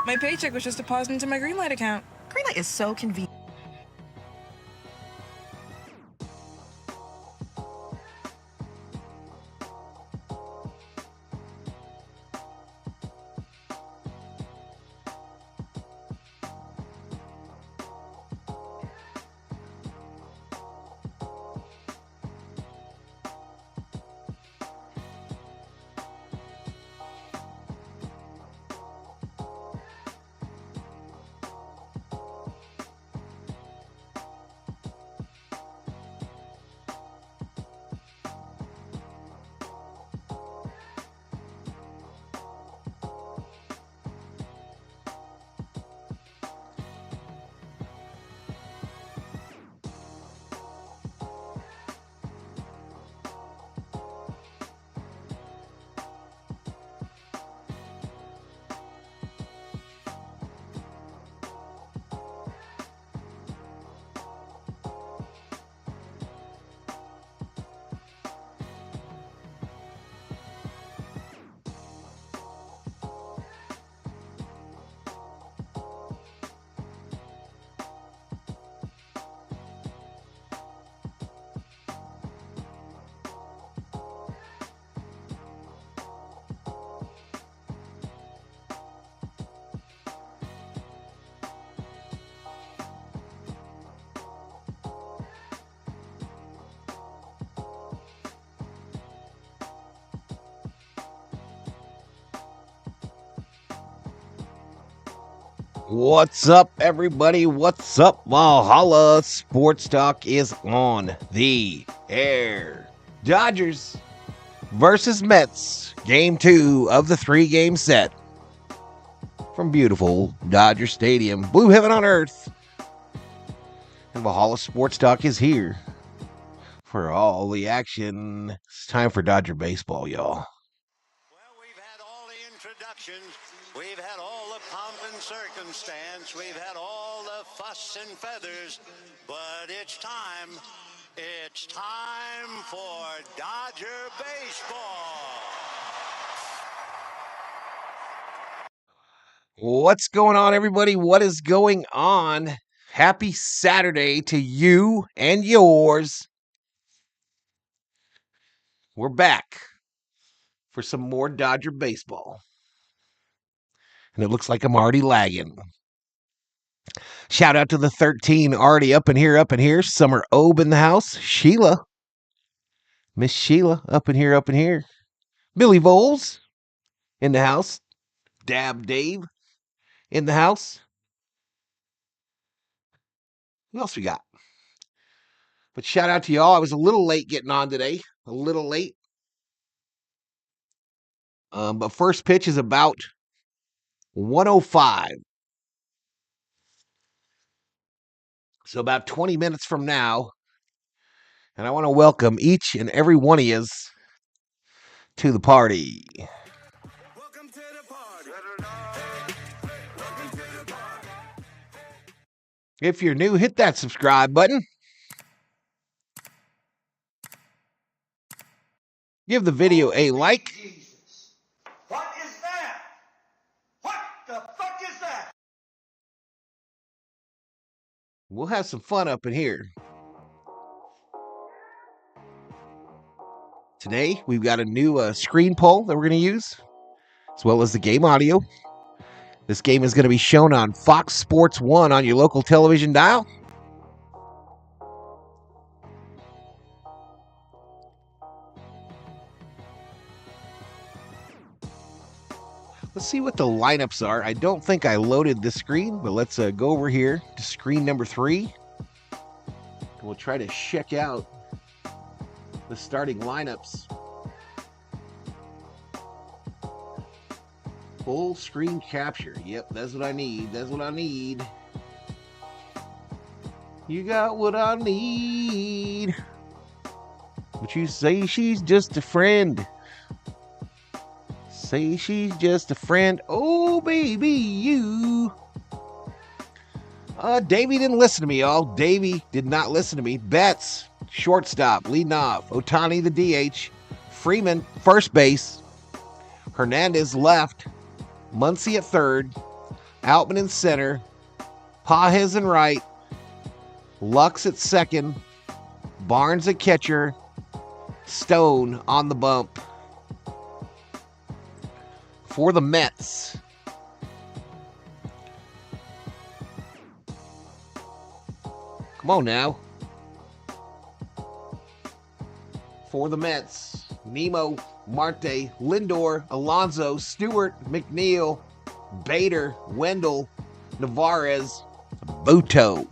My paycheck was just deposited into my Greenlight account. Greenlight is so convenient. What's up, everybody? What's up? Valhalla Sports Talk is on the air. Dodgers versus Mets, game 2 of the 3-game set from beautiful Dodger Stadium, blue heaven on earth. And Valhalla Sports Talk is here for all the action. It's time for Dodger baseball, y'all. Well, we've had all the introductions. We've had all the pomp and circumstance. We've had all the fuss and feathers. But it's time. It's time for Dodger baseball. What's going on, everybody? What is going on? Happy Saturday to you and yours. We're back for some more Dodger baseball. And it looks like I'm already lagging. Shout out to the 13 already up in here. Summer Obe in the house. Sheila. Miss Sheila up in here. Billy Voles in the house. Dab Dave in the house. Who else we got? But shout out to y'all. I was a little late getting on today. A little late. But first pitch is about 1:05. So about 20 minutes from now. And I want to welcome each and every one of you to the party. Welcome to the party. Welcome to the party. If you're new, hit that subscribe button. Give the video a like. Jesus. What is that? What the fuck is that? We'll have some fun up in here. Today, we've got a new screen poll that we're going to use, as well as the game audio. This game is going to be shown on Fox Sports 1 on your local television dial. Let's see what the lineups are. I don't think I loaded this screen, but let's go over here to screen number 3. And we'll try to check out the starting lineups. Full screen capture. Yep, that's what I need. You got what I need. But you say she's just a friend. Say she's just a friend. Oh, baby, you. Davey didn't listen to me, y'all. Davey did not listen to me. Betts, shortstop, leading off. Ohtani, the DH. Freeman, first base. Hernandez, left. Muncy at third. Outman in center. Pages in right. Lux at second. Barnes at catcher. Stone on the bump. For the Mets. Come on now. For the Mets, Nemo, Marte, Lindor, Alonso, Stewart, McNeil, Bader, Wendell, Navarez, Buto.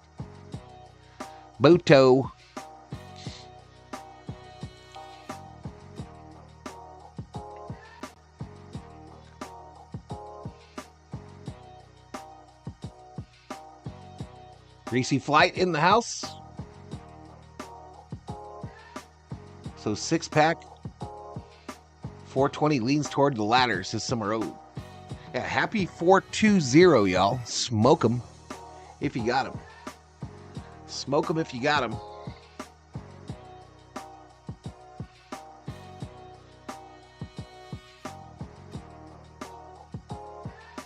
Greasy Flight in the house. So 6-pack. 420 leans toward the ladder, says Summer Road. Yeah, happy 420, y'all. Smoke 'em if you got 'em. Smoke 'em if you got 'em.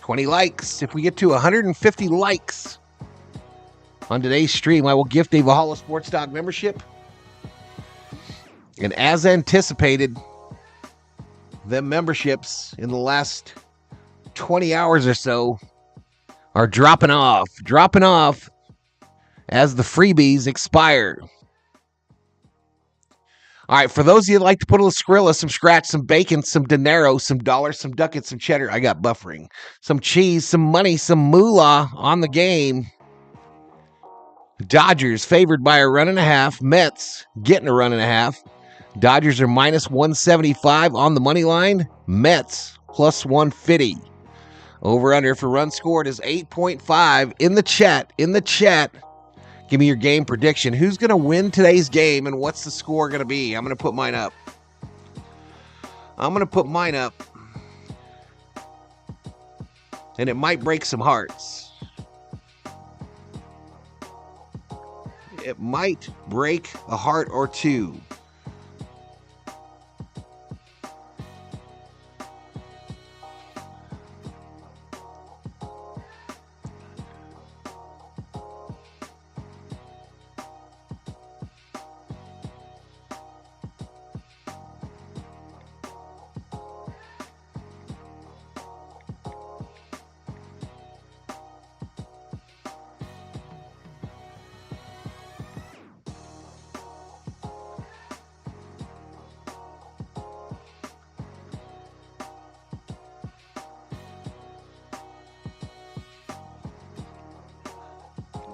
$20 likes. If we get to 150 likes on today's stream, I will gift a Valhalla Sports Talk membership. And as anticipated, the memberships in the last 20 hours or so are dropping off as the freebies expire. All right, for those of you that like to put a little Skrilla, some scratch, some bacon, some dinero, some dollars, some ducats, some cheddar, I got buffering, some cheese, some money, some moolah on the game. Dodgers favored by a 1.5. Mets getting a 1.5. Dodgers are minus 175 on the money line. Mets plus 150. Over under for runs scored is 8.5. In the chat, give me your game prediction. Who's going to win today's game and what's the score going to be? I'm going to put mine up. And it might break some hearts. It might break a heart or two.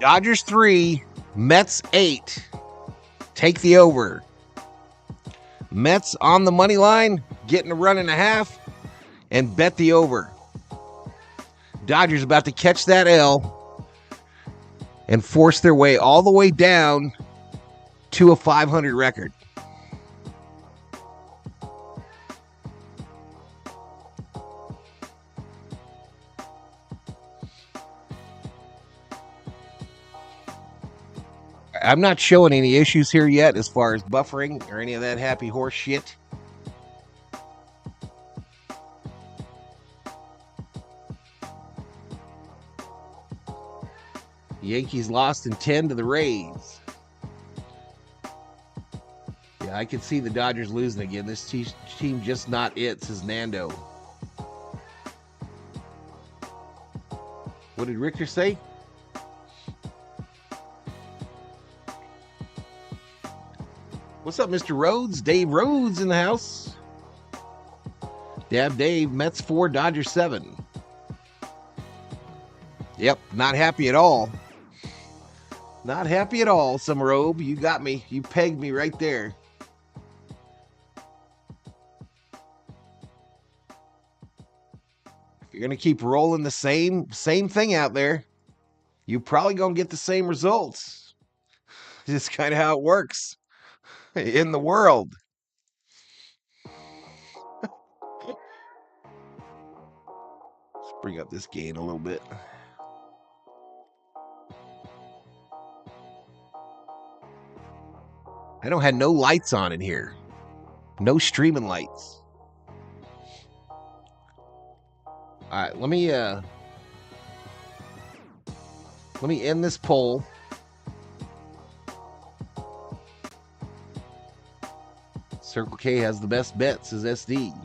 Dodgers 3, Mets 8. Take the over. Mets on the money line, getting a 1.5, and bet the over. Dodgers about to catch that L and force their way all the way down to a 500 record. I'm not showing any issues here yet as far as buffering or any of that happy horse shit. The Yankees lost in 10 to the Rays. Yeah, I can see the Dodgers losing again. This team just not it, says Nando. What did Richter say? What's up, Mr. Rhodes? Dave Rhodes in the house. Dab Dave, Mets 4, Dodgers 7. Yep, not happy at all. Not happy at all, Summerobe. You got me. You pegged me right there. If you're going to keep rolling the same thing out there, you're probably going to get the same results. It's kind of how it works in the world. Let's bring up this gain a little bit. I don't have no lights on in here. No streaming lights. All right, let me Let me end this poll. Circle K has the best bet, says SD.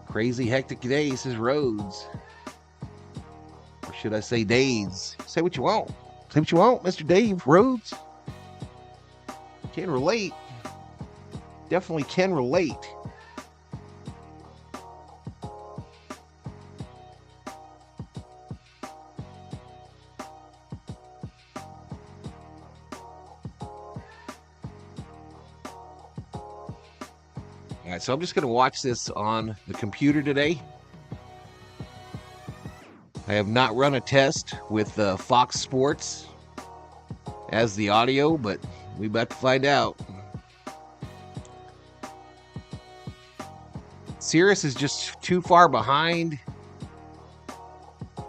Crazy hectic day, says Rhodes. Or should I say Days? Say what you want. Say what you want, Mr. Dave Rhodes. Can relate. Definitely can relate. All right, so I'm just going to watch this on the computer today. I have not run a test with Fox Sports as the audio, but we about to find out. Sirius is just too far behind. I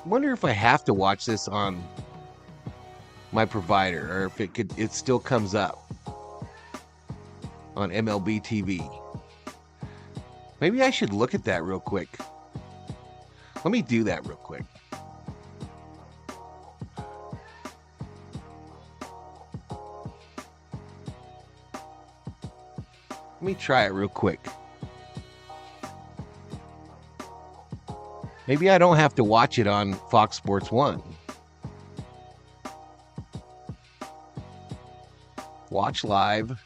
wonder if I have to watch this on my provider, or if it still comes up on MLB TV. Maybe I should look at that real quick. Let me do that real quick. Let me try it real quick. Maybe I don't have to watch it on Fox Sports 1. Watch live.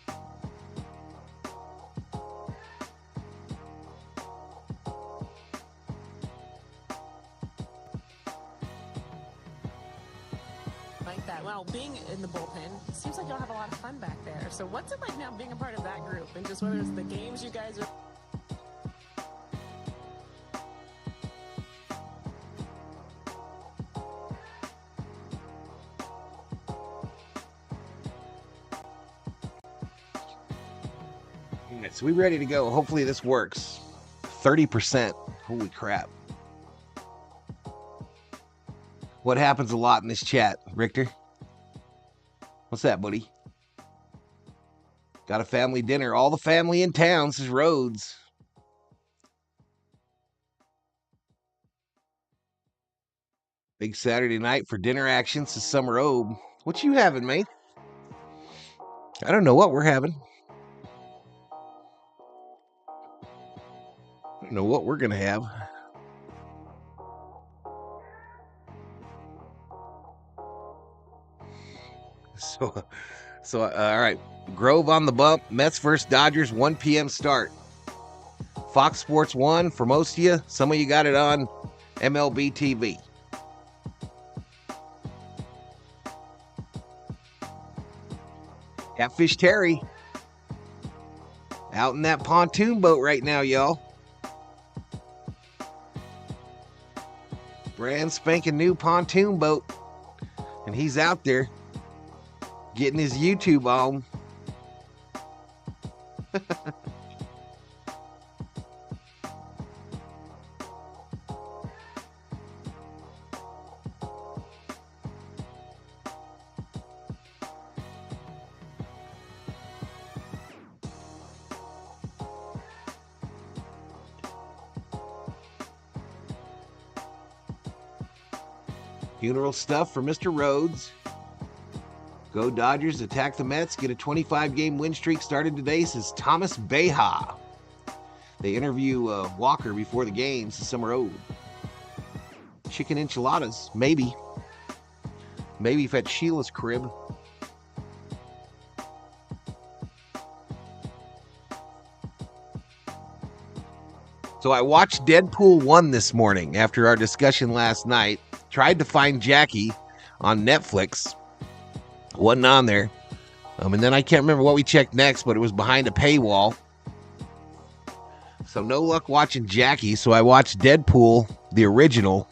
Like that. Well, being in the bullpen, seems like you'll have a lot of fun back there. So what's it like now being a part of that group? And just whether it's the games you guys are... So we ready to go. Hopefully this works. 30%. Holy crap. What happens a lot in this chat, Richter? What's that, buddy? Got a family dinner. All the family in town, says Rhodes. Big Saturday night for dinner action, says Summer Obe. What you having, mate? I don't know what we're having. I don't know what we're going to have. So, all right. Grove on the bump. Mets versus Dodgers, 1 p.m. start. Fox Sports 1 for most of you. Some of you got it on MLB TV. Catfish Terry out in that pontoon boat right now, y'all. Brand spanking new pontoon boat. And he's out there getting his YouTube on. Funeral stuff for Mr. Rhodes. Go Dodgers, attack the Mets, get a 25-game win streak started today, says Thomas Beha. They interview Walker before the game, says Summer Ode. Chicken enchiladas, maybe. Maybe if at Sheila's crib. So I watched Deadpool 1 this morning after our discussion last night. Tried to find Jackie on Netflix. Wasn't on there. And then I can't remember what we checked next, but it was behind a paywall. So no luck watching Jackie, so I watched Deadpool, the original.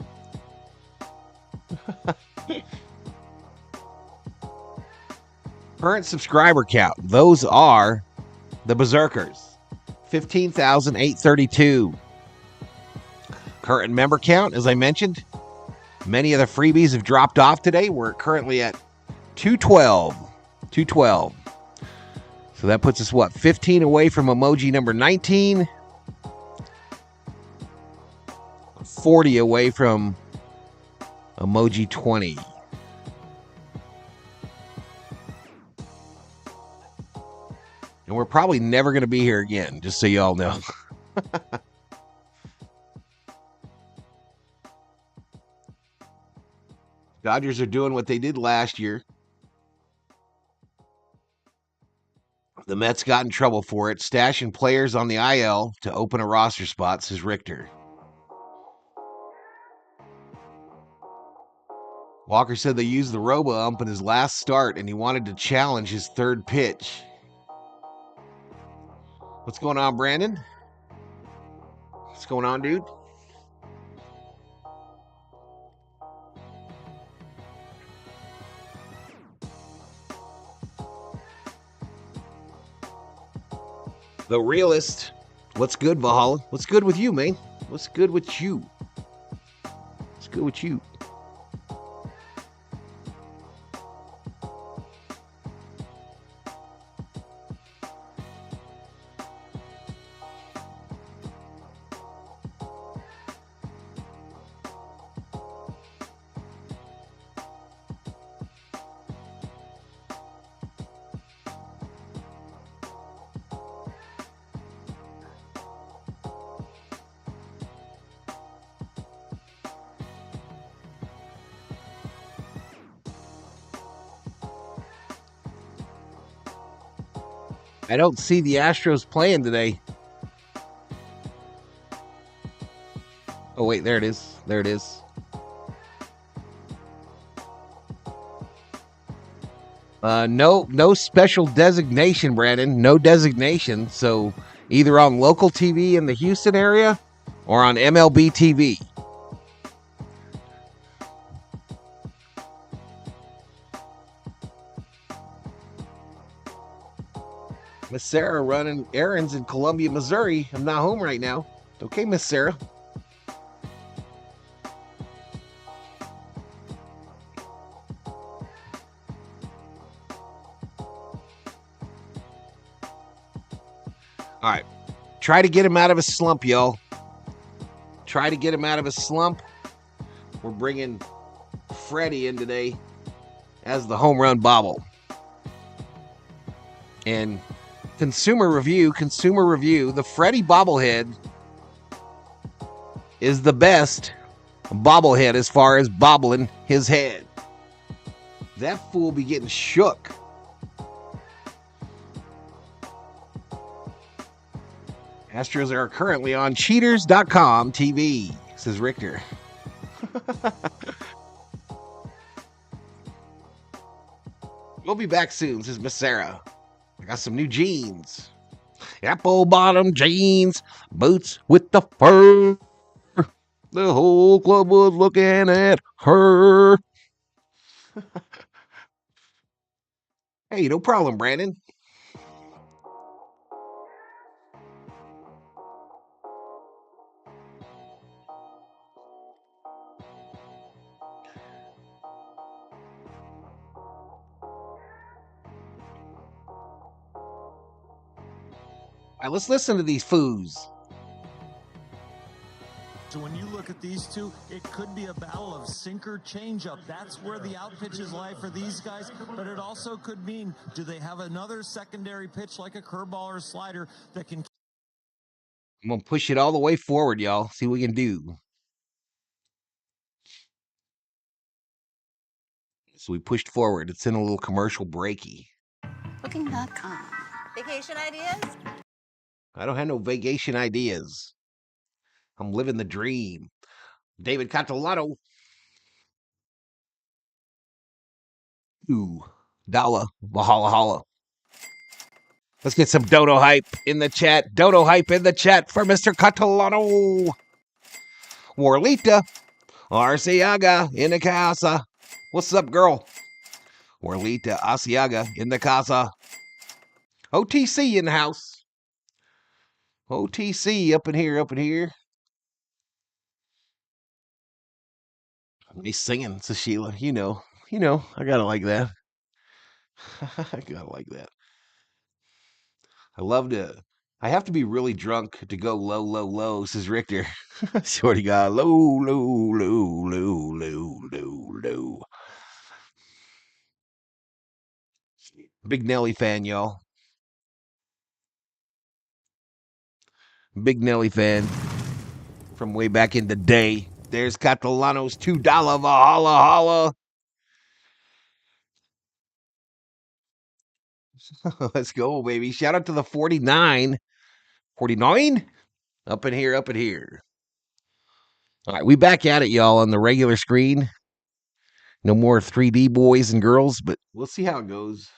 Current subscriber count. Those are the Berserkers. 15,832. Current member count, as I mentioned. Many of the freebies have dropped off today. We're currently at 212. 212. So that puts us, 15 away from emoji number 19. 40 away from Emoji 20. And we're probably never going to be here again, just so y'all know. Dodgers are doing what they did last year. The Mets got in trouble for it, stashing players on the IL to open a roster spot, says Richter. Walker said they used the robo-ump in his last start, and he wanted to challenge his third pitch. What's going on, Brandon? What's going on, dude? The realist. What's good, Valhalla? What's good with you, man? What's good with you? What's good with you? I don't see the Astros playing today. Oh, wait, there it is. There it is. No special designation, Brandon. No designation. So either on local TV in the Houston area or on MLB TV. Miss Sarah running errands in Columbia, Missouri. I'm not home right now. Okay, Miss Sarah. All right. Try to get him out of a slump, y'all. Try to get him out of a slump. We're bringing Freddie in today as the home run bobble. And Consumer review, the Freddie bobblehead is the best bobblehead as far as bobbling his head. That fool be getting shook. Astros are currently on cheaters.com TV, says Richter. We'll be back soon, says Miss Sarah. I got some new jeans. Apple bottom jeans, boots with the fur. The whole club was looking at her. Hey, no problem, Brandon. All right, let's listen to these foos. So when you look at these two, it could be a battle of sinker changeup. That's where the out pitches lie for these guys. But it also could mean, do they have another secondary pitch like a curveball or a slider that can... I'm going to push it all the way forward, y'all. See what we can do. So we pushed forward. It's in a little commercial breaky. Booking.com. Vacation ideas? I don't have no vacation ideas. I'm living the dream. David Catalano. Ooh, Dala, Valhalla Holla. Let's get some Dodo hype in the chat. Dodo hype in the chat for Mr. Catalano. Warlita, Arciaga in the casa. What's up, girl? Warlita Asiaga in the casa. OTC in the house. OTC up in here. He's singing, says Sheila. You know, I gotta like that. I gotta like that. I love to I have to be really drunk to go low, low, low, says Richter. Shorty got low, low, low, low, low, low, low. Big Nelly fan, y'all. Big Nelly fan from way back in the day. There's Catalano's $2 Valhalla holla. Let's go, baby. Shout out to the 49. 49? Up in here, up in here. All right, we back at it, y'all, on the regular screen. No more 3D boys and girls, but we'll see how it goes.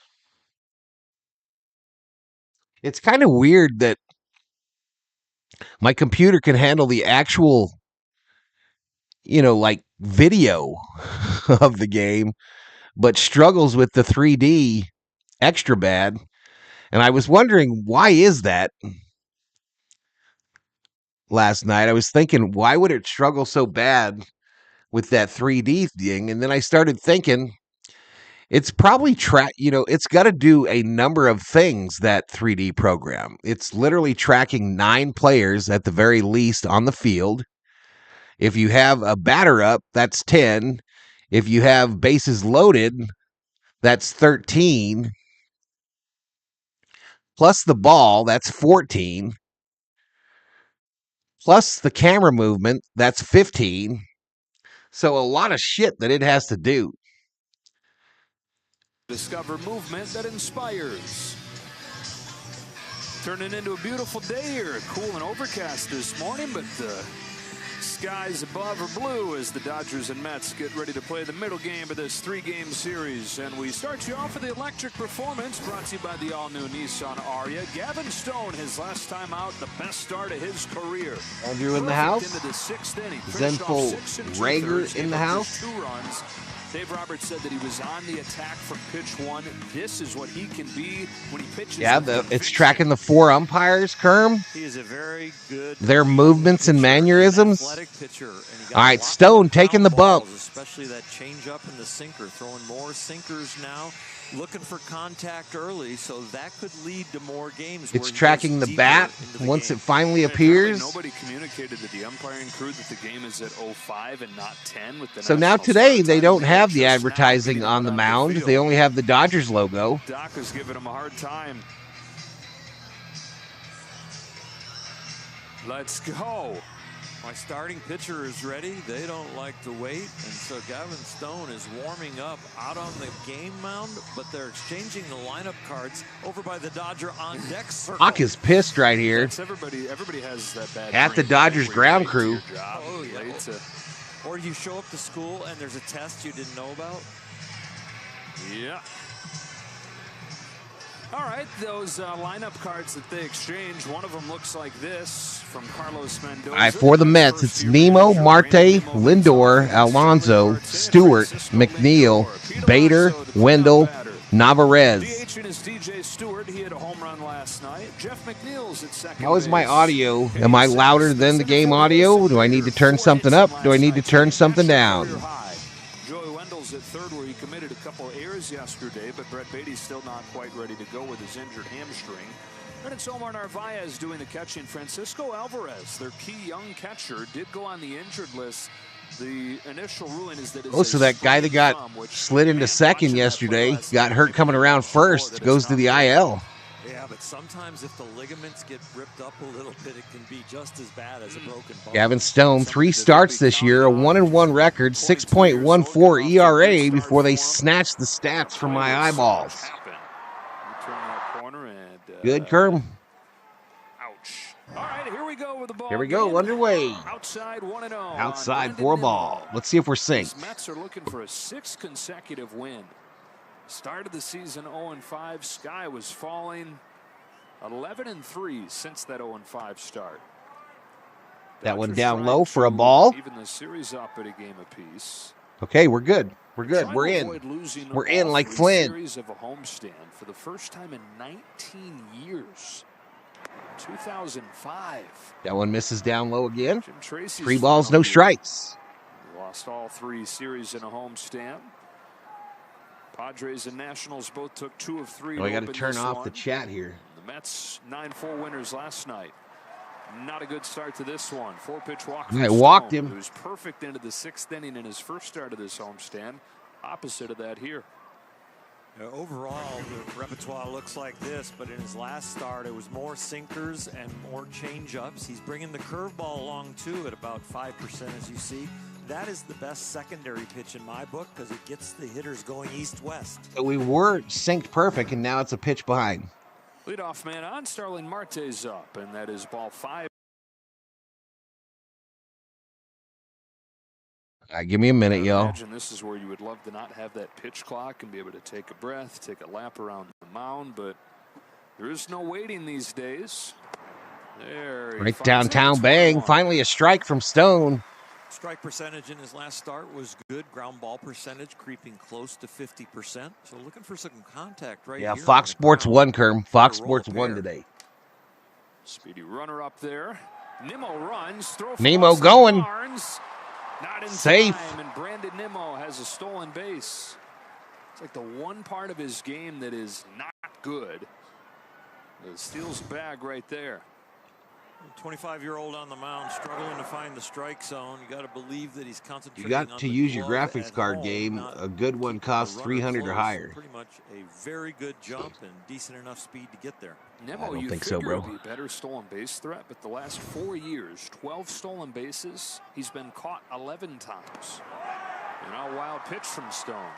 It's kind of weird that my computer can handle the actual, like video of the game, but struggles with the 3D extra bad. And I was wondering, why is that? Last night, I was thinking, why would it struggle so bad with that 3D thing? And then I started thinking, it's probably it's got to do a number of things, that 3D program. It's literally tracking 9 players at the very least on the field. If you have a batter up, that's 10. If you have bases loaded, that's 13. Plus the ball, that's 14. Plus the camera movement, that's 15. So a lot of shit that it has to do. Discover movement that inspires. Turning into a beautiful day here. Cool and overcast this morning, but the skies above are blue as the Dodgers and Mets get ready to play the middle game of this 3-game series. And we start you off with the electric performance brought to you by the all-new Nissan Aria. Gavin Stone, his last time out, the best start of his career. Andrew in the house. Into the 6th inning. Zenful Rager in the house. 2 runs. Dave Roberts said that he was on the attack from pitch 1. This is what he can be when he pitches. Yeah, it's tracking the 4 umpires, Kerm. He is a very good their movements and mannerisms. Pitcher, and all right, Stone taking the bump. Especially that changeup and the sinker, throwing more sinkers now, looking for contact early, so that could lead to more games. It's tracking the bat once it finally appears. Nobody communicated to the umpiring crew that the game is at 05 and not 10. With the so now today they don't have the advertising on the mound. They only have the Dodgers logo. Doc is giving him a hard time. Let's go. My starting pitcher is ready. They don't like to wait. And so Gavin Stone is warming up out on the game mound, but they're exchanging the lineup cards over by the Dodger on deck circle. Hawk is pissed right here. Everybody has that bad at the Dodgers ground crew. Oh, yeah. Or you show up to school and there's a test you didn't know about. Yeah. All right, those lineup cards that they exchange, one of them looks like this from Carlos Mendoza. All right, for the Mets, it's Nemo, Marte, Lindor, Alonso, Stewart, McNeil, Bader, Wendell, Navarez. DH is DJ Stewart. He had a home run last night. Jeff McNeil's at second. How is my audio? Am I louder than the game audio? Do I need to turn something up? Do I need to turn something down? At third, where he committed a couple of errors yesterday, but Brett Beatty's still not quite ready to go with his injured hamstring. And it's Omar Narvaez doing the catching. Francisco Alvarez, their key young catcher, did go on the injured list. The initial ruling is that so that guy that got slid into second yesterday got hurt coming around first, goes to the IL. Yeah, but sometimes if the ligaments get ripped up a little bit, it can be just as bad as a broken bone. Gavin Stone, 3 starts this year, a 1-1 record, 6.14 ERA before they snatched the stats from my eyeballs. Good, Kerm. Ouch. All right, here we go with the ball. Here we go, underway. Outside 1-0. Outside for a ball. Let's see if we're synced. The Mets are looking for a 6th consecutive win. Started the season 0-5. Sky was falling 11-3 since that 0-5 start. That one down low for a ball. Even the series up at a game apiece. Okay, we're good. We're good. We're in. We're in like Flynn. Series of a homestand for the first time in 19 years. 2005. That one misses down low again. 3 balls, no strikes. Lost all 3 series in a homestand. Padres and Nationals both took 2 of 3. Oh, I got to turn off the chat here. The Mets 9-4 winners last night. Not a good start to this one. 4-pitch walk. They walked him. He was perfect into the 6th inning in his first start of this homestand. Opposite of that here. Overall, the repertoire looks like this, but in his last start, it was more sinkers and more change-ups. He's bringing the curveball along, too, at about 5%, as you see. That is the best secondary pitch in my book because it gets the hitters going east-west. So we were synced perfect, and now it's a pitch behind. Leadoff man on. Starling Marte's up, and that is ball 5. Give me a minute, y'all. Imagine this is where you would love to not have that pitch clock and be able to take a breath, take a lap around the mound, but there is no waiting these days. There, right downtown, bang. Finally a strike from Stone. Strike percentage in his last start was good. Ground ball percentage creeping close to 50%. So looking for some contact right here. Yeah, Fox Sports won, Kerm. Fox Sports won today. Speedy runner up there. Nimmo runs. Nemo going. Not in safe. Time, and Brandon Nimmo has a stolen base. It's like the one part of his game that is not good. The steals bag right there. 25-year-old on the mound, struggling to find the strike zone. You got to believe that he's concentrating. You got to use your graphics card game. A good one costs 300 or higher. Pretty much a very good jump and decent enough speed to get there. Nemo, I don't think so, bro. Be a better stolen base threat, but the last 4 years, 12 stolen bases. He's been caught 11 times. And a wild pitch from Stone.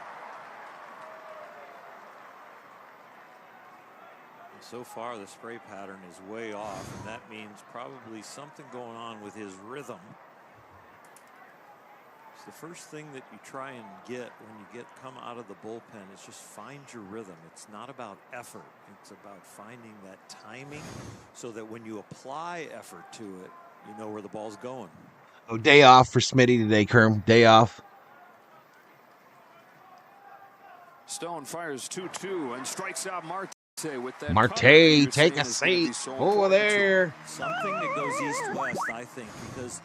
So far, the spray pattern is way off, and that means probably something going on with his rhythm. It's the first thing that you try and get when you come out of the bullpen is just find your rhythm. It's not about effort. It's about finding that timing so that when you apply effort to it, you know where the ball's going. Oh, day off for Smitty today, Kerm. Day off. Stone fires 2-2 and strikes out Marte. With that Marte, take a seat over there. Something that goes east-west, I think, because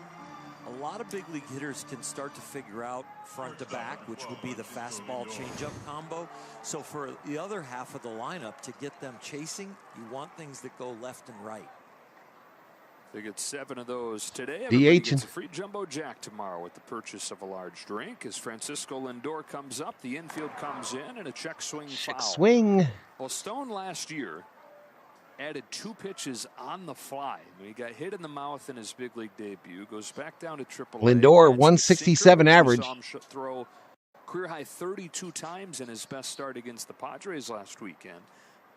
a lot of big league hitters can start to figure out front to back, which would be the fastball changeup combo. So for the other half of the lineup, to get them chasing, you want things that go left and right. They get 7 of those today. Everybody gets a free jumbo jack tomorrow with the purchase of a large drink. As Francisco Lindor comes up, the infield comes in, and a check swing foul. Swing. Well, Stone last year added 2 pitches on the fly. When he got hit in the mouth in his big league debut, goes back down to AAA. Lindor, 167 average. Saw him throw career high 32 times in his best start against the Padres last weekend,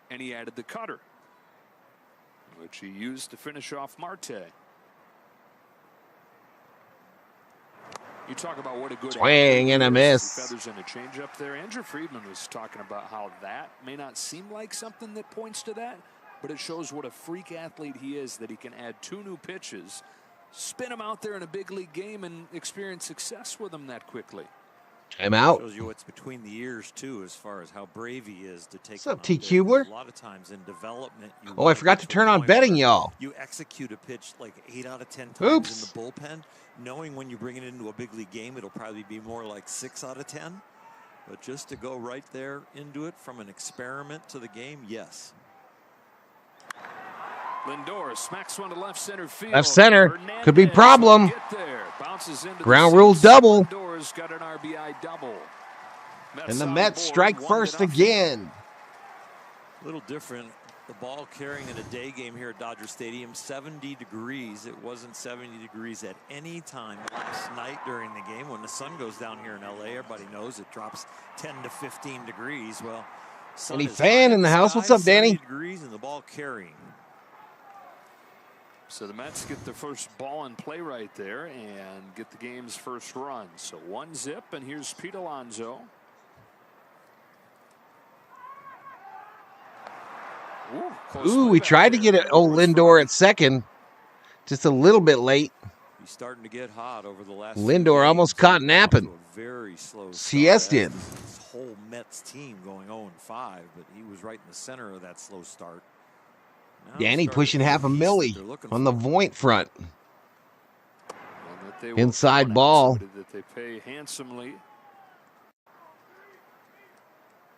and he added the cutter, which he used to finish off Marte. You talk about what a good swing and a miss. Feathers in a changeup there. Andrew Friedman was talking about how that may not seem like something that points to that, but it shows what a freak athlete he is, that he can add 2 new pitches, spin them out there in a big league game, and experience success with them that quickly. I'm out. Shows you what's between the ears too, as far as how brave he is to take. What's up, T. Kubler? A lot of times in development. Oh, I forgot to turn on betting, y'all. You execute a pitch like 8 out of 10 times Oops. in the bullpen, knowing when you bring it into a big league game, it'll probably be more like 6 out of 10. But just to go right there into it from an experiment to the game, yes. Lindor smacks one to left center field. Left center. Hernandez could be problem. Bounces into ground rules double. Lindor's got an RBI double. And the Mets strike first again. A little different. The ball carrying in a day game here at Dodger Stadium, 70 degrees. It wasn't 70 degrees at any time last night during the game. When the sun goes down here in LA, everybody knows it drops 10 to 15 degrees. Well, any fan in the house? What's up, Danny? 70 degrees and the ball carrying. So the Mets get their first ball in play right there and get the game's first run. So 1-0, and here's Pete Alonso. Ooh, we tried to get it. Oh, Lindor at second. Just a little bit late. He's starting to get hot over the last. Lindor almost caught napping. Very slow. Siesta. This whole Mets team going 0-5, but he was right in the center of that slow start. Now Danny pushing half a milli on the Voint front. Inside ball. That they pay handsomely.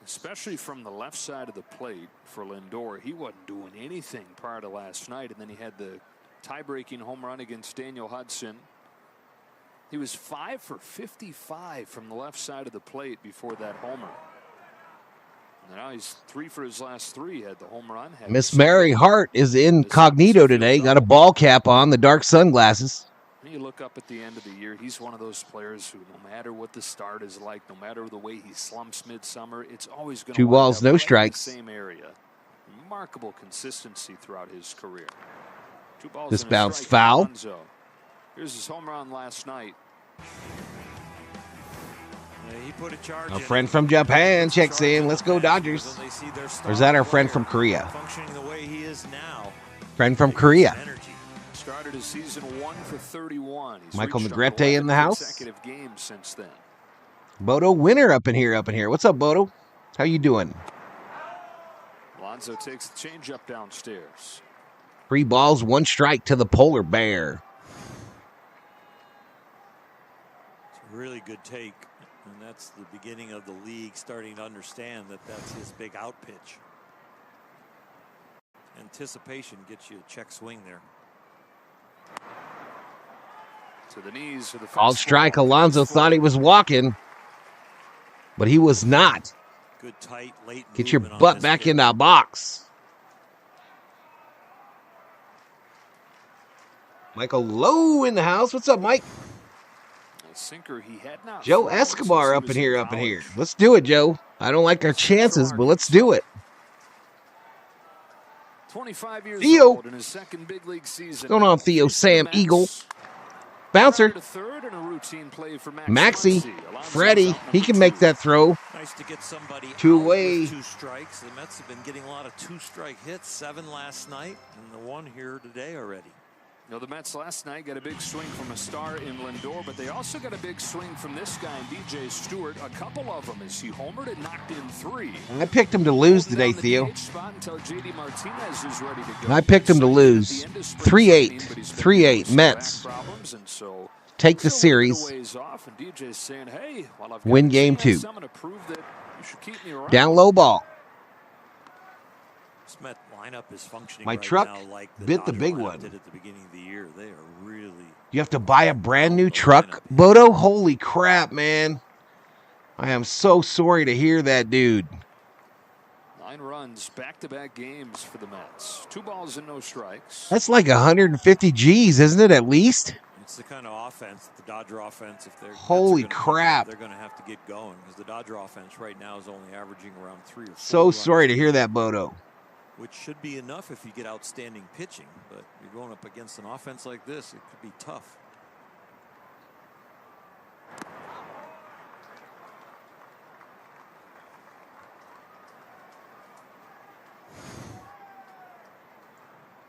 especially from the left side of the plate for Lindor. He wasn't doing anything prior to last night, and then he had the tie-breaking home run against Daniel Hudson. He was 5 for 55 from the left side of the plate before that homer. And now he's 3 for his last 3. He had the home run. Miss Mary Hart is incognito today. Got a ball cap on, the dark sunglasses. You look up at the end of the year, he's one of those players who, no matter what the start is like, no matter the way he slumps midsummer, it's always going to 2 balls, no strikes. Same area. Remarkable consistency throughout his career. 2 balls. This bounce foul. Here's his home run last night. He put a charge. A friend from Japan checks in. Let's go Dodgers. Or is that our friend from Korea? Functioning the way he is now. Friend from Korea. Started his season 1 for 31. He's Michael reached Negrete in the house. Consecutive games since then. Bodo Winner up in here. What's up, Bodo? How you doing? Alonso takes the changeup downstairs. 3 balls, 1 strike to the polar bear. It's a really good take, and that's the beginning of the league starting to understand that that's his big out pitch. Anticipation gets you a check swing there. To the knees for the Called strike. Alonso thought he was walking, but he was not. Good tight late. Get your butt back in the box. Michael Lowe in the house. What's up, Mike? Sinker he had not. Joe Escobar up in here. Let's do it, Joe. I don't like our chances, but let's do it. 25 years Theo. old in his second big league season. What's going on, Theo? Sam Eagle. Bouncer. Maxey. Freddie. He can make that throw. Nice to get somebody 2 away. 2 strikes. The Mets have been getting a lot of 2-strike hits. 7 last night, and the 1 here today already. No, the Mets last night got a big swing from a star in Lindor, but they also got a big swing from this guy, DJ Stewart. A couple of them as he homered and knocked in 3. I picked him to lose today, Theo. I picked him to lose. 3-8. 3-8 Mets. Take the series. Win game 2. Down low ball. Met lineup is functioning My right truck now like bit the Dodger big lineup one. did at the beginning of the year. They are really. You have to buy a brand new truck, Bodo? Holy crap, man. I am so sorry to hear that, dude. 9 runs, back-to-back games for the Mets. 2 balls and no strikes. That's like 150 G's, isn't it, at least? It's the kind of offense, the Dodger offense, if they're holy crap, they're going to have to get going because the Dodger offense right now is only averaging around 3 or 4. So sorry to hear that, Bodo. Which should be enough if you get outstanding pitching, but you're going up against an offense like this, it could be tough.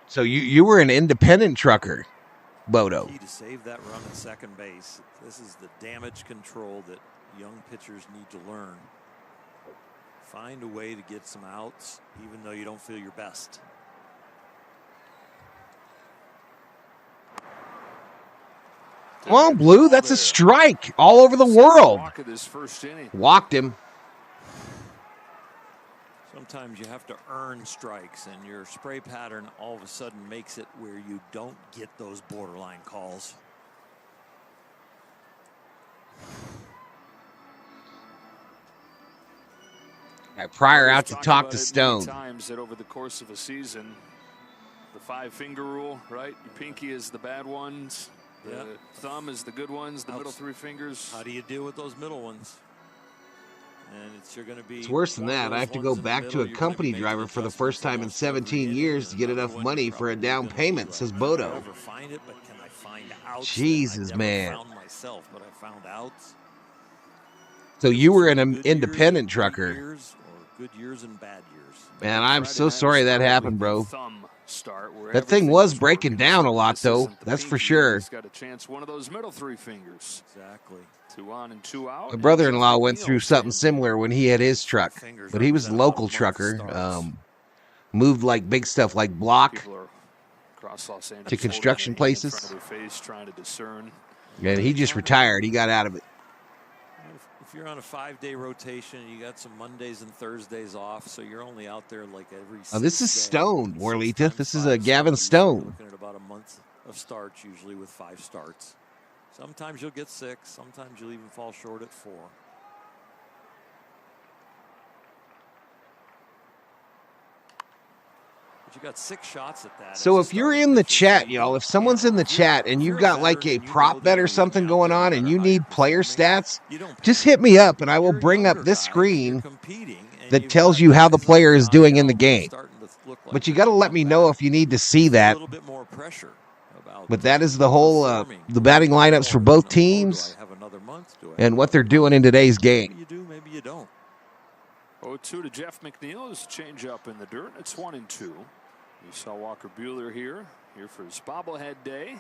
So you were an independent trucker, Bodo. Key to save that run at second base. This is the damage control that young pitchers need to learn. Find a way to get some outs, even though you don't feel your best. Come on, Blue. That's a strike all over the world. Walked him. Sometimes you have to earn strikes, and your spray pattern all of a sudden makes it where you don't get those borderline calls. Prior out to talk to Stone. Times that over the course of a season, the 5-finger rule, right? Your pinky is the bad ones, the thumb is the good ones, the middle 3 fingers. How do you deal with those middle ones? And you're going to be. It's worse than that. I have to go back to a company driver for the first time in 17 years to get enough money for a down payment, says Bodo. Jesus, man. So you were an independent trucker. Good years and bad years. Man, I'm so sorry that happened, bro. That thing was breaking down a lot, though. That's for sure. Got a chance, one of those middle 3 fingers. Exactly. 2 on and 2 out. My brother-in-law went through something similar when he had his truck, but he was a local trucker. Moved like big stuff like block to construction places. And he just retired. He got out of it. you're on a 5-day rotation, you got some Mondays and Thursdays off, so you're only out there like every. Oh, this is Stone, Warlita. This is a Gavin Gavin Stone. Looking at about a month of starts, usually with 5 starts. Sometimes you'll get 6. Sometimes you'll even fall short at 4. But you got 6 shots at that. So if you're in the chat, y'all, if someone's in the chat and you've got like a prop bet or something going on and you need player stats, just hit me up and I will bring up this screen that tells you how the player is doing in the game. But you got to let me know if you need to see that. But that is the whole the batting lineups for both teams and what they're doing in today's game. Maybe you do, maybe you don't. 0-2 to Jeff McNeil. His change up in the dirt. It's 1-2. You saw Walker Buehler here for his bobblehead day.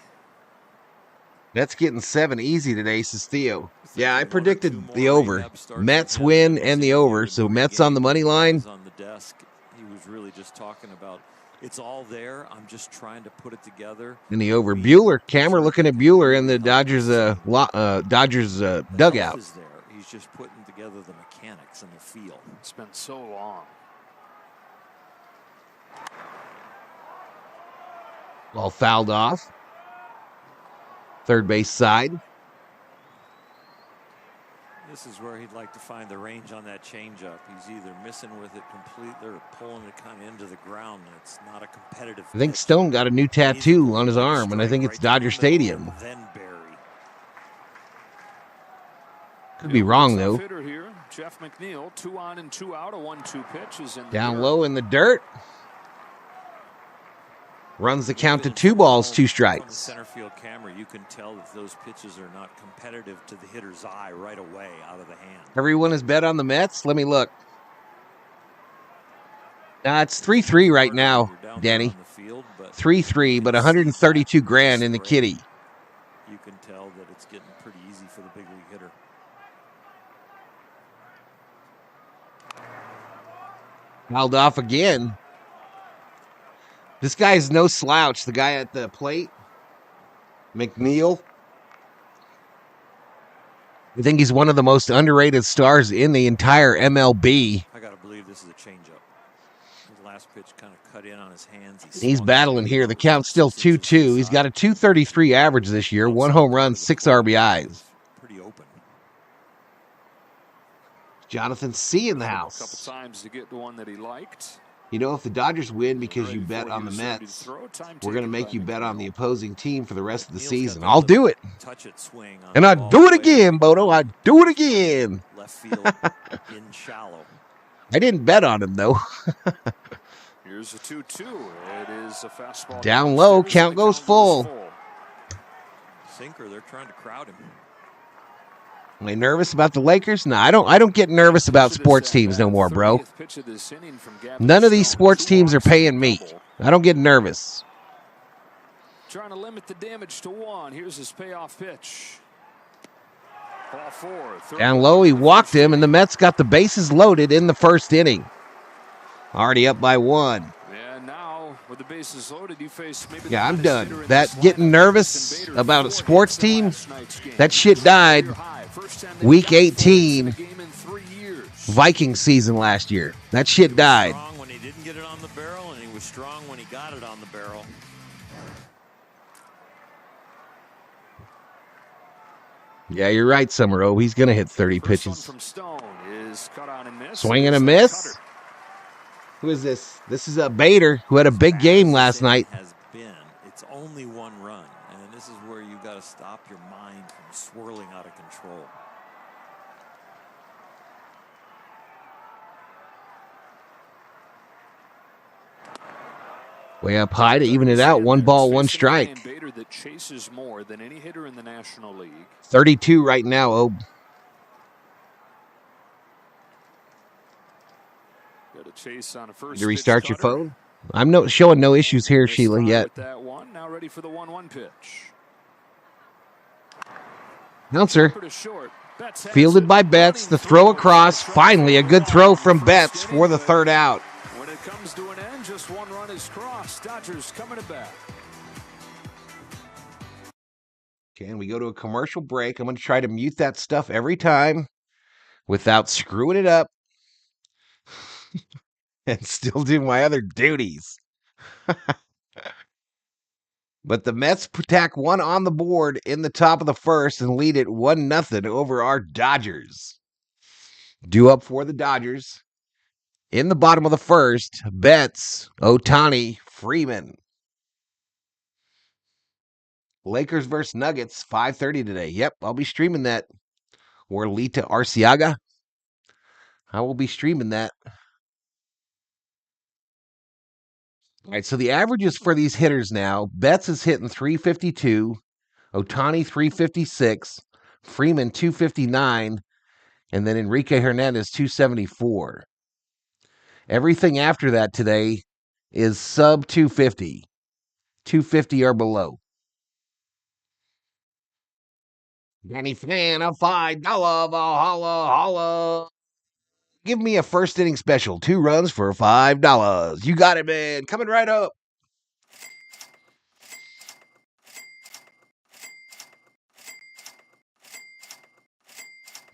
That's getting 7 easy today, says Theo. Yeah, I predicted the over. Mets win and the over. So Mets on the money line. On the desk, he was really just talking about it's all there. I'm just trying to put it together. In the over. Buehler, camera looking at Buehler in the Dodgers dugout. Is there. He's just putting together the mechanics and the feel. It's been so long. Ball fouled off. Third base side. This is where he'd like to find the range on that changeup. He's either missing with it completely or pulling it kind of into the ground. It's not a competitive. I think Stone got a new tattoo on his arm, and I think it's Dodger Stadium. Then Barry. Could be wrong, though. Jeff McNeil, 2 on and 2 out. A 1-2 pitch is in Down low in the dirt. Runs the count to 2 balls, 2 strikes. From the center field camera, you can tell that those pitches are not competitive to the hitter's eye right away out of the hand. Everyone has bet on the Mets. Let me look. It's 3-3 right now, Danny. 3-3, but 132 grand in the kitty. You can tell that it's getting pretty easy for the big league hitter. Fouled off again. This guy is no slouch. The guy at the plate, McNeil. I think he's one of the most underrated stars in the entire MLB. I gotta believe this is a changeup. His last pitch kind of cut in on his hands. He's battling here. The count's still 2-2. He's got a .233 average this year. 1 home run, 6 RBIs. Pretty open. Jonathan C. in the house. A couple times to get the one that he liked. You know, if the Dodgers win because you bet on the Mets, we're going to make you bet on the opposing team for the rest of the season. I'll do it. And I'll do it again, Bodo. I'll do it again. Left field in shallow. I didn't bet on him, though. Here's a 2-2. It is a fastball. Down low, count goes full. Sinker, they're trying to crowd him. Am I nervous about the Lakers? No, I don't get nervous about sports teams no more, bro. None of these sports teams are paying me. I don't get nervous. Trying to limit the damage to 1. Here's his payoff pitch. Ball 4. Down low, he walked him, and the Mets got the bases loaded in the first inning. Already up by 1. Yeah, now with the bases loaded, you face maybe. Yeah, I'm done. That getting nervous about a sports team, that shit died. Week 18, Viking season last year. That shit died. He was strong when he didn't get it on the barrel, and he was strong when he got it on the barrel. Yeah, you're right, Summerall. He's going to hit 30 pitches. Swing and a miss. Who is this? This is a Bader who had a big game last night. It's only 1 run, and this is where you got to stop your mind from swirling out of control. Way up high to even it out. 1 ball, 1 strike. Bader that chases more than any hitter in the National League. 32 right now, Obe. Got a chase on a first. Did you restart your phone? I'm showing no issues here, Sheila, yet. That one. Now ready for the 1-1 pitch. Bouncer. Fielded by Betts. The throw across. Finally, a good throw from Betts for the 3rd out. When it comes to an end, just 1 run is crossed. Dodgers coming to bat. Okay, and we go to a commercial break. I'm going to try to mute that stuff every time. without screwing it up and still do my other duties. But the Mets tack one on the board in the top of the first and lead it 1-0 over our Dodgers. Due up for the Dodgers. In the bottom of the first, Betts, Ohtani, Freeman. Lakers versus Nuggets, 5:30 today. Yep, I'll be streaming that. Or Lita Arciaga. I will be streaming that. All right, so the averages for these hitters now, Betts is hitting 352, Ohtani 356, Freeman 259, and then Enrique Hernandez 274. Everything after that today is sub 250, 250 or below. Danny Fan, a $5 Valhalla, holla. Give me a first inning special. 2 runs for $5. You got it, man. Coming right up.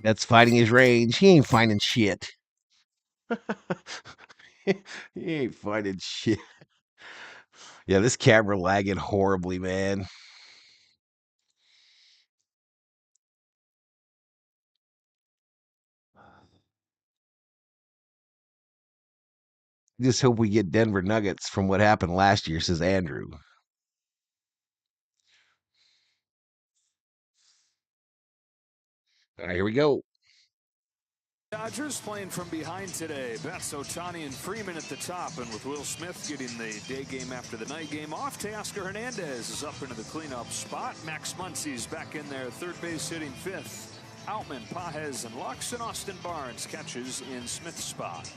That's finding his range. He ain't finding shit. He ain't finding shit. Yeah, this camera lagging horribly, man. Just hope we get Denver Nuggets from what happened last year, says Andrew. All right, here we go. Dodgers playing from behind today. Betts, Ohtani, and Freeman at the top. And with Will Smith getting the day game after the night game off, Teoscar Hernandez is up into the cleanup spot. Max Muncy's back in there, third base hitting fifth. Outman, Pajes, and Lux, and Austin Barnes catches in Smith's spot.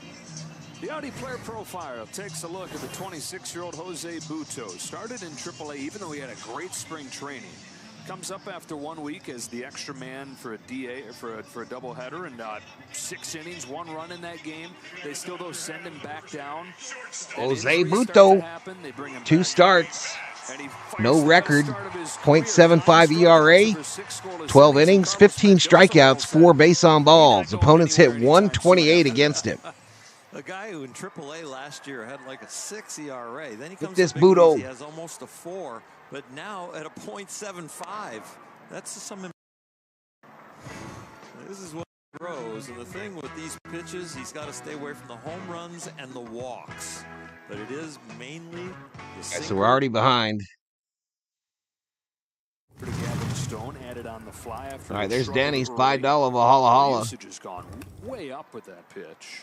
The Audi player profile takes a look at the 26-year-old Jose Buto. Started in AAA even though he had a great spring training. Comes up after 1 week as the extra man for a DA for a doubleheader and 6 innings, 1 run in that game. They still though send him back down. Jose Buto, 2 starts, no record, .75 ERA, 12 innings, 15 strikeouts, 4 base on balls. Opponents hit 128 against him. A guy who in AAA last year had like a 6 ERA. Then he comes this to big leagues, Buto. he has almost a 4, but now at a .75. That's some. This is what grows, and the thing with these pitches, he's got to stay away from the home runs and the walks. But it is mainly the So we're already behind. For Gavin Stone added on the fly after all right, there's Danny's $5 Valhalla holla. Usage has gone way up with that pitch.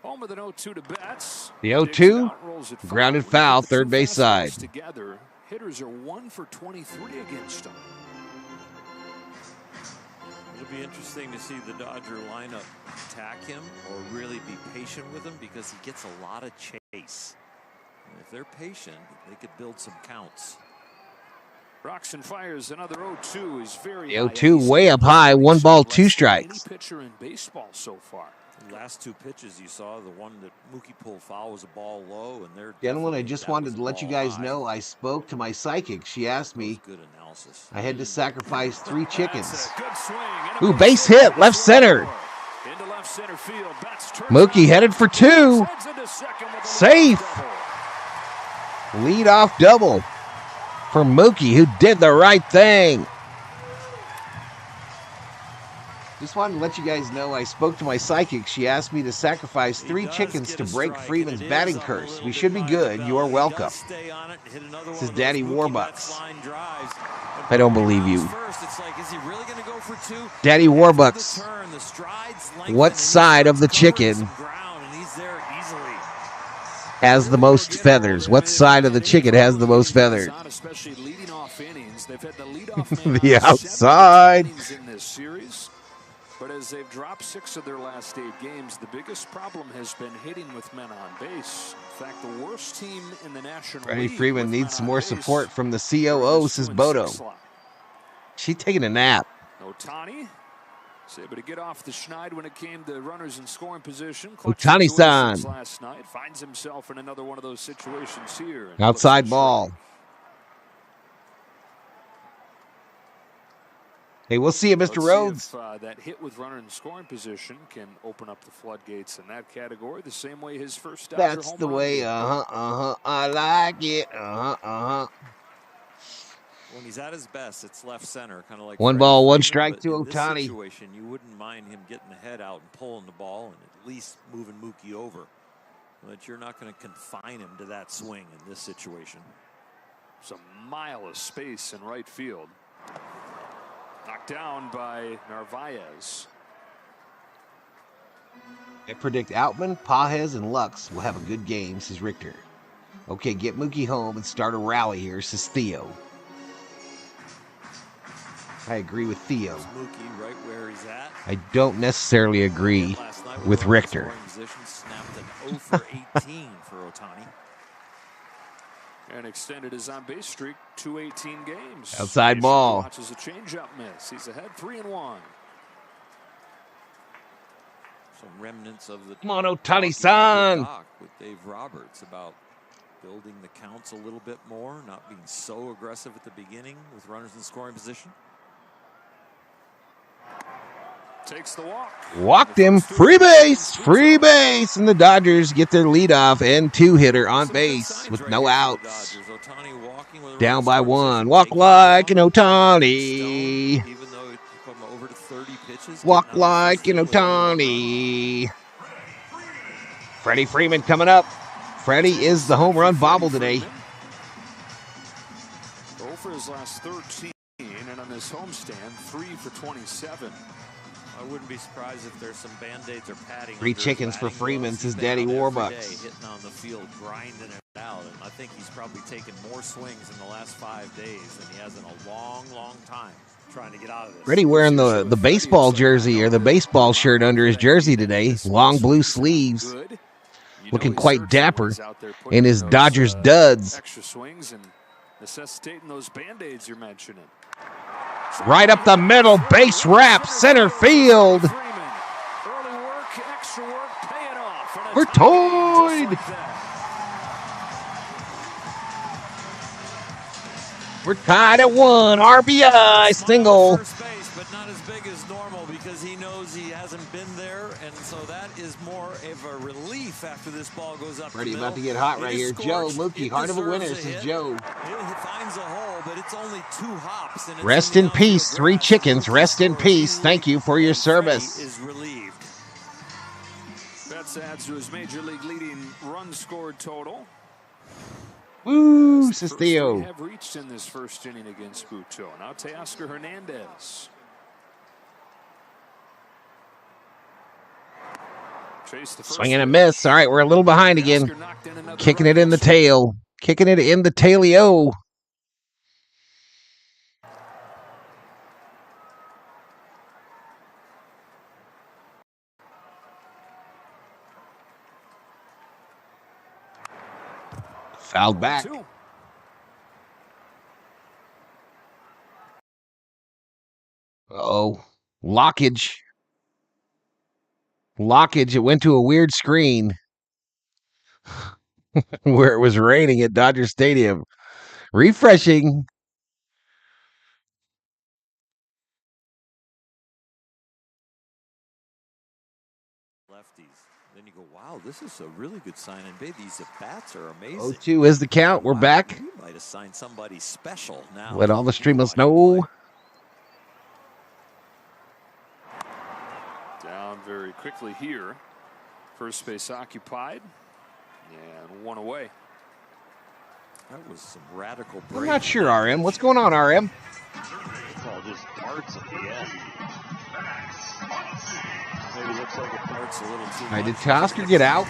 Home with an 0-2 to Betts. The 0-2, grounded foul, third base side. Together, hitters are 1 for 23 against them. It'll be interesting to see the Dodger lineup attack him or really be patient with him because he gets a lot of chase. And if they're patient, they could build some counts. Rocks and fires another 0-2 is very The 0-2 way up high, 1 ball, 2 strikes. Any pitcher in baseball so far. The last 2 pitches you saw, the one that Mookie pulled foul was a ball low, and they're Gentlemen, I just wanted to let you guys know I spoke to my psychic. She asked me good analysis. I had to sacrifice 3 chickens. Good swing. Ooh, base hit, left center. Into left center field. Mookie headed for 2. Safe. Lead-off double for Mookie, who did the right thing. Just wanted to let you guys know I spoke to my psychic. She asked me to sacrifice 3 chickens to break Freeman's batting curse. We should be good. You are welcome. This is Daddy Warbucks. I don't believe you. Daddy Warbucks. What side of the chicken has the most feathers? What side of the chicken has the most feathers? The outside. But as they've dropped 6 of their last 8 games, the biggest problem has been hitting with men on base. In fact, the worst team in the National Freddie League Freeman needs some more support from the COO, says Bodo. She's taking a nap. Ohtani is able to get off the schneid when it came to runners in scoring position. Ohtani-san. Last night finds himself in another one of those situations here. Outside ball. Hey, we'll see you, Mr. Rhodes. If, that hit with runner in scoring position can open up the floodgates in that category the same way his first Dodger That's home the run way. did. I like it. When he's at his best, it's left center, kind of like One Freddie ball, one Freeman, strike but to in this Ohtani. situation, you wouldn't mind him getting the head out and pulling the ball and at least moving Mookie over. But you're not going to confine him to that swing in this situation. It's a mile of space in right field. Knocked down by Narvaez. I predict Outman, Pajes, and Lux will have a good game, says Richter. Okay, get Mookie home and start a rally here, says Theo. I agree with Theo. Mookie right where he's at. I don't necessarily agree with Richter. Snapped an 0 for 18 for Ohtani. And extended his on-base streak to 18 games. Outside ball. Watches a changeup miss. He's ahead 3-1. Some remnants of the Come on, Ohtani-san. With Dave Roberts about building the counts a little bit more, not being so aggressive at the beginning with runners in scoring position. Takes the walk. Walked him. Free base. Free base. And the Dodgers get their leadoff and two-hitter on base with no outs. Down by one. Walk like an Ohtani. Walk like an Ohtani. Freddie Freeman coming up. Freddie is the home run bobble today. 0 for his last 13, and on this homestand, 3 for 27. I wouldn't be surprised if there's some band-aids or padding. 3 chickens for Freeman, says Daddy Warbucks. Hitting on the field, grinding it out, and I think he's probably taken more swings in the last 5 days than he has in a long, long time trying to get out of this. Freddie wearing the baseball jersey or the baseball shirt under his jersey today. Long blue sleeves. Looking quite dapper in his Dodgers duds. Extra swings and necessitating those band-aids you're mentioning. Right up the middle, base wrap, center field. Early work, extra work, paying off. We're toyed. We're tied at 1. RBI single. First base, but not as big as normal because he knows he hasn't been there, and so that is more of a relief after this ball goes up. Freddie about to get hot right here. Joe Mookie, heart of a winner, says Joe. He finds a hole, but it's only 2 hops. And Rest in peace, 3 chickens. Rest in peace. Thank you for your service. Is relieved. Betts adds to his major league leading run scored total. Woo, says Theo. We have reached in this first inning against Buto. Now Teoscar Hernandez. Swing and a miss. All right, we're a little behind again. Kicking it in the tail. Kicking it in the tailio. Fouled back. Uh-oh. Lockage. Lockage. It went to a weird screen where it was raining at Dodger Stadium. Refreshing. Lefties. Then you go, wow, this is a really good sign. And baby, these bats are amazing. 0-2 is the count. We're back. You might have signed somebody special now. Let all the streamers know. Down very quickly here. First base occupied. And 1 away. That was some radical I'm not sure, RM. What's going on, RM? Ball just darts at the end. Maybe looks like it darts a little too much. Did Teoscar get out?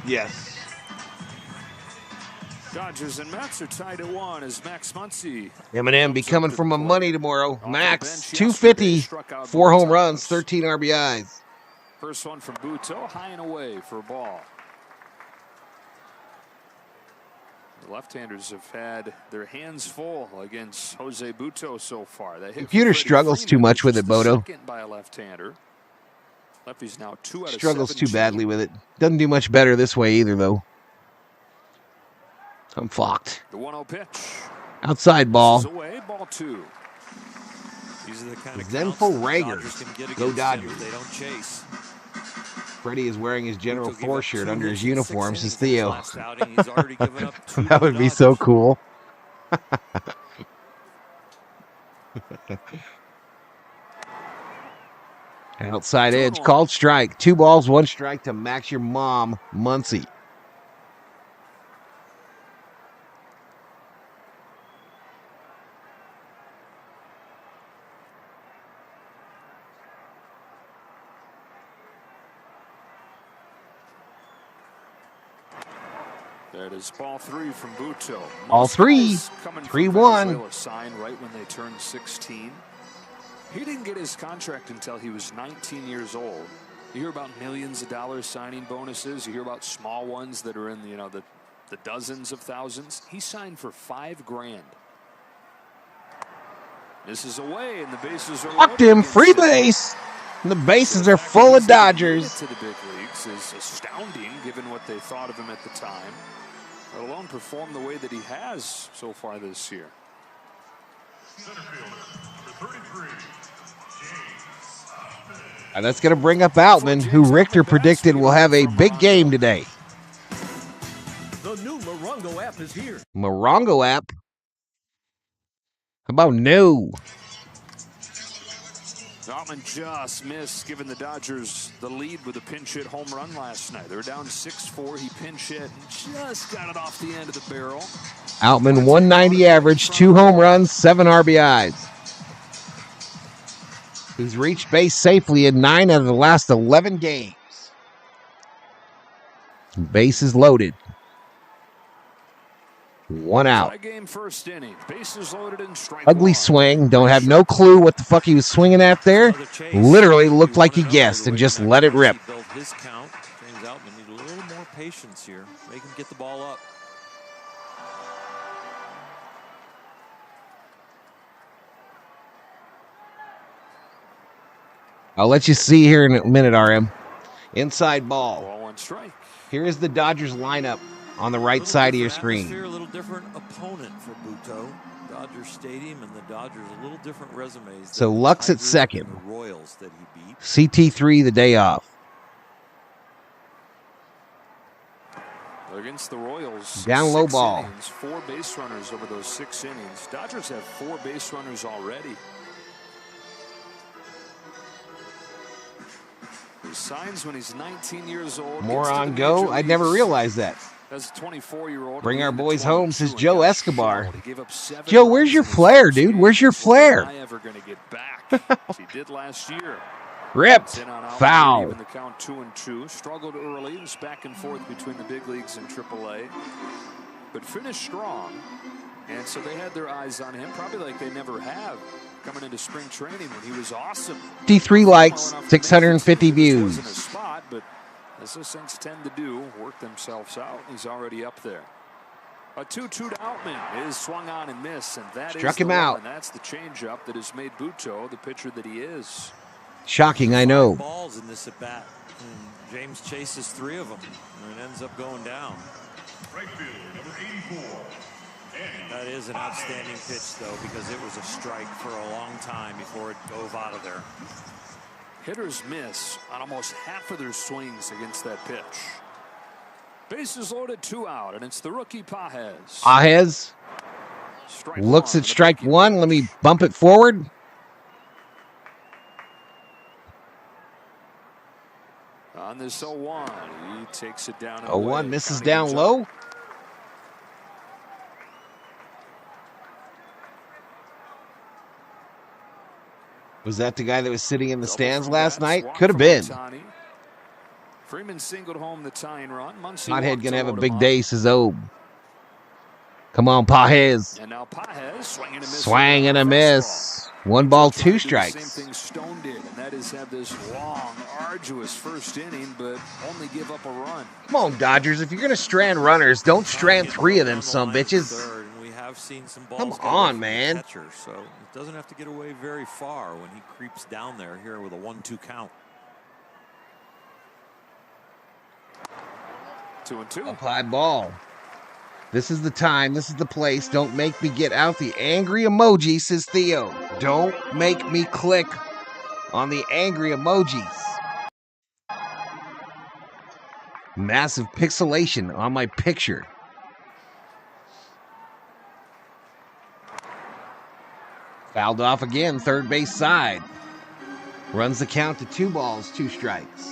Yes. Dodgers and Mets are tied at 1 as Max Muncy. Eminem be coming for my money tomorrow. Max, 250, 4 home runs, 13 RBIs. First one from Buto, high and away for a ball. The left-handers have had their hands full against Jose Buto so far. That Computer struggles too much with it, Bodo. By a left-hander. Lefty's now 2 out of 7. Struggles too badly with it. Doesn't do much better this way either, though. I'm fucked. The 1-0 pitch. Outside ball. Away, ball 2. These are the kind of Zenful Rager. Go Dodgers. They don't chase. Freddie is wearing his General Thor shirt under his uniform, says Theo. He's already given up 2 That would be so cool. Outside edge, called strike. 2 balls, 1 strike to Max your mom, Muncie. That is ball 3 from Buto. All 3. 3-1. Sign right when they turned 16. He didn't get his contract until he was 19 years old. You hear about millions of dollars signing bonuses. You hear about small ones that are in the dozens of thousands. He signed for $5,000. This is away, and the bases are Locked him, free base. And the bases are full of Dodgers. To the big leagues is astounding, given what they thought of him at the time. Let alone perform the way that he has so far this year. And that's going to bring up Outman, who Richter predicted will have a big game today. The new Morongo app is here. Morongo app? How about no? Outman just missed, giving the Dodgers the lead with a pinch hit home run last night. They were down 6-4. He pinch hit and just got it off the end of the barrel. Outman 190 average, 2 home runs, 7 RBIs. He's reached base safely in 9 out of the last 11 games. Bases loaded. 1 out. First inning. Bases loaded and strike Ugly 1. swing. Don't have no clue what the fuck he was swinging at there. Literally looked like he guessed and just let it rip. His count. James Outman need a little more patience here. Make him get the ball up. I'll let you see here in a minute, RM. Inside ball. Ball and strike. Here is the Dodgers lineup on the right side of your screen. A little different opponent for Buto. Dodger Stadium and the Dodgers, a little different resumes. So Lux at second. The Royals that he beat. CT3 the day off. Against the Royals. Down low 6 ball. Innings, 4 base runners over those 6 innings. Dodgers have 4 base runners already. He signs when he's 19 years old. More on go. I'd never realized that. As a 24-year-old. Bring our boys home, says Joe Escobar. Joe, where's your flair, dude? Where's your flair? Ever going to get back? He did last year. Ripped. Foul. Even the count 2-2. Struggled early. Was back and forth between the big leagues and AAA. But finished strong. And so they had their eyes on him, probably like they never have, coming into spring training when he was awesome. 53 likes, 650 views. In a spot, but as those things tend to do, work themselves out. He's already up there. A 2-2 to Outman is swung on and missed, and that struck is him out. And that's the changeup that has made Buto the pitcher that he is. Shocking, I know. Balls in this at bat. And James chases 3 of them, and it ends up going down. Right field, number 84. That is an outstanding pitch, though, because it was a strike for a long time before it dove out of there. Hitters miss on almost half of their swings against that pitch. Bases loaded, 2 out, and it's the rookie Pages. Pages looks at strike 1. Let me bump it forward. On this 0-1, he takes it down. 0-1 misses down low. Was that the guy that was sitting in the stands last night? Could have been. Freeman singled home the tying run. Hothead gonna have a big day, says Obe. Come on, Pages. And now Pages swing and a miss. Swang and a miss. 1 ball, 2 strikes. Same thing Stone did, and that is have this long, arduous first inning, but only give up a run. Come on, Dodgers. If you're gonna strand runners, don't strand 3 of them, some bitches. Seen some balls come on, man. Catcher, so it doesn't have to get away very far when he creeps down there here with a 1-2 count. 2-2. Up high ball. This is the time. This is the place. Don't make me get out the angry emoji, says Theo. Don't make me click on the angry emojis. Massive pixelation on my picture. Fouled off again, third base side. Runs the count to 2 balls, 2 strikes.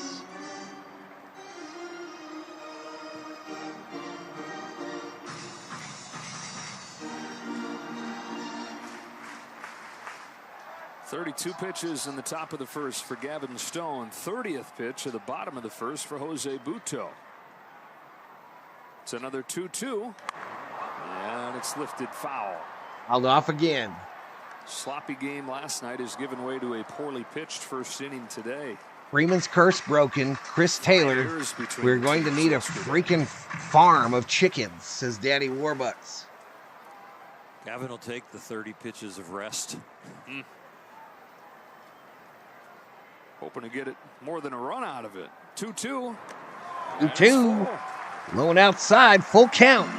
"32 pitches in the top of the first for Gavin Stone. 30th pitch at the bottom of the first for Jose Butto. It's another 2-2. And it's lifted foul. Fouled off again. Sloppy game last night has given way to a poorly pitched first inning today. Freeman's curse broken. Chris Taylor, we're going to need a freaking farm of chickens, says Daddy Warbucks. Gavin will take the 30 pitches of rest. Hoping to get it more than a run out of it. 2-2. 2-2. Low and outside, full count.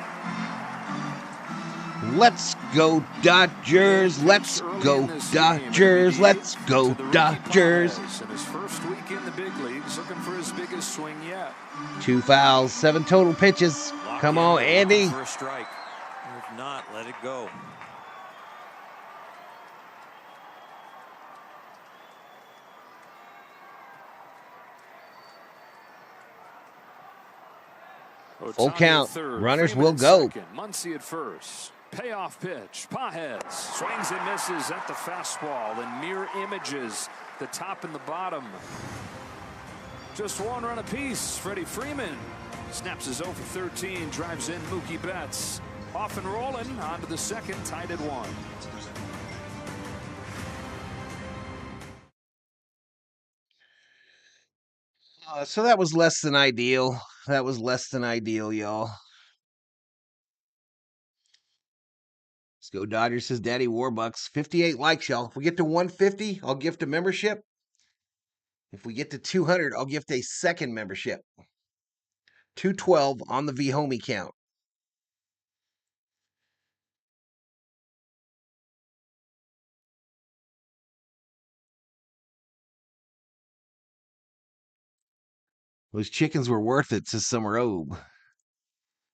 Let's go Dodgers. Let's go Dodgers. Let's go Dodgers. In his first week in the big leagues, looking for his biggest swing yet. 2 fouls, 7 total pitches. Come on, Andy. For a strike. If not, let it go. Full count. Runners will go. Muncy at first. Payoff pitch. Paez swings and misses at the fastball. And mirror images, the top and the bottom. Just 1 run apiece. Freddie Freeman snaps his 0 for 13. Drives in Mookie Betts. Off and rolling. On to the second. Tied at 1. So that was less than ideal. That was less than ideal, y'all. Let's go Dodgers, says Daddy Warbucks. 58 likes, y'all. If we get to 150, I'll gift a membership. If we get to 200, I'll gift a second membership. 212 on the V-Homie count. Those chickens were worth it, says Summer Obe.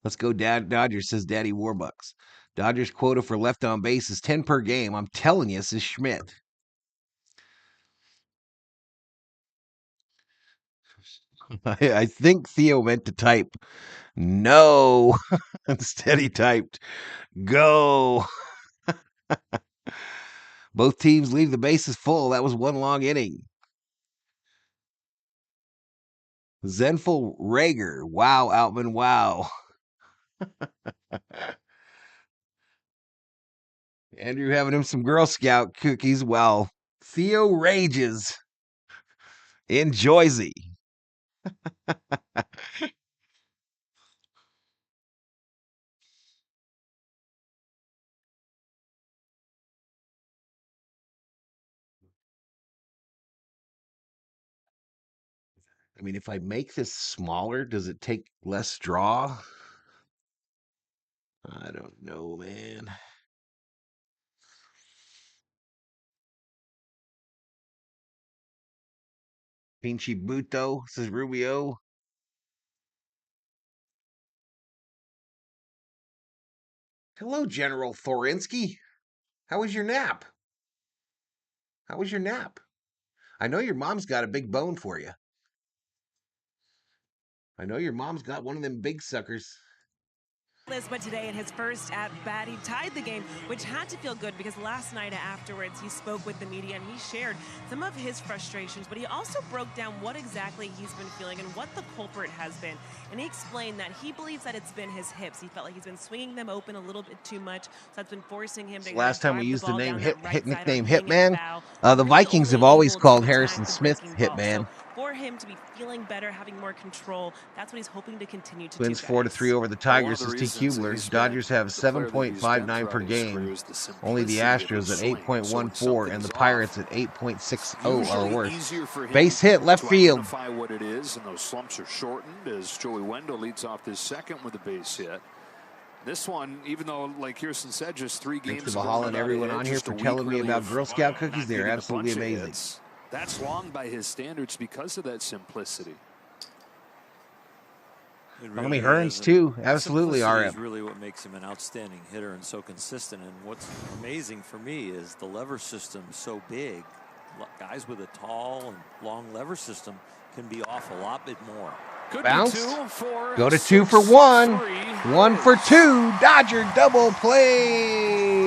Let's go Dodgers, says Daddy Warbucks. Dodgers quota for left on base is 10 per game. I'm telling you, says Schmidt. I think Theo meant to type no. Instead he typed go. Both teams leave the bases full. That was 1 long inning. Zenful Rager. Wow, Outman, wow. Andrew having him some Girl Scout cookies while Theo rages in Joyzy. I mean, if I make this smaller, does it take less draw? I don't know, man. Pinchy Buto, says Rubio. Hello, General Thorinsky. How was your nap? How was your nap? I know your mom's got a big bone for you. I know your mom's got one of them big suckers. But today in his first at-bat, he tied the game, which had to feel good because last night afterwards he spoke with the media and he shared some of his frustrations, but he also broke down what exactly he's been feeling and what the culprit has been. And he explained that he believes that it's been his hips. He felt like he's been swinging them open a little bit too much, so that's been forcing him to. Last time we used the name nickname Hitman. The Vikings have always called Harrison Smith Hitman. For him to be feeling better, having more control, that's what he's hoping to continue to Twins do. 4-3 over the Tigers, says T. Kubler. Dodgers have 7.59 per game. Only the Astros at 8.14 and the Pirates at 8.60 are worse. Base hit, left field. What it is, and those slumps are shortened as Joey Wendell leads off this second with a base hit. This one, even though, like Kirsten said, just 3 games. Thanks to Valhalla and everyone on here for telling me about Girl Scout cookies. They're absolutely amazing. That's long by his standards because of that simplicity. Tommy Hearns too, absolutely. RM is really what makes him an outstanding hitter and so consistent. And what's amazing for me is the lever system so big. Guys with a tall and long lever system can be off a lot bit more. Bounce. Go to 2 for 1. 1 for 2. Dodger double play.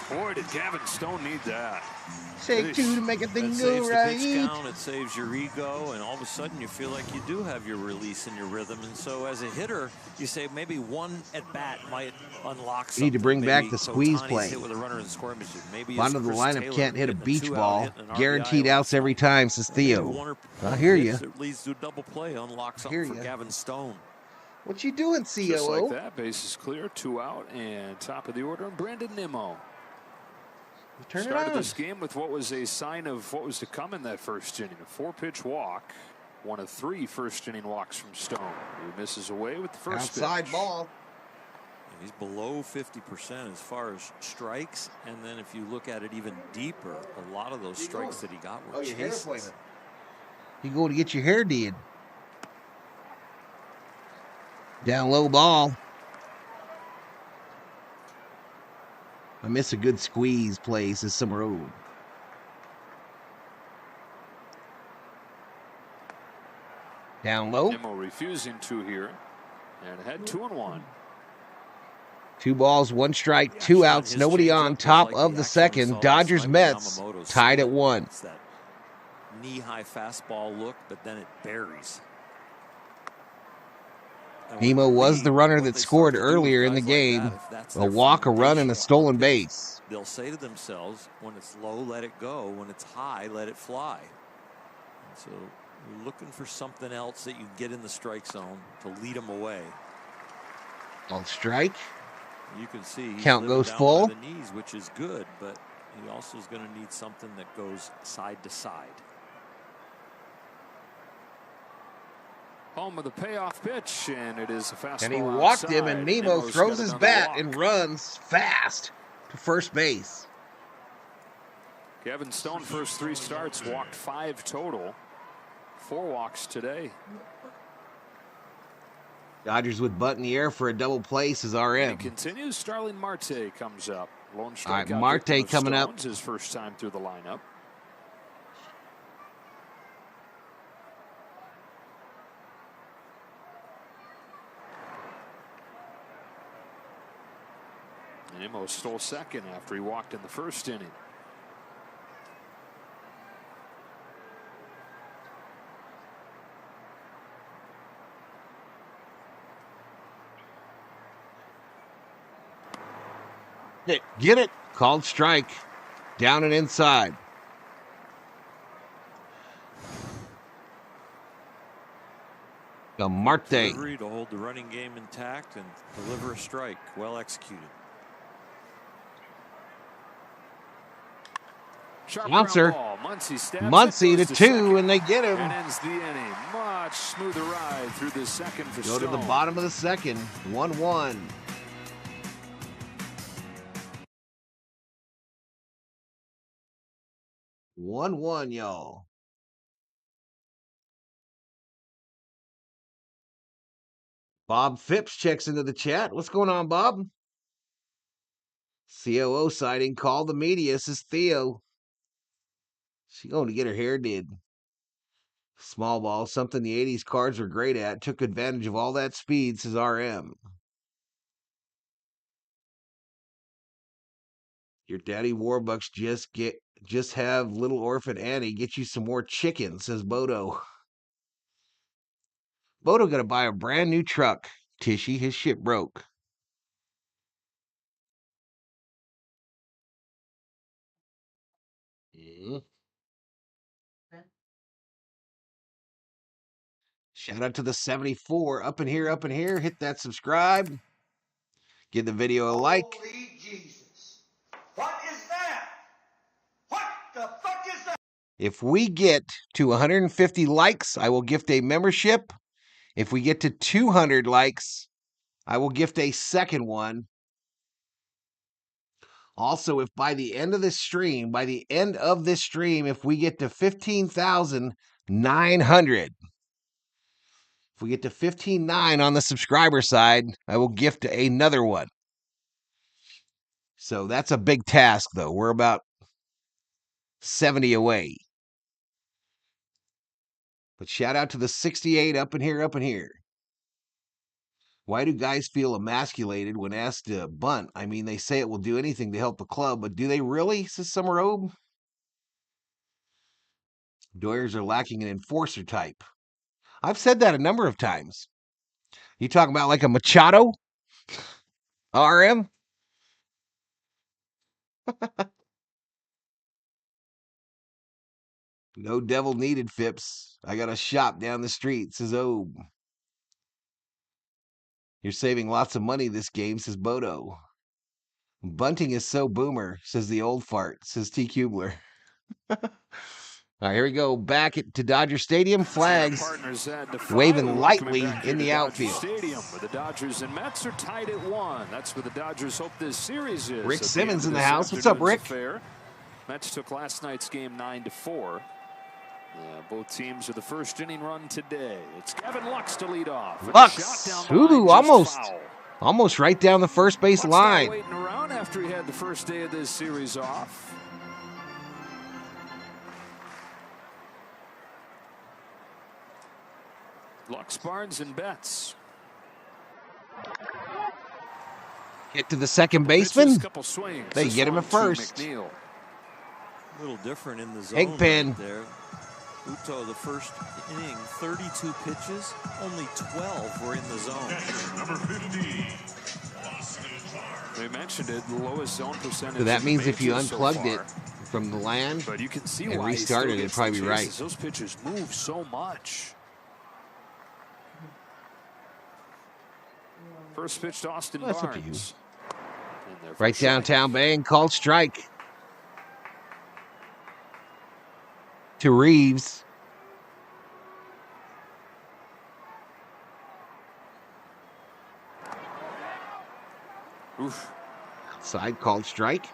Boy, did Gavin Stone need that. Take 2 to make a thing go saves right. The pitch count, it saves your ego, and all of a sudden you feel like you do have your release and your rhythm. And so as a hitter, you say maybe one at bat might unlock something. You need to bring back the squeeze Ohtani's play. hit with a runner in scoring position. Maybe Bottom of the lineup Taylor can't hit a hitting beach 2-out ball. hit and an Guaranteed RBI outs every time, says Theo. I hear you. That leads to a double play, unlock something for Gavin Stone. What you doing, COO? Just like that, base is clear, 2 out, and top of the order, Brandon Nimmo. Started this game with what was a sign of what was to come in that first inning. A 4-pitch walk. 1 of 3 first-inning walks from Stone. He misses away with the first outside pitch. ball. He's below 50% as far as strikes, and then if you look at it even deeper, a lot of those strikes that he got were chases. You go to get your hair did. Down low ball. I miss a good squeeze play, says Summer Road. Down low. Nimmo refusing to here, and had 2-1. 2 balls, 1 strike, 2 outs, nobody on. Top of the second. Dodgers Mets tied at 1. It's that knee-high fastball look, but then it buries. Nemo was the runner that scored earlier in the game. A walk, a run, and a stolen base. They'll say to themselves, when it's low, let it go. When it's high, let it fly. And so you're looking for something else that you get in the strike zone to lead them away. On strike. You can see count goes full. The knees, which is good, but he also is going to need something that goes side to side. Home with a payoff pitch, and it is a fastball. And he walked outside. him, and Nemo throws his bat and runs fast to first base. Gavin Stone, first 3 starts, walked 5 total. 4 walks today. Dodgers with butt in the air for a double play, says RM. And he continues. Starling Marte comes up. Lone strikeout. All right, Marte coming up. His first time through the lineup. Nimmo stole second after he walked in the first inning. Get it. Called strike. Down and inside. Marte. Delivery to hold the running game intact and deliver a strike. Well executed. Bouncer. Muncy to 2, and they get him. And ends the inning. Much smoother ride through the second for Go Stone. to the bottom of the second. 1-1. Y'all. Bob Phipps checks into the chat. What's going on, Bob? COO sighting. Call the media. This is Theo. She going to get her hair did. Small ball, something the 80s cards were great at. Took advantage of all that speed, says RM. Your daddy Warbucks just have little orphan Annie get you some more chicken, says Bodo. Bodo gonna buy a brand new truck. Tishy, his shit broke. Shout out to the 74 up in here. Hit that subscribe. Give the video a like. Holy Jesus. What is that? What the fuck is that? If we get to 150 likes, I will gift a membership. If we get to 200 likes, I will gift a second one. Also, if by the end of this stream, if we get to 15,900, if we get to 15,900 on the subscriber side, I will gift another one. So that's a big task, though. We're about 70 away. But shout out to the 68 up in here. Why do guys feel emasculated when asked to bunt? I mean, they say it will do anything to help the club, but do they really, says Summer Obe? Doyers are lacking an enforcer type. I've said that a number of times. You talking about like a Machado? RM? No devil needed, Phipps. I got a shop down the street, says Obe. You're saving lots of money this game, says Bodo. Bunting is so boomer, says the old fart, says T. Kubler. All right, here we go. Back to Dodger Stadium. Flags waving lightly in the outfield. Stadium, where the Dodgers and Mets are tied at 1. That's where the Dodgers hope this series is. Rick Simmons in the house. What's up, Rick? Mets took last night's game 9-4. Both teams are the first inning run today. It's Gavin Lux to lead off. Lux, ooh, almost right down the first base line. Waiting around after he had the first day of this series off. Lux, Barnes, and Betts. Get to the second baseman. They get him at first. A little different in the zone. Eggpen. Right there. Uto, the first inning, 32 pitches, only 12 were in the zone. Number 15. They mentioned it, the lowest zone percentage. So that means if you unplugged it from the land but you can see and why restarted, it'd probably be right. Those pitches move so much. First pitch to Austin Barnes. Right downtown bang, called strike. To Reeves. Oof. Outside called strike.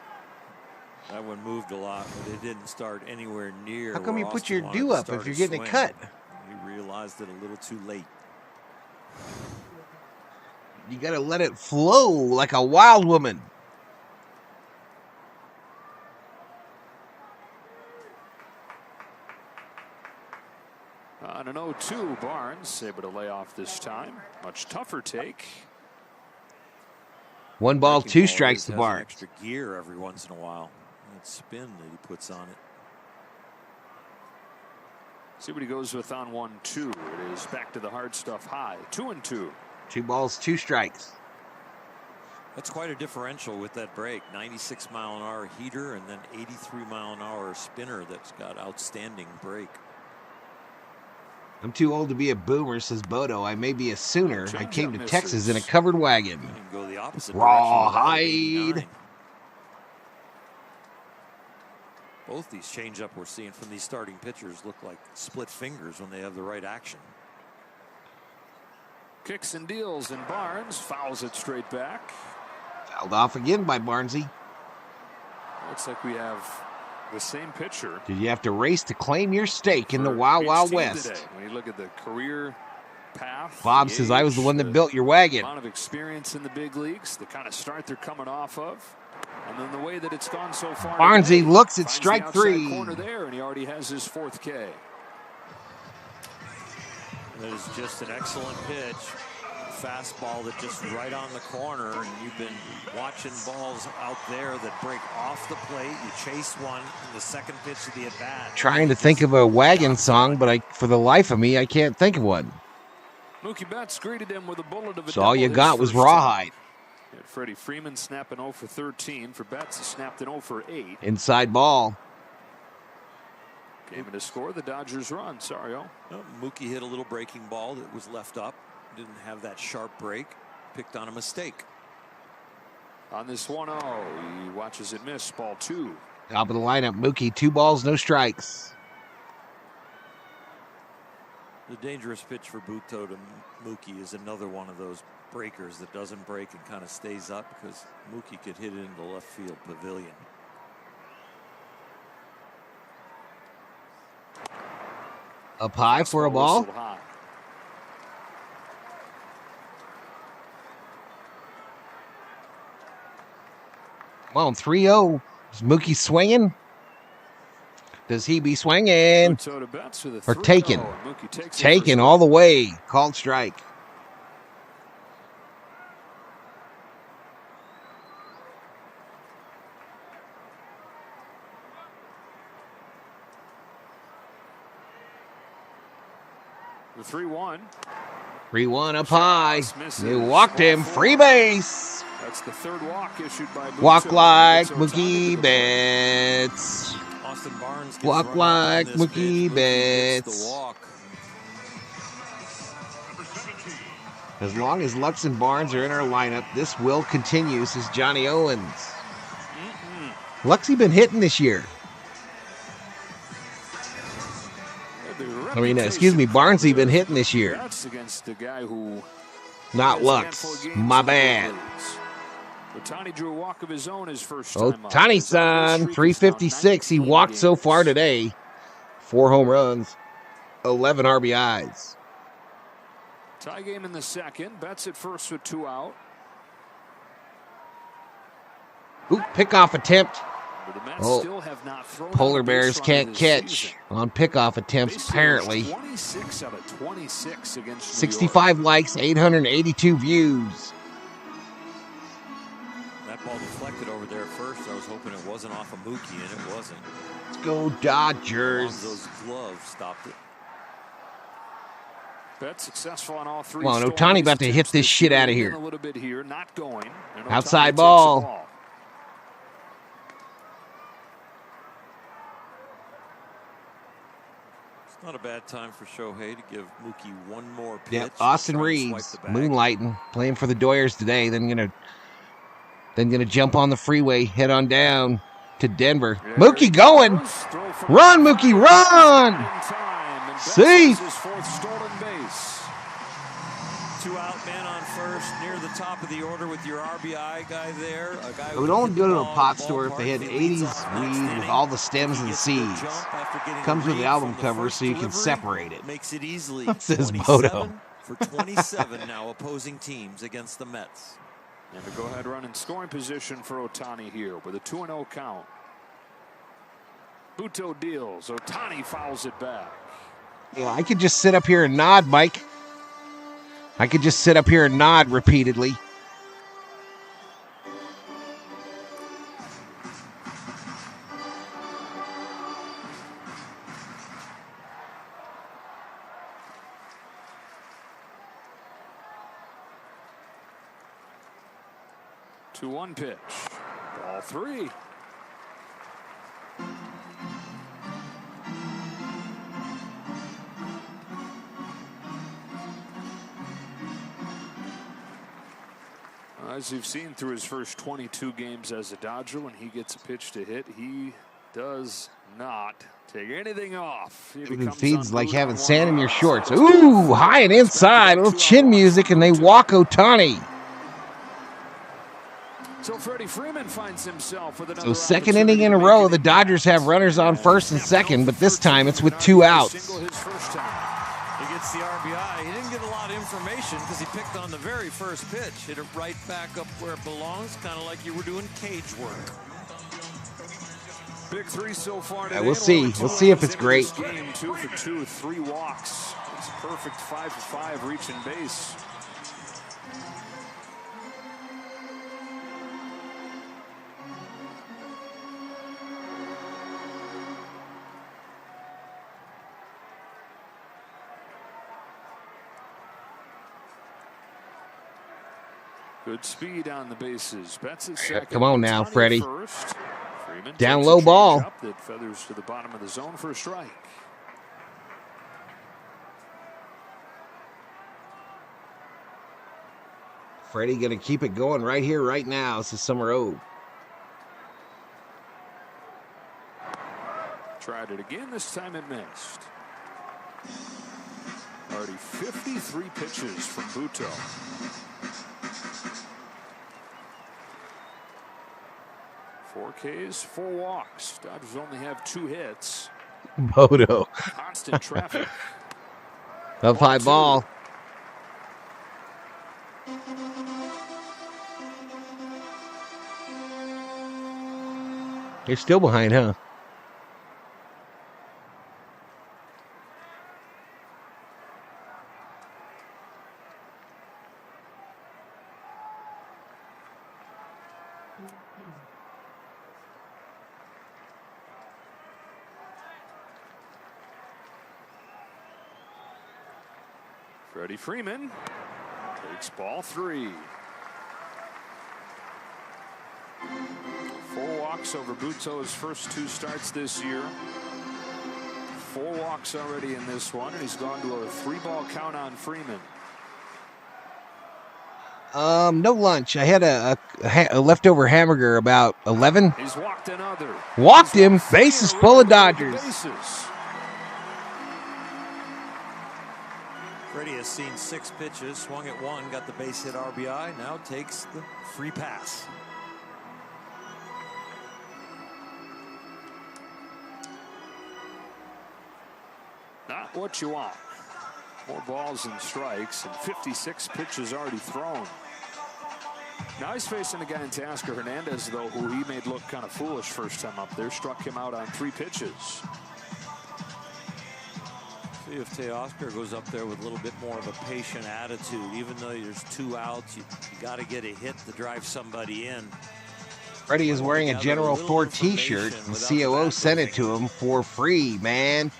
That one moved a lot, but it didn't start anywhere near. How come you put your Austin dew up wanted if to you're start getting a it swing. cut? He realized it a little too late. You got to let it flow like a wild woman. On an 0-2, Barnes able to lay off this time. Much tougher take. 1 ball, 2 strikes to Barnes. Extra gear every once in a while. That spin that he puts on it. See what he goes with on 1-2. It is back to the hard stuff high. 2-2. 2 balls, 2 strikes. That's quite a differential with that break. 96-mile-an-hour heater and then 83-mile-an-hour spinner that's got outstanding break. I'm too old to be a boomer, says Bodo. I may be a Sooner. I came to Texas in a covered wagon. You can go the opposite Rawhide. Both these changeup we're seeing from these starting pitchers look like split fingers when they have the right action. Kicks and deals, and Barnes fouls it straight back. Fouled off again by Barnesy. Looks like we have the same pitcher. Did you have to race to claim your stake in the Wild Wild West? Today. When you look at the career path, Bob says I was the one that built your wagon. Amount of experience in the big leagues, the kind of start they're coming off of, and then the way that it's gone so far. Barnesy looks at finds strike the 3. Corner there, and he already has his 4th K. That is just an excellent pitch. Fastball that just right on the corner, and you've been watching balls out there that break off the plate. You chase one in the second pitch of the at-bat. Trying to think of a wagon song, but for the life of me, I can't think of one. Mookie Betts greeted him with a bullet of a So all you got was Rawhide. Freddie Freeman snapping 0 for 13. For Betts, he snapped an 0 for 8. Inside ball. Came in to score. The Dodgers run. Sorry, Mookie hit a little breaking ball that was left up. Didn't have that sharp break. Picked on a mistake. On this 1-0, he watches it miss. Ball 2. Top of the lineup, Mookie. 2 balls, no strikes. The dangerous pitch for Buto to Mookie is another one of those breakers that doesn't break and kind of stays up, because Mookie could hit it into the left field pavilion. Up high for a ball. Come on, 3-0. Is Mookie swinging? Does he be swinging? Or taking? Taking all the way. Called strike. The 3-1. 3-1 up high. They walked him. Free base. That's the third walk issued by Buto. Walk like Mookie Betts. Austin Barnes gets Walk like Mookie Betts. As long as Lux and Barnes are in our lineup, this will continue, says Johnny Owens. Luxy been hitting this year. Excuse me, Barnesy been hitting this year. That's against the guy who not Lux. My bad. Ohtani drew a walk of his own his first time. Ohtani-san, 356. He walked so far today. 4 home runs, 11 RBIs. Tie game in the second. Betts at first with 2 out. Ooh, pickoff attempt. Polar Bears can't catch on pickoff attempts, apparently. 26 out of 26 against 65 likes, 882 views. That ball deflected over there first. I was hoping it wasn't off of Mookie, and it wasn't. Let's go Dodgers. Those gloves stopped it. Betts successful on all 3. Come on, Ohtani about to hit this shit out of here. A little bit here, not going. Outside ball. Not a bad time for Shohei to give Mookie one more pitch. Yep, Austin Reeves, moonlighting, playing for the Dodgers today. Then gonna jump on the freeway, head on down to Denver. Mookie going, run, Mookie, run! See. 2 out, man on first, near the top of the order with your RBI guy there. I would only go to a pot store if they had 80s weed with all the stems and seeds. Comes with the album cover so you can separate it. Makes it easily. Says Bodo. For 27 now opposing teams against the Mets. And a go-ahead run in scoring position for Ohtani here with a 2-0 count. Buto deals. Ohtani fouls it back. Yeah, I could just sit up here and nod, Mike. I could just sit up here and nod repeatedly. Two 1 pitch. Ball 3. As you've seen through his first 22 games as a Dodger, when he gets a pitch to hit, he does not take anything off. It feels like having sand in your shorts. Ooh, high and inside, a little chin music, and they walk Ohtani. So Freddie Freeman finds himself with another. So second inning in a row, the Dodgers have runners on first and second, but this time it's with 2 outs. He gets the RBI. He didn't get a lot of information because he picked on the very first pitch. Hit it right back up where it belongs, kind of like you were doing cage work. Big 3 so far today. Yeah, we'll see. We'll see if it's great. Game 2 for 2, 3 walks. It's a perfect 5 for 5 reaching base. Good speed on the bases. Betts at second. Come on now, Freddie. Freeman down low ball. That feathers to the bottom of the zone for a strike. Freddie going to keep it going right here, right now. This is Summer O. Tried it again. This time it missed. Already 53 pitches from Buto. 4 Ks, 4 walks. Dodgers only have 2 hits. Moto. Constant traffic. Up high ball. You're still behind, huh? Freddie Freeman takes ball 3. 4 walks over Buto's first 2 starts this year. 4 walks already in this one, and he's gone to a 3-ball count on Freeman. No lunch. I had a leftover hamburger about 11. He's walked another. Walked him. Bases full of Dodgers. Freddie has seen 6 pitches, swung at 1, got the base hit RBI, now takes the free pass. Not what you want. More balls and strikes, and 56 pitches already thrown. Now he's facing a guy in Teoscar Hernandez, though, who he made look kind of foolish first time up there. Struck him out on 3 pitches. See if Teoscar goes up there with a little bit more of a patient attitude. Even though there's 2 outs, you got to get a hit to drive somebody in. Freddie is wearing a General Ford t-shirt. The COO sent it to him for free, man.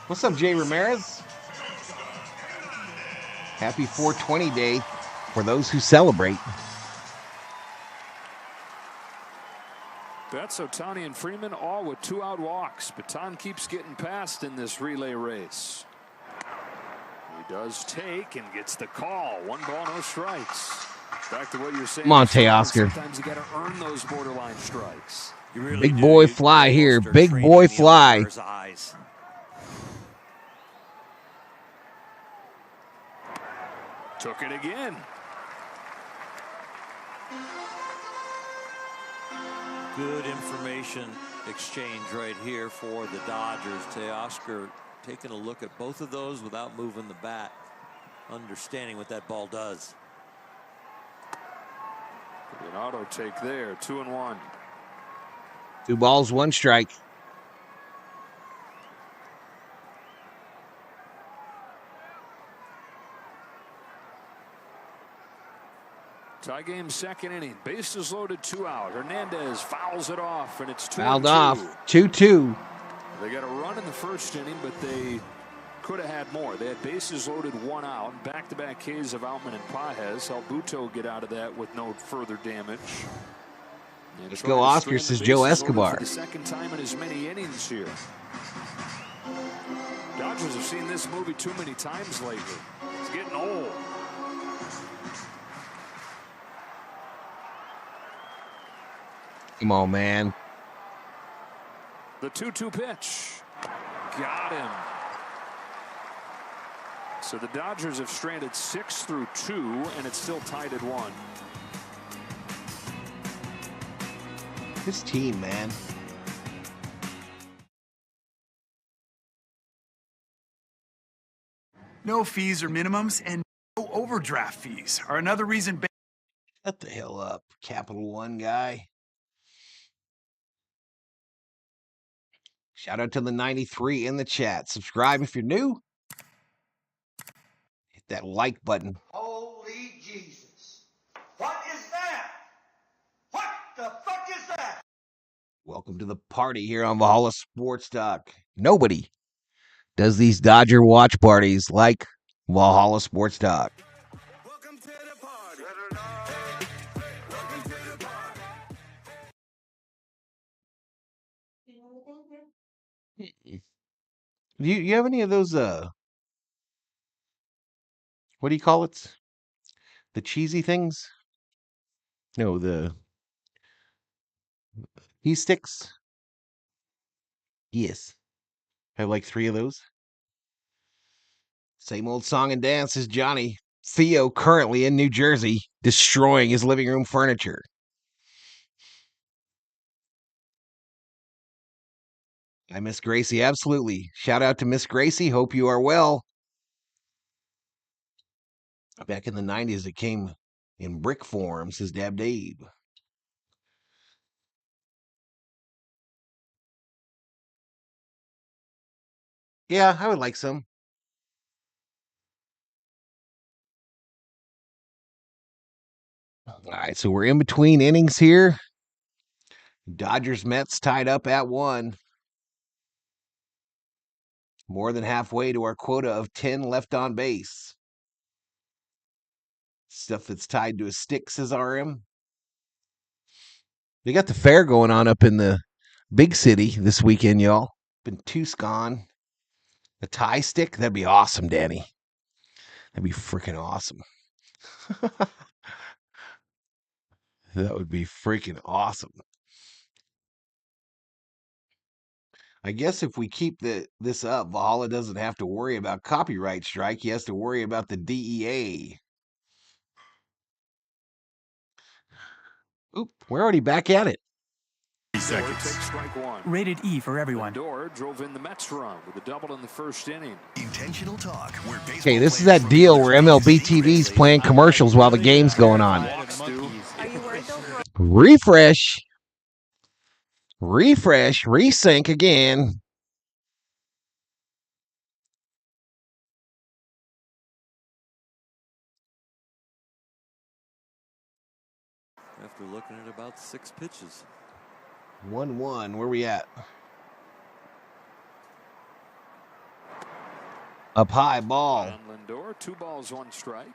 What's up, Jay Ramirez? Happy 420 day for those who celebrate. Betts, Ohtani, and Freeman all with 2-out walks. Baton keeps getting past in this relay race. He does take and gets the call. 1 ball, no strikes. Back to what you're saying. Come on, Teoscar. Sometimes you got to earn those borderline strikes. Really Big boy fly here. Big boy fly. Took it again. Good information exchange right here for the Dodgers. Teoscar taking a look at both of those without moving the bat, understanding what that ball does. An auto take there, 2-1. 2 balls, 1 strike. Tie game 2nd inning. Bases loaded, 2 out. Hernandez fouls it off, and it's 2-2. Fouled off. 2-2. They got a run in the first inning, but they could have had more. They had bases loaded, 1 out. Back-to-back Ks of Outman and Pajes. Helped Buto get out of that with no further damage. And Let's go, Oscar, says Joe Escobar. For the 2nd time in as many innings here. Dodgers have seen this movie too many times lately. It's getting old. Come on, man. The 2-2 pitch. Got him. So the Dodgers have stranded 6 through 2, and it's still tied at 1. This team, man. No fees or minimums and no overdraft fees are another reason. Shut the hell up, Capital One guy. Shout out to the 93 in the chat. Subscribe if you're new. Hit that like button. Holy Jesus. What is that? What the fuck is that? Welcome to the party here on Valhalla Sports Talk. Nobody does these Dodger watch parties like Valhalla Sports Talk. Welcome to the party. Do you have any of those what do you call it? The cheesy things? No, the cheese sticks? Yes. I have like 3 of those. Same old song and dance as Johnny. Theo currently in New Jersey, destroying his living room furniture. Hi, Miss Gracie. Absolutely. Shout out to Miss Gracie. Hope you are well. Back in the 90s, it came in brick form, says Dab Dave. Yeah, I would like some. All right, so we're in between innings here. Dodgers Mets tied up at 1. More than halfway to our quota of 10 left on base. Stuff that's tied to a stick, says RM. They got the fair going on up in the big city this weekend, y'all. Been Tucson. A tie stick? That'd be awesome, Danny. That'd be freaking awesome. That would be freaking awesome. I guess if we keep this up, Valhalla doesn't have to worry about copyright strike. He has to worry about the DEA. Oop, we're already back at it. 3 seconds. Rated E for everyone. Lindor drove in the Mets run with a double in the first inning. Intentional talk. Okay, this is that deal where MLB TV's playing commercials while the game's going on. Refresh. Refresh. Resync again. After looking at about 6 pitches. 1-1. Where we at? Up high, ball. And Lindor, 2 balls, 1 strike.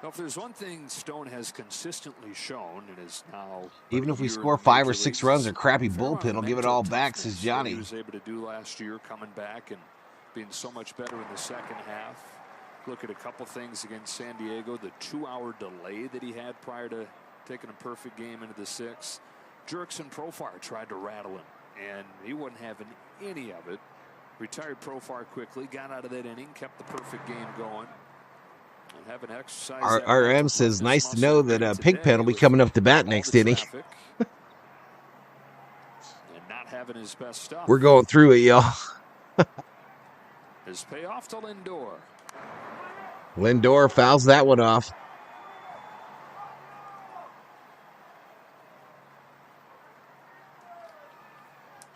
Now, if there's one thing Stone has consistently shown, and is now even if we score 5 or 6 runs or crappy bullpen, I'll give it all back, says Johnny. He was able to do last year, coming back and being so much better in the second half. Look at a couple things against San Diego, the 2-hour delay that he had prior to taking a perfect game into the 6th. Jerks and Profar tried to rattle him, and he wasn't having any of it. Retired Profar quickly, got out of that inning, kept the perfect game going. And having exercised RM says, nice to know that Pigpen will be coming up to bat next inning. And not having his best stuff. We're going through it, y'all. His payoff to Lindor. Lindor fouls that one off.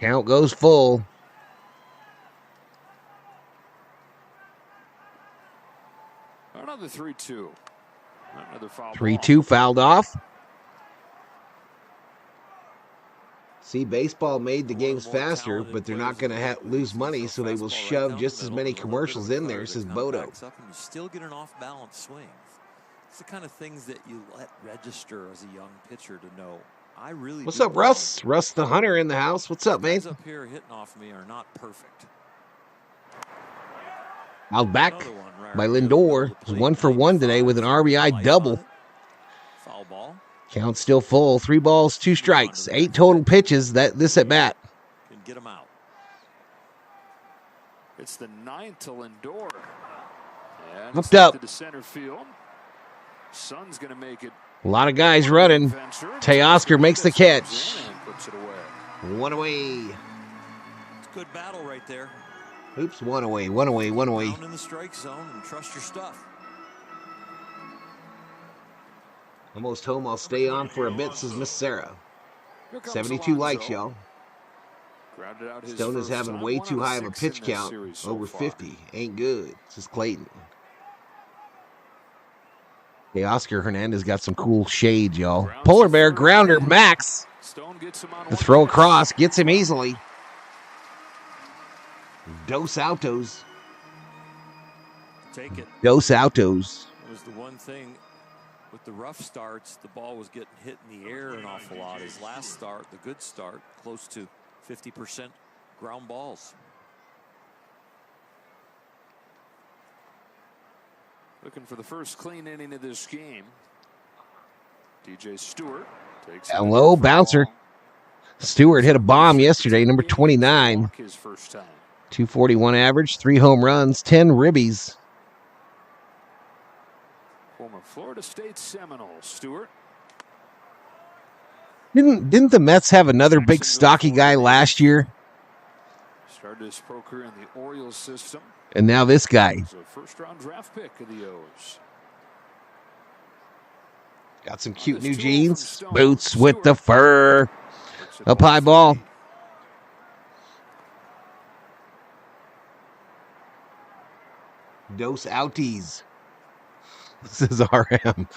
Count goes full. Another 3-2. Another foul. 3-2 fouled off. See, baseball made the games faster, but they're not going to lose money, so they will shove just as many commercials in there, says Bodo. And you still get an off-balance swing. It's the kind of things that you let register as a young pitcher to know. I really. What's up, Russ? Russ the Hunter in the house. What's up, man? Guys up here hitting off me are not perfect. Out back by Lindor. He's 1 for 1 today with an RBI double. Foul ball. Count still full. 3 balls, 2 strikes. 8 total pitches. This at bat. Can get him out. It's the 9th to Lindor. Hooked up. To center field. Sun's going to make it. A lot of guys running. Teoscar makes the catch. 1 away. It's a good battle right there. Oops, 1 away, 1 away, 1 away. Down in the strike zone and trust your stuff. Almost home. I'll stay on for a bit, says Miss Sarah. 72 likes, y'all. Stone is having way too high of a pitch count. Over 50. Ain't good, says Clayton. Hey, Oscar Hernandez got some cool shades, y'all. Polar Bear grounder, Max. The throw across gets him easily. Dos Altos. Take it. Dos Altos. It was the one thing with the rough starts, the ball was getting hit in the air an awful lot. His last start, the good start, close to 50% ground balls. Looking for the first clean inning of this game. DJ Stewart takes down low, bouncer. Stewart hit a bomb yesterday, number 29. His first time. 241 average, 3 home runs, 10 ribbies. Former Florida State Seminole, Stewart. Didn't the Mets have another big stocky guy last year? Started his pro career in the Orioles system. And now this guy. He's a first-round draft pick of the O's. Got some cute new jeans. Boots with the fur. Up high ball. Dos outies. This is RM.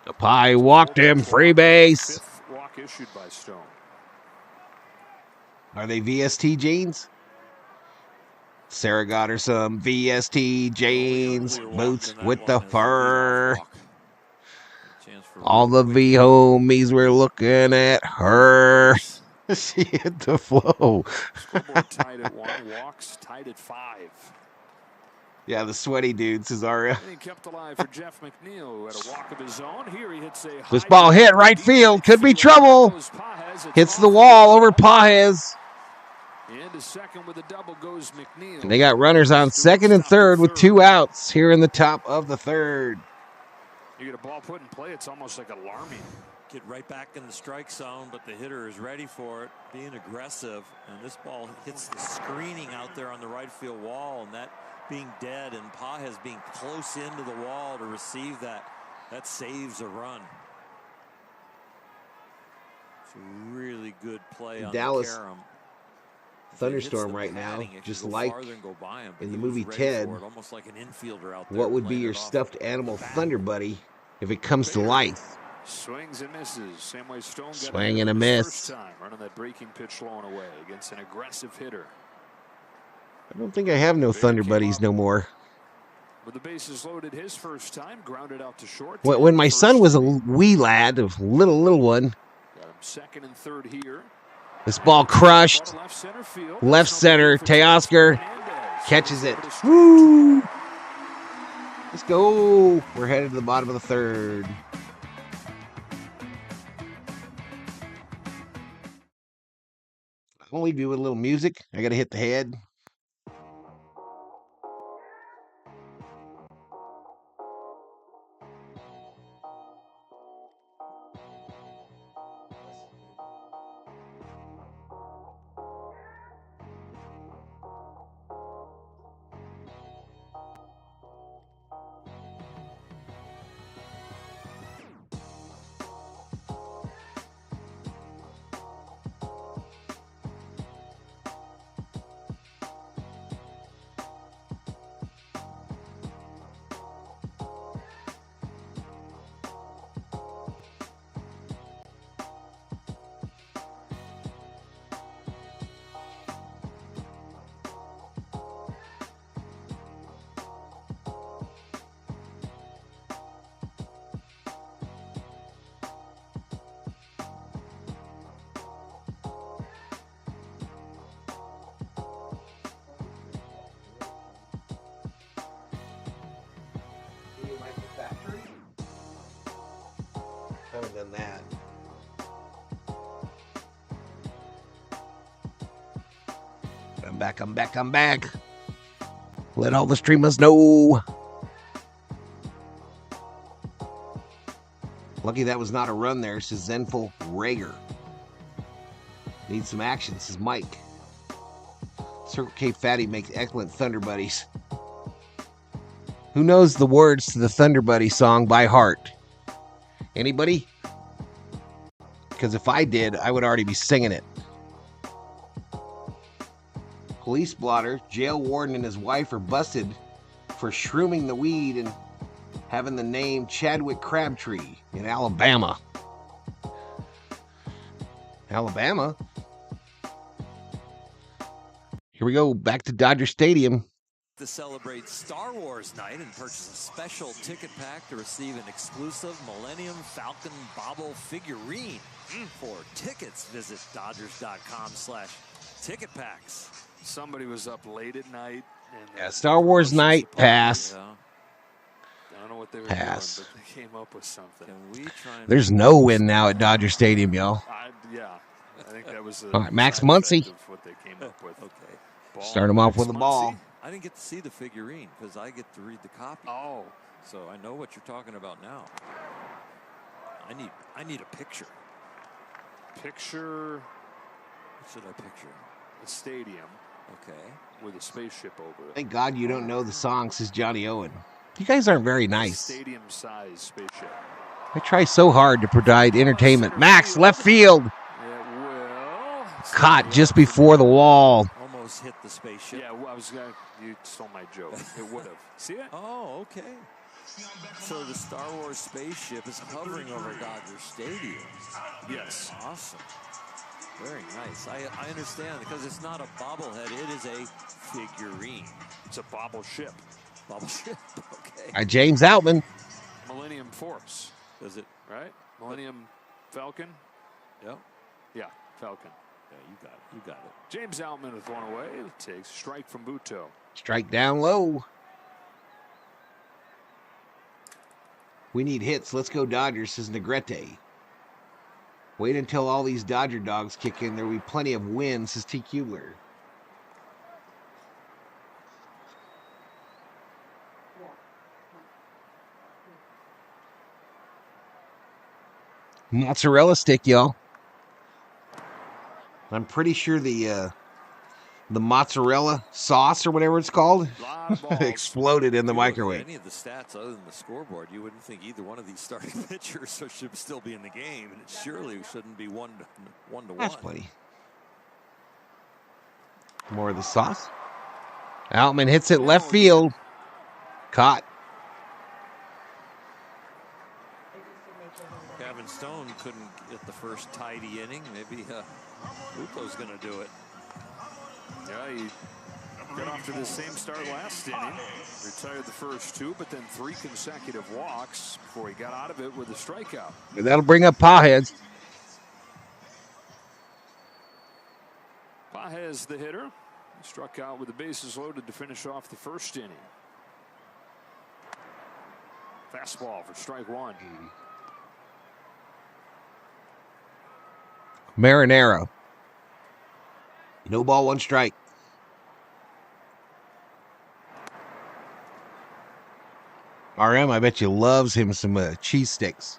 Up high, walked him, free base. Fifth walk issued by Stone. Are they VST jeans? Sarah got her some VST jeans, boots with the fur. All the V homies were looking at her. She hit the flow. Scoreboard tied at 1, walks tied at 5. Yeah, the sweaty dudes is RM. He kept alive for Jeff McNeil, who had a walk of his own. Here he hits a This ball hit right field. Could be trouble. Hits the wall over Pajes. Into second with a double goes McNeil. And they got runners on second and third with 2 outs here in the top of the third. You get a ball put in play, it's almost like alarming. Get right back in the strike zone, but the hitter is ready for it, being aggressive. And this ball hits the screening out there on the right field wall, and that being dead and Pajes being close into the wall to receive that saves a run. It's a really good play on Dallas the carom. Thunderstorm right now, just like in the movie Ted. What would be your stuffed animal thunder buddy if it comes to life? Swings and misses. Samway Stone got Swing and a miss. First time running that breaking pitch low and away against an aggressive hitter. I don't think I have no thunder buddies no more. With the bases loaded his first time, grounded out to short. When my son was a wee lad, a little one, got him second and third here. This ball crushed. Left center. Teoscar catches it. Woo! Let's go. We're headed to the bottom of the third. I'll leave you with a little music. I got to hit the head. Haven't done that. I'm back. Let all the streamers know. Lucky that was not a run there, says Zenful Rager. Needs some action, says Mike. Circle K Fatty makes excellent Thunder Buddies. Who knows the words to the Thunder Buddy song by heart? Anybody? Because if I did, I would already be singing it. Police blotter, jail warden and his wife are busted for shrooming the weed and having the name Chadwick Crabtree in Alabama. Alabama? Here we go, back to Dodger Stadium. To celebrate Star Wars night and purchase a special ticket pack to receive an exclusive Millennium Falcon Bobble figurine. For tickets, visit Dodgers.com/ticketpacks. Somebody was up late at night. And Yeah, Star Wars night, pass. I don't know what they were Pass. doing, but they came up with something. There's no win now at Dodger Stadium, y'all. Yeah, I think that was All right, Max Muncy. what they came up with. Okay. Start him off with a ball. I didn't get to see the figurine because I get to read the copy. Oh. So I know what you're talking about now. I need a picture. Picture. What should I picture? A stadium. Okay. With a spaceship over it. Thank God you don't know the song, says Johnny Owen. You guys aren't very nice. Stadium-sized spaceship. I try so hard to provide entertainment. Max, left field. Caught just before the wall. Almost hit the spaceship. Yeah, well, you stole my joke. It would have. See it? Oh, okay. So the Star Wars spaceship is hovering over Dodger Stadium. Yes. Awesome. Very nice. I understand because it's not a bobblehead. It is a figurine. It's a bobble ship. Bobble ship. Okay. James Outman. Millennium Force. Does it? Right? Millennium Falcon? Yep. Yeah, Falcon. Yeah, you got it. You got it. James Outman with one away. Takes strike from Buto. Strike down low. We need hits. Let's go Dodgers, says Negrete. Wait until all these Dodger dogs kick in. There will be plenty of wins, says T. Kubler. Mozzarella stick, y'all. I'm pretty sure the mozzarella sauce or whatever it's called exploded in the microwave. Any of the stats other than the scoreboard, you wouldn't think either one of these starting pitchers should still be in the game, and it surely shouldn't be one to one. That's plenty. More of the sauce. Outman hits it left field. Caught. Gavin Stone couldn't get the first tidy inning. Maybe Lupo's going to do it. Yeah, he got off to the same start last inning. Retired the first two, but then 3 consecutive walks before he got out of it with a strikeout. And that'll bring up Pajes. Pajes, the hitter, struck out with the bases loaded to finish off the first inning. Fastball for strike one. Marinero. No ball, 1 strike. RM, I bet you loves him some cheese sticks.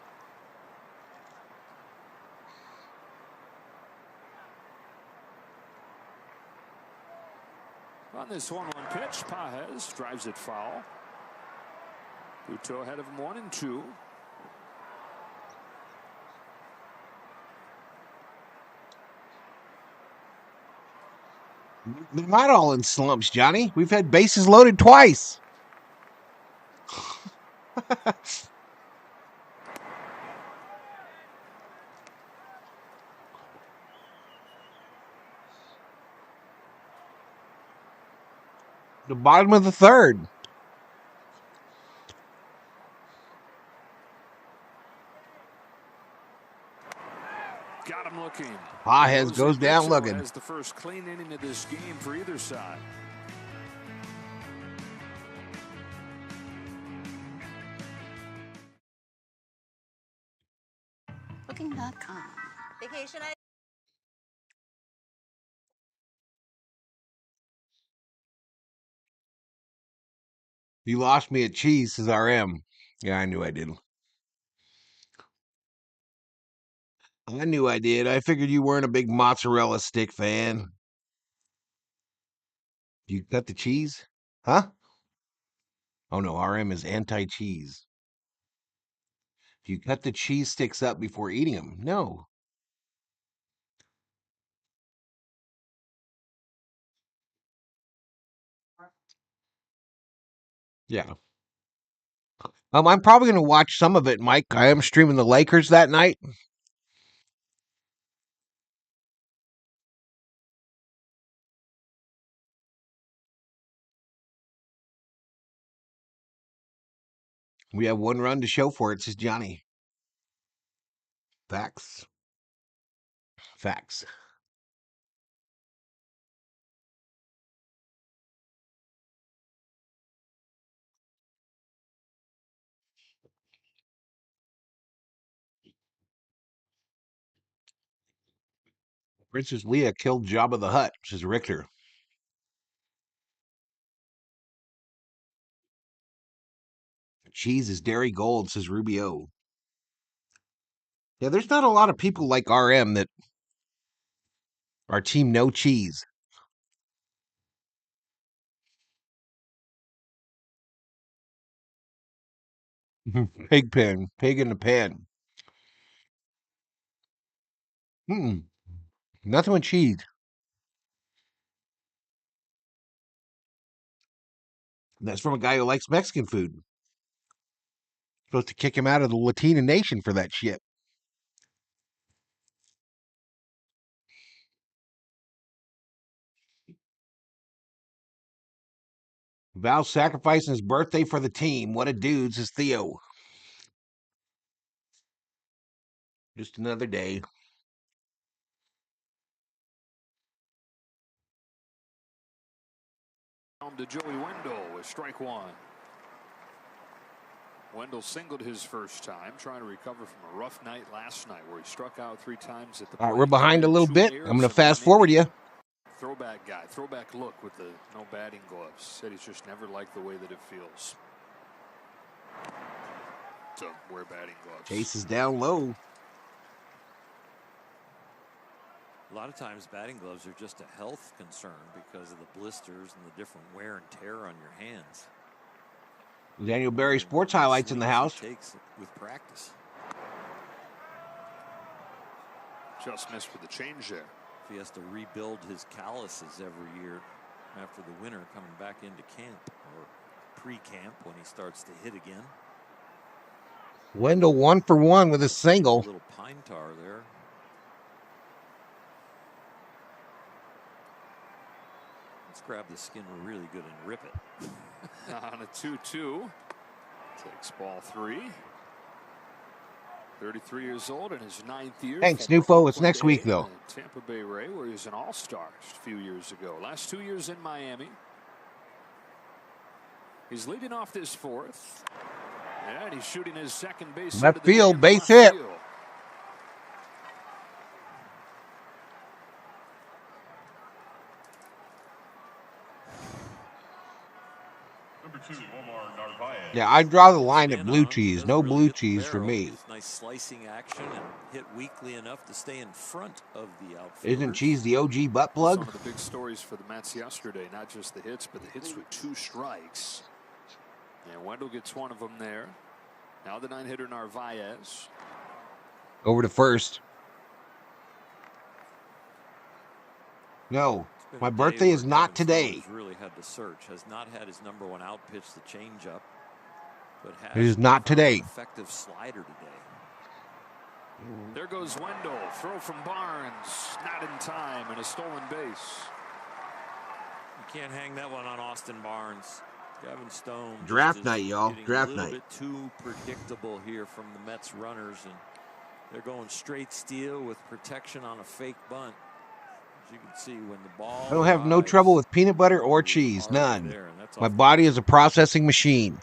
On this 1-1 pitch, Pajes drives it foul. Buto ahead of him 1-2. They're not all in slumps, Johnny. We've had bases loaded twice. The bottom of the third. Got him looking. Pajes goes down looking. Has the first clean inning of this game for either side. Booking.com. Vacation idea? You lost me at cheese, says RM. Yeah, I knew I did. I knew I did. I figured you weren't a big mozzarella stick fan. You cut the cheese? Huh? Oh no, RM is anti-cheese. Do you cut the cheese sticks up before eating them? No. Yeah. I'm probably going to watch some of it, Mike. I am streaming the Lakers that night. We have 1 run to show for it, says Johnny. Facts. Facts. Princess Leia killed Jabba the Hutt, says Richter. Cheese is dairy gold, says Rubio. Yeah, there's not a lot of people like RM that are team no cheese. Pig pen. Pig in the pen. Nothing with cheese. That's from a guy who likes Mexican food. Supposed to kick him out of the Latina nation for that shit. Val's sacrificing his birthday for the team. What a dude, says Theo. Just another day. To Joey Wendell with strike one. Wendell singled his first time, trying to recover from a rough night last night where he struck out 3 times at the plate. All right, we're behind a little bit. I'm going to fast forward you. Throwback guy, throwback look with the no batting gloves. Said he's just never liked the way that it feels to wear batting gloves. Chase is down low. A lot of times batting gloves are just a health concern because of the blisters and the different wear and tear on your hands. Daniel Berry Sports Highlights in the house. Takes with practice. Just missed with the change there. If he has to rebuild his calluses every year after the winter coming back into camp or pre-camp when he starts to hit again. Wendell 1 for 1 with a single. A little pine tar there. Let's grab the skin really good and rip it. On a 2-2. Takes ball 3. 33 years old in his 9th year. Thanks, Nufo. It's next week, though. Tampa Bay Ray, where he was an all-star just a few years ago. Last 2 years in Miami. He's leading off this 4th. And he's shooting his second base. Left field, base hit. Yeah, I draw the line at blue cheese. No blue cheese for me. Nice slicing action and hit weakly enough to stay in front of the outfield. Isn't cheese the OG butt plug? Some of the big stories for the Mets yesterday, not just the hits, but the hits with 2 strikes. And Wendell gets one of them there. Now the 9-hitter Narvaez. Over to first. No, my birthday is not today. Really had to search. Has not had his number 1 out pitch, the changeup. It is not today. Effective slider today. There goes Wendell. Throw from Barnes. Not in time, and a stolen base. You can't hang that one on Austin Barnes. Gavin Stone. Draft night, y'all. Draft night. A little bit too predictable here from the Mets runners, and they're going straight steal with protection on a fake bunt. As you can see, when the ball. I don't have no trouble with peanut butter or cheese. None. My body is a processing machine.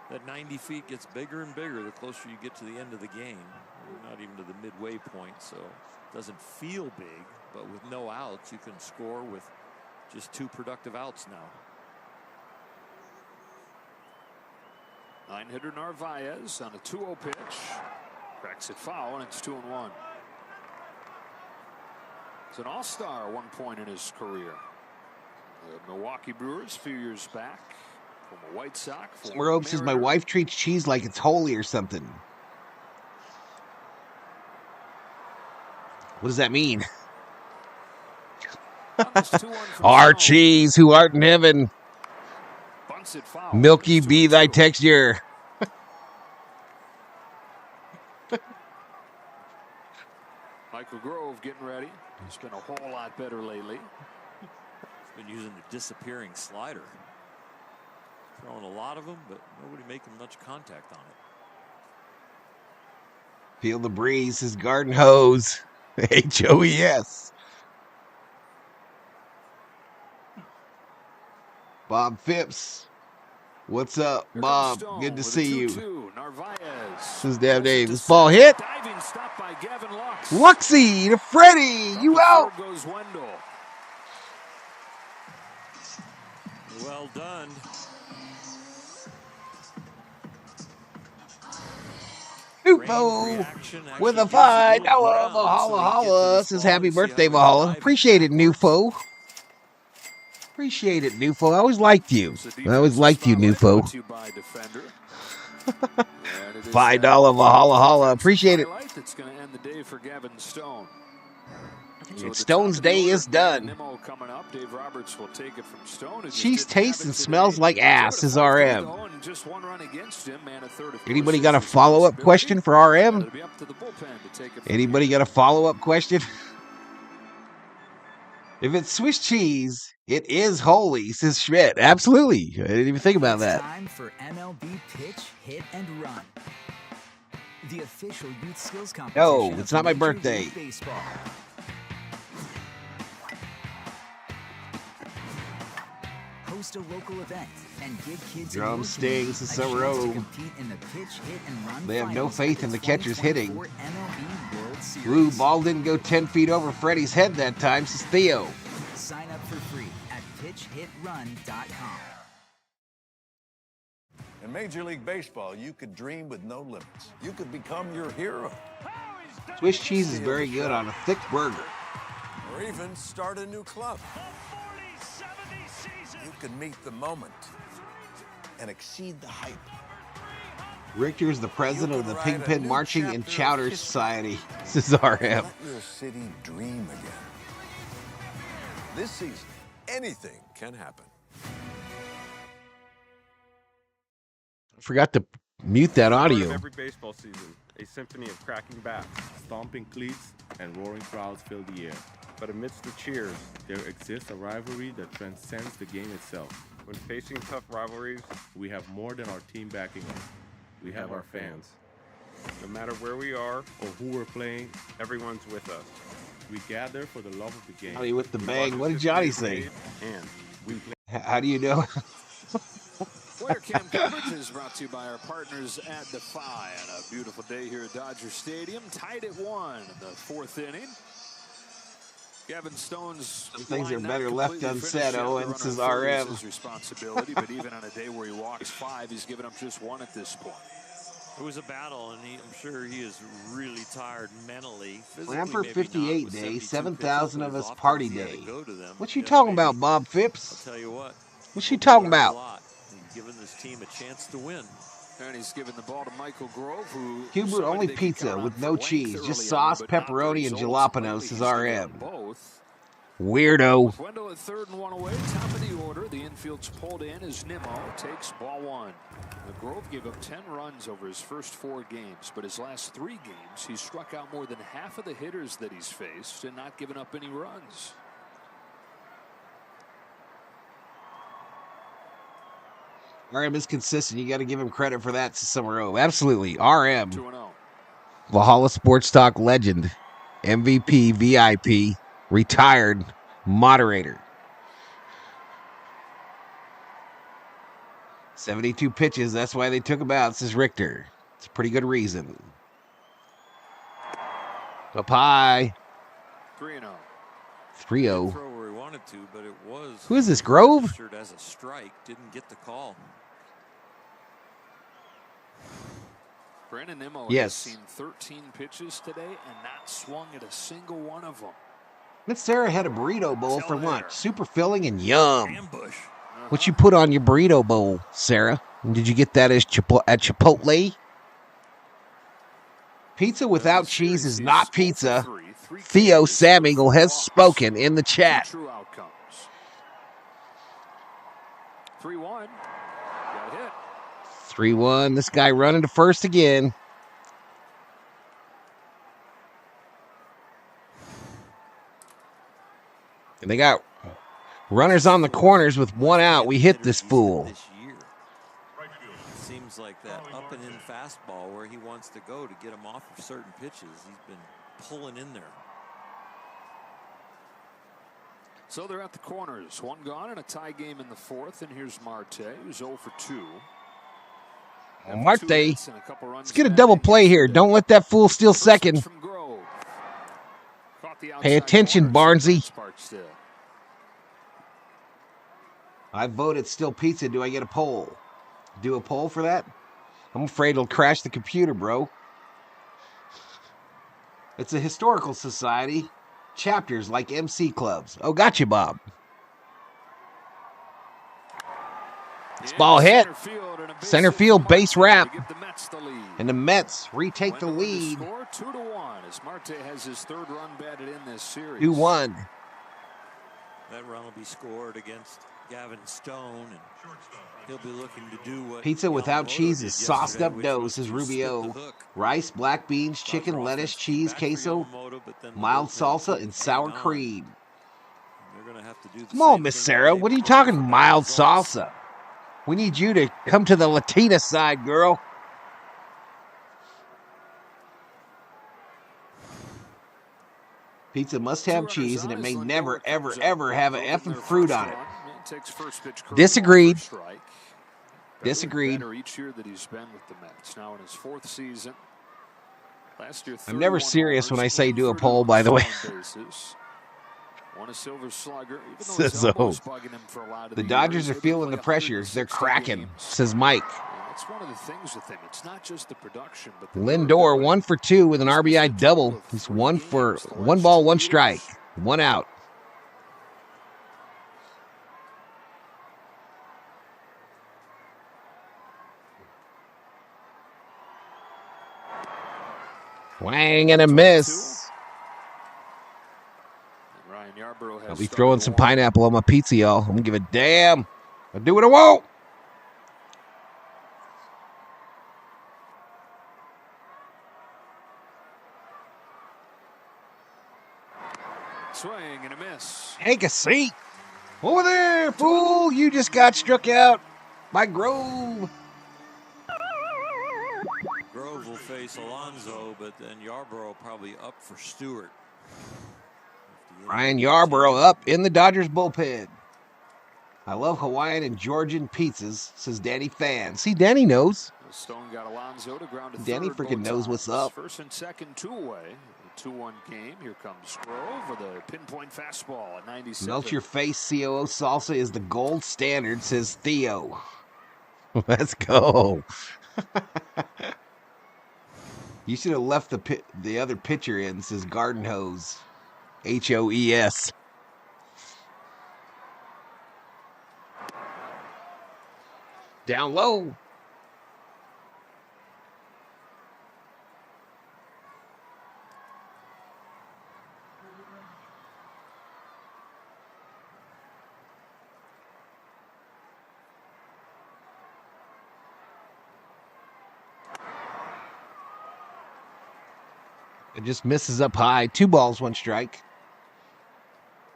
That 90 feet gets bigger and bigger the closer you get to the end of the game. We're not even to the midway point, so it doesn't feel big, but with no outs, you can score with just 2 productive outs now. 9-hitter Narvaez on a 2-0 pitch. Cracks it foul, and it's 2-1. He's an all-star at one point in his career. The Milwaukee Brewers a few years back. From a White Sox. Smirove says my wife treats cheese like it's holy or something. What does that mean? Our cheese, who art in heaven. Milky be thy texture. Michael Grove getting ready. He's been a whole lot better lately. He's been using the disappearing slider. Throwing a lot of them, but nobody making much contact on it. Feel the breeze, his garden hose. HOES. Bob Phipps. What's up, Bob? Good to see you. This is damn Dave. This ball hit. Luxie to Freddie. You out. Well done. Nufo with a $5 Valhalla. Says happy birthday, Valhalla. Appreciate it, Nufo. Appreciate it, Nufo. I always liked you. Nufo. $5 Valhalla. Appreciate it. That's going to end the day for Gavin Stone. And Stone's day is done. Cheese tastes and smells like ass, says RM. Anybody got a follow-up question for RM? Anybody got a follow-up question? If it's Swiss cheese, it is holy, says Schmidt. Absolutely. I didn't even think about that. Time for MLB pitch, hit, and run. The official youth skills competition. No, it's not my birthday. Host a local event and give kids Drum stings to Summer. They have no faith in the catcher's hitting. Ooh, ball didn't go 10 feet over Freddie's head that time, says Theo. Sign up for free at pitchhitrun.com. In Major League Baseball, you could dream with no limits. You could become your hero. Swiss cheese is very good on a thick burger. Or even start a new club. You can meet the moment and exceed the hype. Richter is the president of the Pigpen Marching and Chowder Society. This is RM. Let your city dream again. This season, anything can happen. I forgot to mute that audio. Every baseball season, a symphony of cracking bats, stomping cleats, and roaring crowds fill the air. But amidst the cheers, there exists a rivalry that transcends the game itself. When facing tough rivalries, we have more than our team backing us. We have our fans. No matter where we are or who we're playing, everyone's with us. We gather for the love of the game. Johnny with the bang. What did Johnny say? And we play. How do you know? Player Cam coverage is brought to you by our partners at Defy on a beautiful day here at Dodger Stadium. Tied at 1 in the 4th inning. Gavin Stone's some things are better left unsaid. Owen says RM. His responsibility, but even on a day where he walks 5, he's given up just 1 at this point. It was a battle, and I'm sure he is really tired mentally. Lamper 58 day, 7,000 of us party day. What you talking about, Bob Phipps? I'll tell you what. What you talking about? Giving this team a chance to win. And he's given the ball to Michael Grove, who Hubert only pizza with no cheese, just sauce, pepperoni, and jalapenos, says RM. Weirdo. Wendell at 3rd and 1 away, top of the order. The infield's pulled in as Nimmo takes ball 1. The Grove gave up 10 runs over his first 4 games, but his last 3 games, he's struck out more than half of the hitters that he's faced and not given up any runs. RM is consistent. You got to give him credit for that, Summer. Absolutely. RM. Valhalla Sports Talk legend. MVP, VIP, retired moderator. 72 pitches. That's why they took him out, says Richter. It's a pretty good reason. Up high. 3-0. 3-0. Where he wanted to, but it was. Who is this, Grove? As a strike, didn't get the call. Brandon Nimmo yes. has seen 13 pitches today and not swung at a single one of them. Miss Sarah had a burrito bowl for lunch. Super filling and yum. Ambush. What you put on your burrito bowl, Sarah? Did you get that at Chipotle? Pizza without cheese is not pizza. Theo Samuel has spoken in the chat. 3-1. 3-1. This guy running to first again. And they got runners on the corners with 1 out. We hit this fool. It seems like that up and in fastball where he wants to go to get him off of certain pitches. He's been pulling in there. So they're at the corners. 1 gone and a tie game in the 4th. And here's Marte, who's 0 for 2. Marte, let's get a double play here. Don't let that fool steal second. Pay attention, Barnesy. I voted still pizza. Do I get a poll? Do a poll for that? I'm afraid it'll crash the computer, bro. It's a historical society. Chapters like MC clubs. Oh, gotcha, Bob. This ball hit. Center field base wrap. And the Mets retake the lead. 2-1 as Marte has his third run batted in this series. 2-1. That run will be scored against Gavin Stone, and he'll be looking to do what Pizza without cheese is sauced up dough, says Rubio. Rice, black beans, chicken, lettuce, cheese, queso, mild salsa, and sour cream. Come on, Miss Sarah. What are you talking mild salsa? We need you to come to the Latina side, girl. Pizza must have cheese, and it may never, ever, ever have an effing fruit on it. Disagreed. Disagreed. Each year that he's been with the Mets. Now in his fourth season. Last year, I'm never serious when I say do a poll, by the way. Won a silver slugger, Says so. The Dodgers are feeling the pressure. They're cracking, says Mike. That's one of the things with him. It's not just the production, but Lindor 1 for 2 with an RBI double. He's 1 ball, 1 strike, 1 out. Wang and a miss. I'll be throwing some pineapple on my pizza, y'all. I'm gonna give a damn. I'll do what I want. Swing and a miss. Take a seat. Over there, fool. You just got struck out by Grove. Grove will face Alonso, but then Yarborough probably up for Stewart. Ryan Yarborough up in the Dodgers bullpen. I love Hawaiian and Georgian pizzas, says Danny Fan. See, Danny knows. Stone got Alonso to ground to Danny third, freaking knows what's up. First and second, two-away. 2-1 game. Here comes Grove with a pinpoint fastball at 97. Melt your face, COO salsa is the gold standard, says Theo. Let's go. You should have left the other pitcher in, says Garden Hose. HOES. Down low. It just misses up high. 2 balls, 1 strike.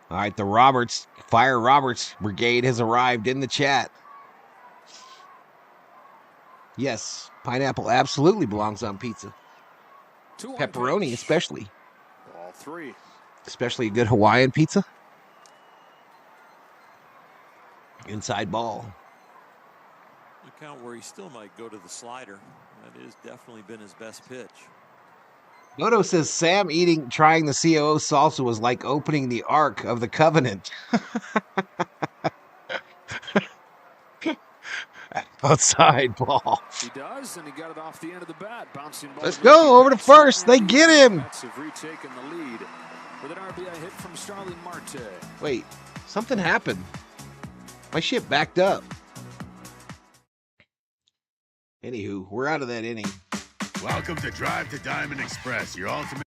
All right, the Fire Roberts Brigade has arrived in the chat. Yes, pineapple absolutely belongs on pizza. Pepperoni especially. Ball 3. Especially a good Hawaiian pizza. Inside ball. A count where he still might go to the slider. That has definitely been his best pitch. Noto says Sam trying the COO salsa was like opening the Ark of the Covenant. Outside ball. He does, and he got it off the end of the bat. Bouncing ball. Let's go over to first. They get him. Mets have retaken the lead with an RBI hit from Starling Marte. Wait, something happened. My shit backed up. Anywho, we're out of that inning. Welcome to Drive to Diamond Express, your ultimate.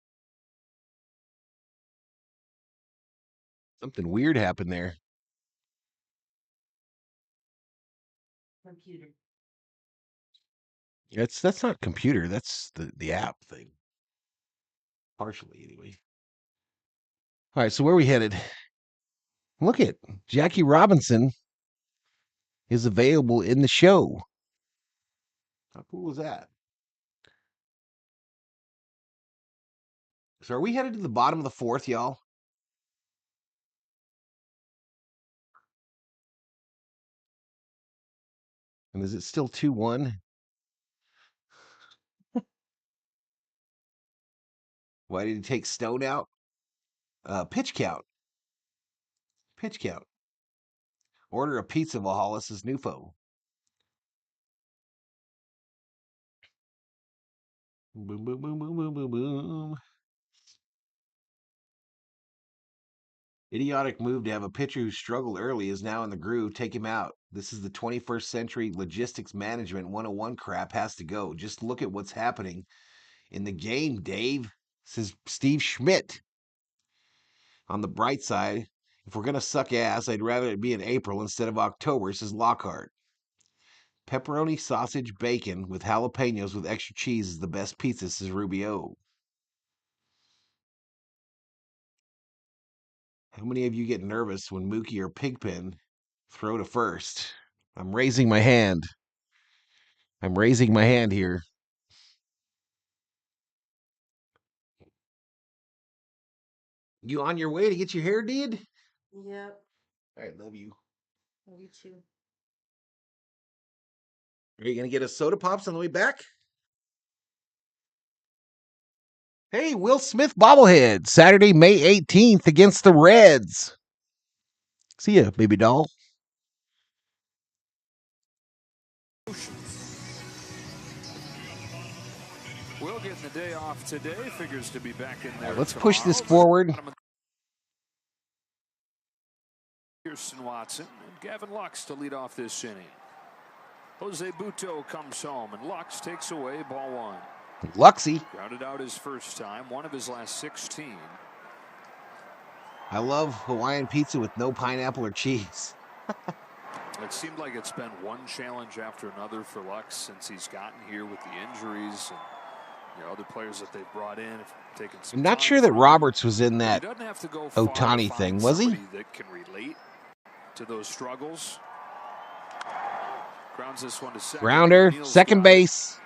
Something weird happened there. Computer. That's not computer. That's the app thing. Partially, anyway. All right, so where are we headed? Look at Jackie Robinson is available in the show. How cool is that? So are we headed to the bottom of the 4th, y'all? And is it still 2-1? Why did he take Stone out? Pitch count. Pitch count. Order a pizza, Valhalla, says Nufo. Boom, boom, boom, boom, boom, boom, boom. Idiotic move to have a pitcher who struggled early is now in the groove. Take him out. This is the 21st century logistics management 101 crap has to go. Just look at what's happening in the game, Dave, says Steve Schmidt. On the bright side, if we're going to suck ass, I'd rather it be in April instead of October, says Lockhart. Pepperoni, sausage, bacon with jalapenos with extra cheese is the best pizza, says Rubio. How many of you get nervous when Mookie or Pigpen throw to first? I'm raising my hand. I'm raising my hand here. You on your way to get your hair did? Yep. All right, love you. Love you too. Are you going to get us soda pops on the way back? Hey, Will Smith bobblehead, Saturday, May 18th against the Reds. See ya, baby doll. Will getting the day off today. Figures to be back in there. Right, let's push this forward. Kirsten Watson and Gavin Lux to lead off this inning. Jose Butto comes home and Lux takes away ball one. Luxy. Grounded out his first time, one of his last 16. I love Hawaiian pizza with no pineapple or cheese. It seemed like it's been one challenge after another for Lux since he's gotten here with the injuries and other players that they've brought in. Taken some I'm not sure that Roberts was in that Ohtani thing, was he? That can relate to those struggles. Grounds this one to second. Grounder, second base.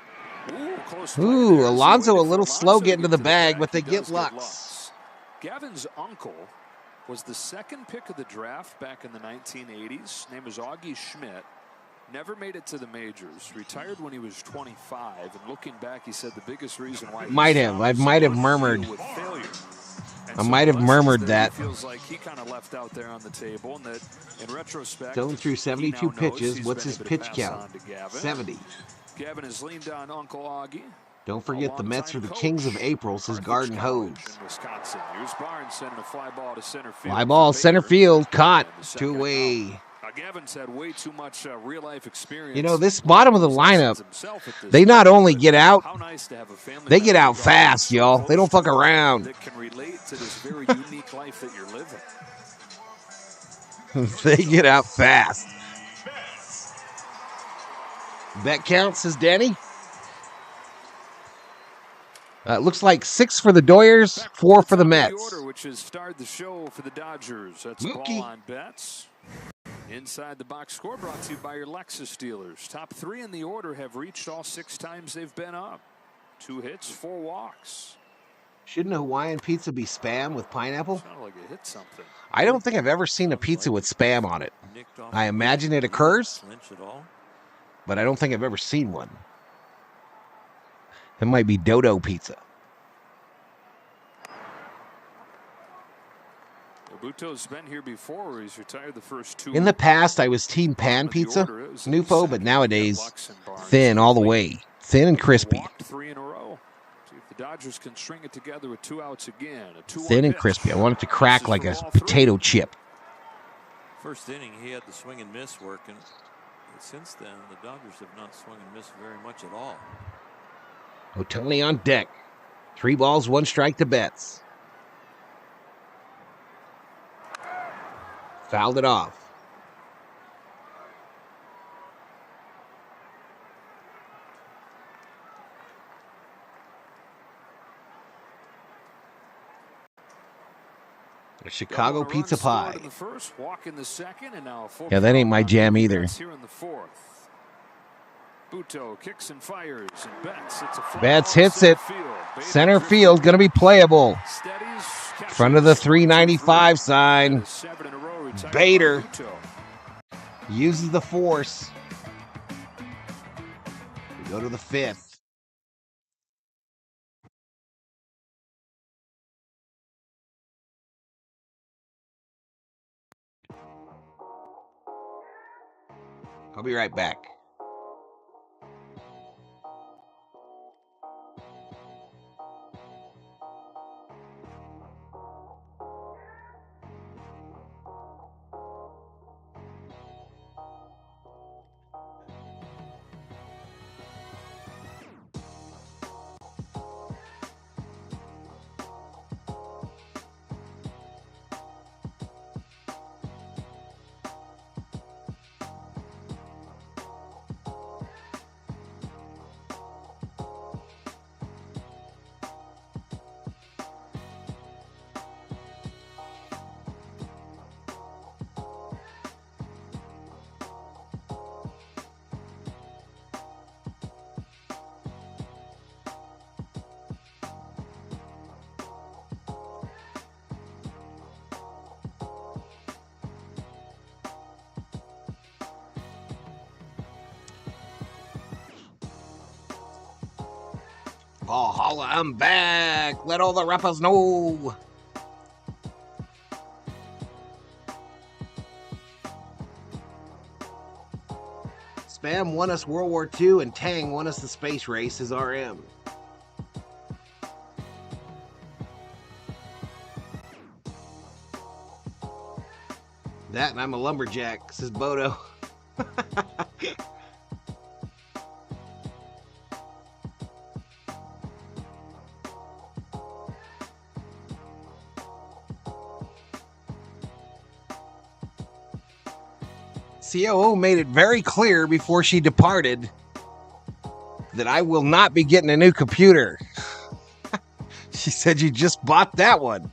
Ooh, Alonso a little slow getting to the bag, but they get Lux. Gavin's uncle was the second pick of the draft back in the 1980s. Name was Augie Schmidt. Never made it to the majors. Retired when he was 25. And looking back, he said the biggest reason why I might have murmured. I might have murmured that. Feels like he kind of left out there on the table, and that in retrospect, Stone threw 72 pitches. What's his pitch count? 70. Gavin has leaned on Uncle Augie. Don't forget the Mets are the kings of April, says Garden Hose. Wisconsin. Here's Barnes sending a fly ball to center field. Fly ball, center field, caught. Two away. Gavin's had way too much real life experience. You know, this bottom of the lineup, they not only get out, they get out fast, y'all. They don't fuck around. That can relate to this very unique life that you're living. They get out fast. Bet count, says Danny. Looks like 6 for the Dodgers, 4 for the Mets. Order, which has started the show for the Dodgers. That's Ball on Bets. Inside the box score brought to you by your Lexus dealers. Top 3 in the order have reached all 6 times they've been up. 2 hits, 4 walks. Shouldn't a Hawaiian pizza be Spam with pineapple? Sounded like it hit something. I don't think I've ever seen a pizza with Spam on it. I imagine it occurs, but I don't think I've ever seen one. It might be Dodo pizza. Buto's been here before where he's retired the first 2. In the past, I was team pan pizza, Nufo, but nowadays, thin all the way. Thin and crispy. 3 in a row. See if the Dodgers can string it together with 2 outs again. Thin and crispy. I want it to crack like a potato chip. First inning, he had the swing and miss working. But since then, the Dodgers have not swung and missed very much at all. Ohtani on deck. 3 balls, 1 strike to Betts. Fouled it off. A Chicago pizza pie. Yeah, that ain't my jam either. Butto kicks and fires, and Betts hits it. Center field, going to be playable. Front of the 395 sign. Bader uses the force. We go to the 5th. I'll be right back. Valhalla, I'm back. Let all the rappers know. Spam won us World War II and Tang won us the space race as RM. That and I'm a lumberjack, says Bodo. COO made it very clear before she departed that I will not be getting a new computer. She said you just bought that one.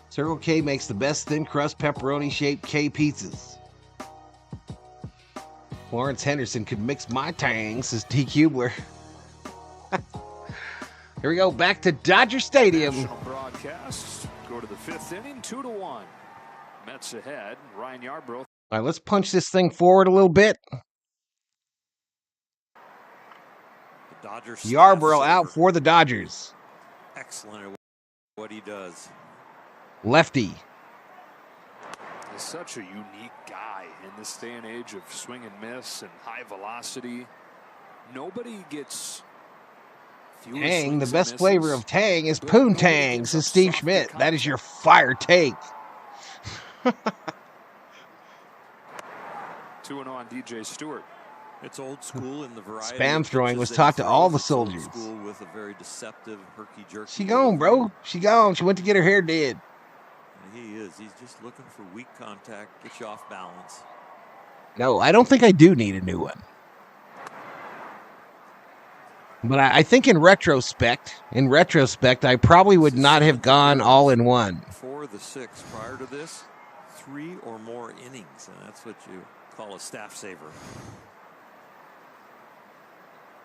Circle K makes the best thin crust pepperoni shaped K pizzas. Lawrence Henderson could mix my tang, says T Cubler. Here we go, back to Dodger Stadium. National broadcast. Go to the fifth inning, 2-1. Mets ahead. Ryan Yarbrough. All right, let's punch this thing forward a little bit. Yarbrough out for the Dodgers. Excellent at what he does. Lefty. He's such a unique guy in this day and age of swing and miss and high velocity. Nobody gets... Tang, the best flavor of Tang is Poontang, says Steve Schmidt. That is your fire take. 2-0 on DJ Stewart. It's old school in the variety. Spam throwing was taught to all the soldiers. School with a very deceptive, herky-jerky. She gone, bro. She gone. She went to get her hair did. He is. He's just looking for weak contact, get you off balance. No, I don't think I do need a new one. But I think in retrospect, I probably would not have gone all in one. 4 of the 6 prior to this, 3 or more innings, and that's what you call a staff saver.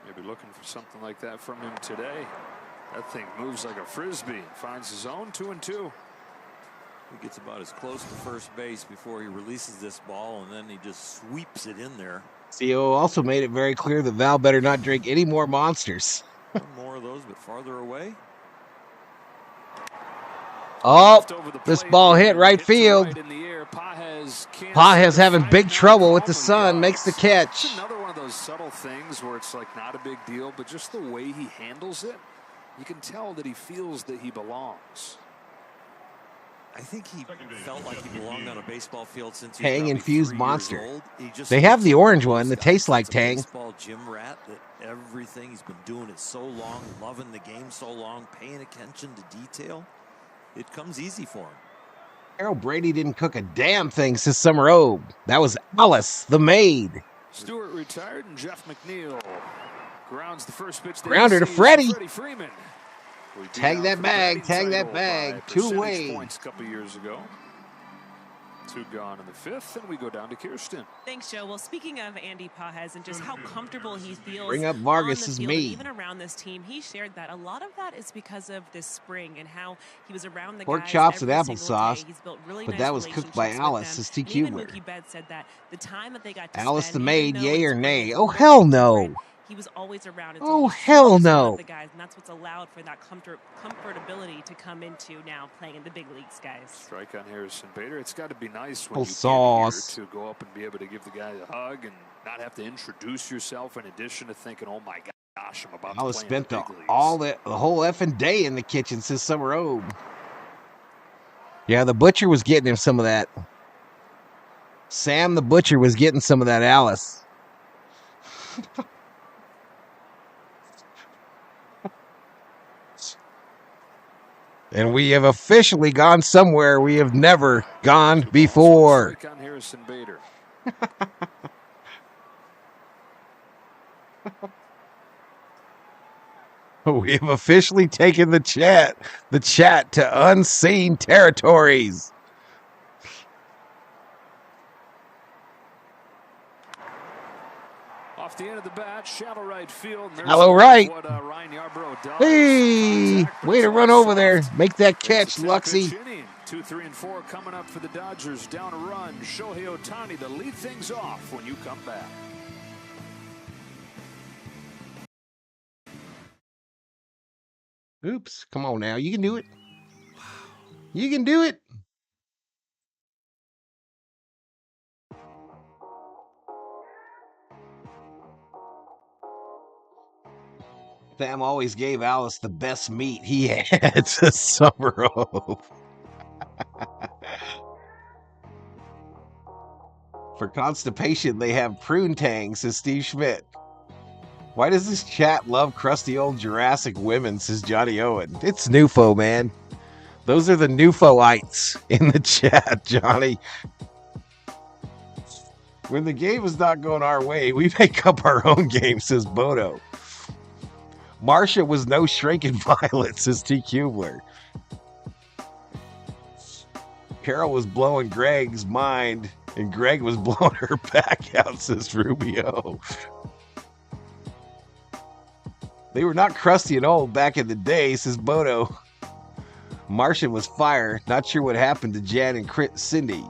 Maybe looking for something like that from him today. That thing moves like a frisbee. Finds his own 2-2. He gets about as close to first base before he releases this ball, and then he just sweeps it in there. CO also made it very clear that Val better not drink any more monsters. One more of those, but farther away. Oh, this ball hit right field. Pages having big trouble with the sun, makes the catch. It's another one of those subtle things where it's like not a big deal, but just the way he handles it, you can tell that he feels that he belongs. I think he felt like he belonged on a baseball field since he Tang was infused 3 monster. years old. They have the orange one that tastes like Tang. Baseball gym rat that everything he's been doing it so long, loving the game so long, paying attention to detail. It comes easy for him. Harold Brady didn't cook a damn thing since Summer Obe. That was Alice, the maid. Stewart retired and Jeff McNeil grounds the first pitch. Grounder to Freddie. Freeman. Tag that bag, tag that bag. 2-way. Points a couple years ago. 2 gone in the 5th, and we go down to Kirsten. Thanks, Joe. Well, speaking of Andy Pages and just how comfortable he feels Bring up Vargas on the is field, me. even around this team, he shared that a lot of that is because of this spring and how he was around the Pork guys chops and every single applesauce, day. He's built really but nice that was cooked by relationships with Alice, them. says T. And even Cubler. Mookie Betts said that the time that they got to Alice the spend, maid, even though yay it's or spring, nay? it's Oh, really hell no. he was always around. And Oh, so he hell always no. loved the guys, and that's what's allowed for that comfortability to come into now playing in the big leagues, guys. Strike on Harrison Bader. It's got to be nice when Oh, you get sauce. here to go up and be able to give the guy a hug and not have to introduce yourself in addition to thinking, oh my gosh, I'm about I to was play spent in the, the big leagues. the whole effing day in the kitchen since Summer Obe. Yeah, the butcher was getting him some of that. Sam the butcher was getting some of that Alice. And we have officially gone somewhere we have never gone before. Strike on Harrison Bader. We have officially taken the chat to unseen territories. Off the end of the bat, shallow right field. And there's Shallow right. What, Ryan Yarbrough does. Hey, way to run over there. Make that catch, Luxie. 2, 3, and 4 coming up for the Dodgers. Down a run. Shohei Ohtani to lead things off when you come back. Oops. Come on now. You can do it. You can do it. Sam always gave Alice the best meat he had to summer off. For constipation, they have prune tang, says Steve Schmidt. Why does this chat love crusty old Jurassic women, says Johnny Owen. It's Nufo, man. Those are the Nufoites in the chat, Johnny. When the game is not going our way, we make up our own game, says Bodo. Marcia was no shrinking violet, says T. Kubler. Carol was blowing Greg's mind, and Greg was blowing her back out, says Rubio. They were not crusty and old back in the day, says Bodo. Martian was fire. Not sure what happened to Jan and Cindy.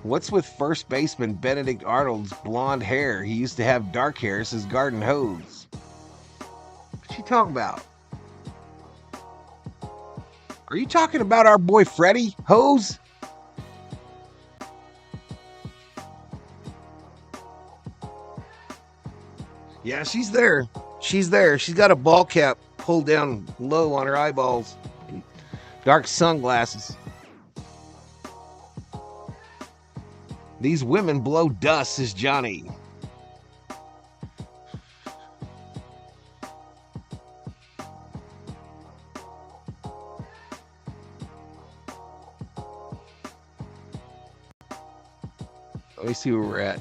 What's with first baseman Benedict Arnold's blonde hair? He used to have dark hair, says Garden Hose. What you talking about? Are you talking about our boy Freddie Hose? Yeah, she's there. She's there. She's got a ball cap pulled down low on her eyeballs. Dark sunglasses. These women blow dust, says Johnny. Let me see where we're at.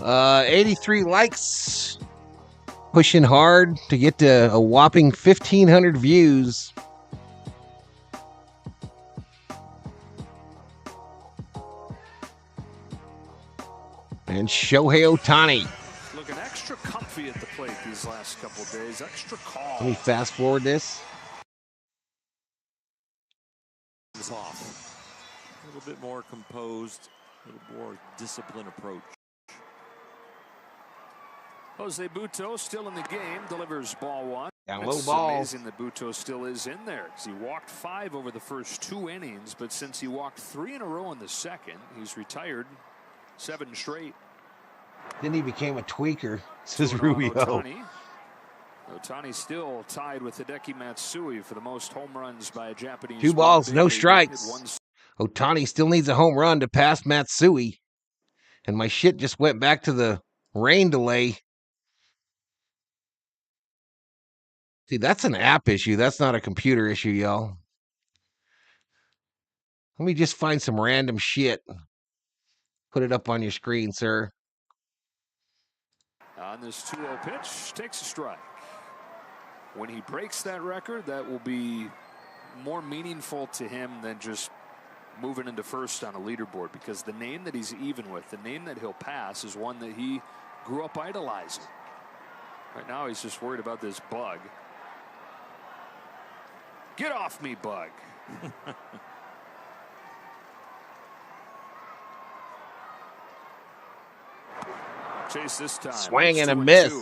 83 likes. Pushing hard to get to a whopping 1,500 views. And Shohei Ohtani. Looking extra comfy at the plate these last couple days. Extra calm. Let me fast forward this. It's off. A little bit more composed, a little more disciplined approach. Jose Butto still in the game, delivers ball one. Down low It's ball. amazing that Butto still is in there because he walked 5 over the first 2 innings, but since he walked 3 in a row in the second, he's retired 7 straight. Then he became a tweaker, says Going on Rubio. Ohtani still tied with Hideki Matsui for the most home runs by a Japanese. 2 balls, no player. strikes. Ohtani still needs a home run to pass Matsui. And my shit just went back to the rain delay. See, that's an app issue. That's not a computer issue, y'all. Let me just find some random shit. Put it up on your screen, sir. On this 2-0 pitch, takes a strike. When he breaks that record, that will be more meaningful to him than just moving into first on a leaderboard, because the name that he's even with, the name that he'll pass, is one that he grew up idolizing. Right now, he's just worried about this bug. Get off me, bug. Chase this time. Swing and a miss.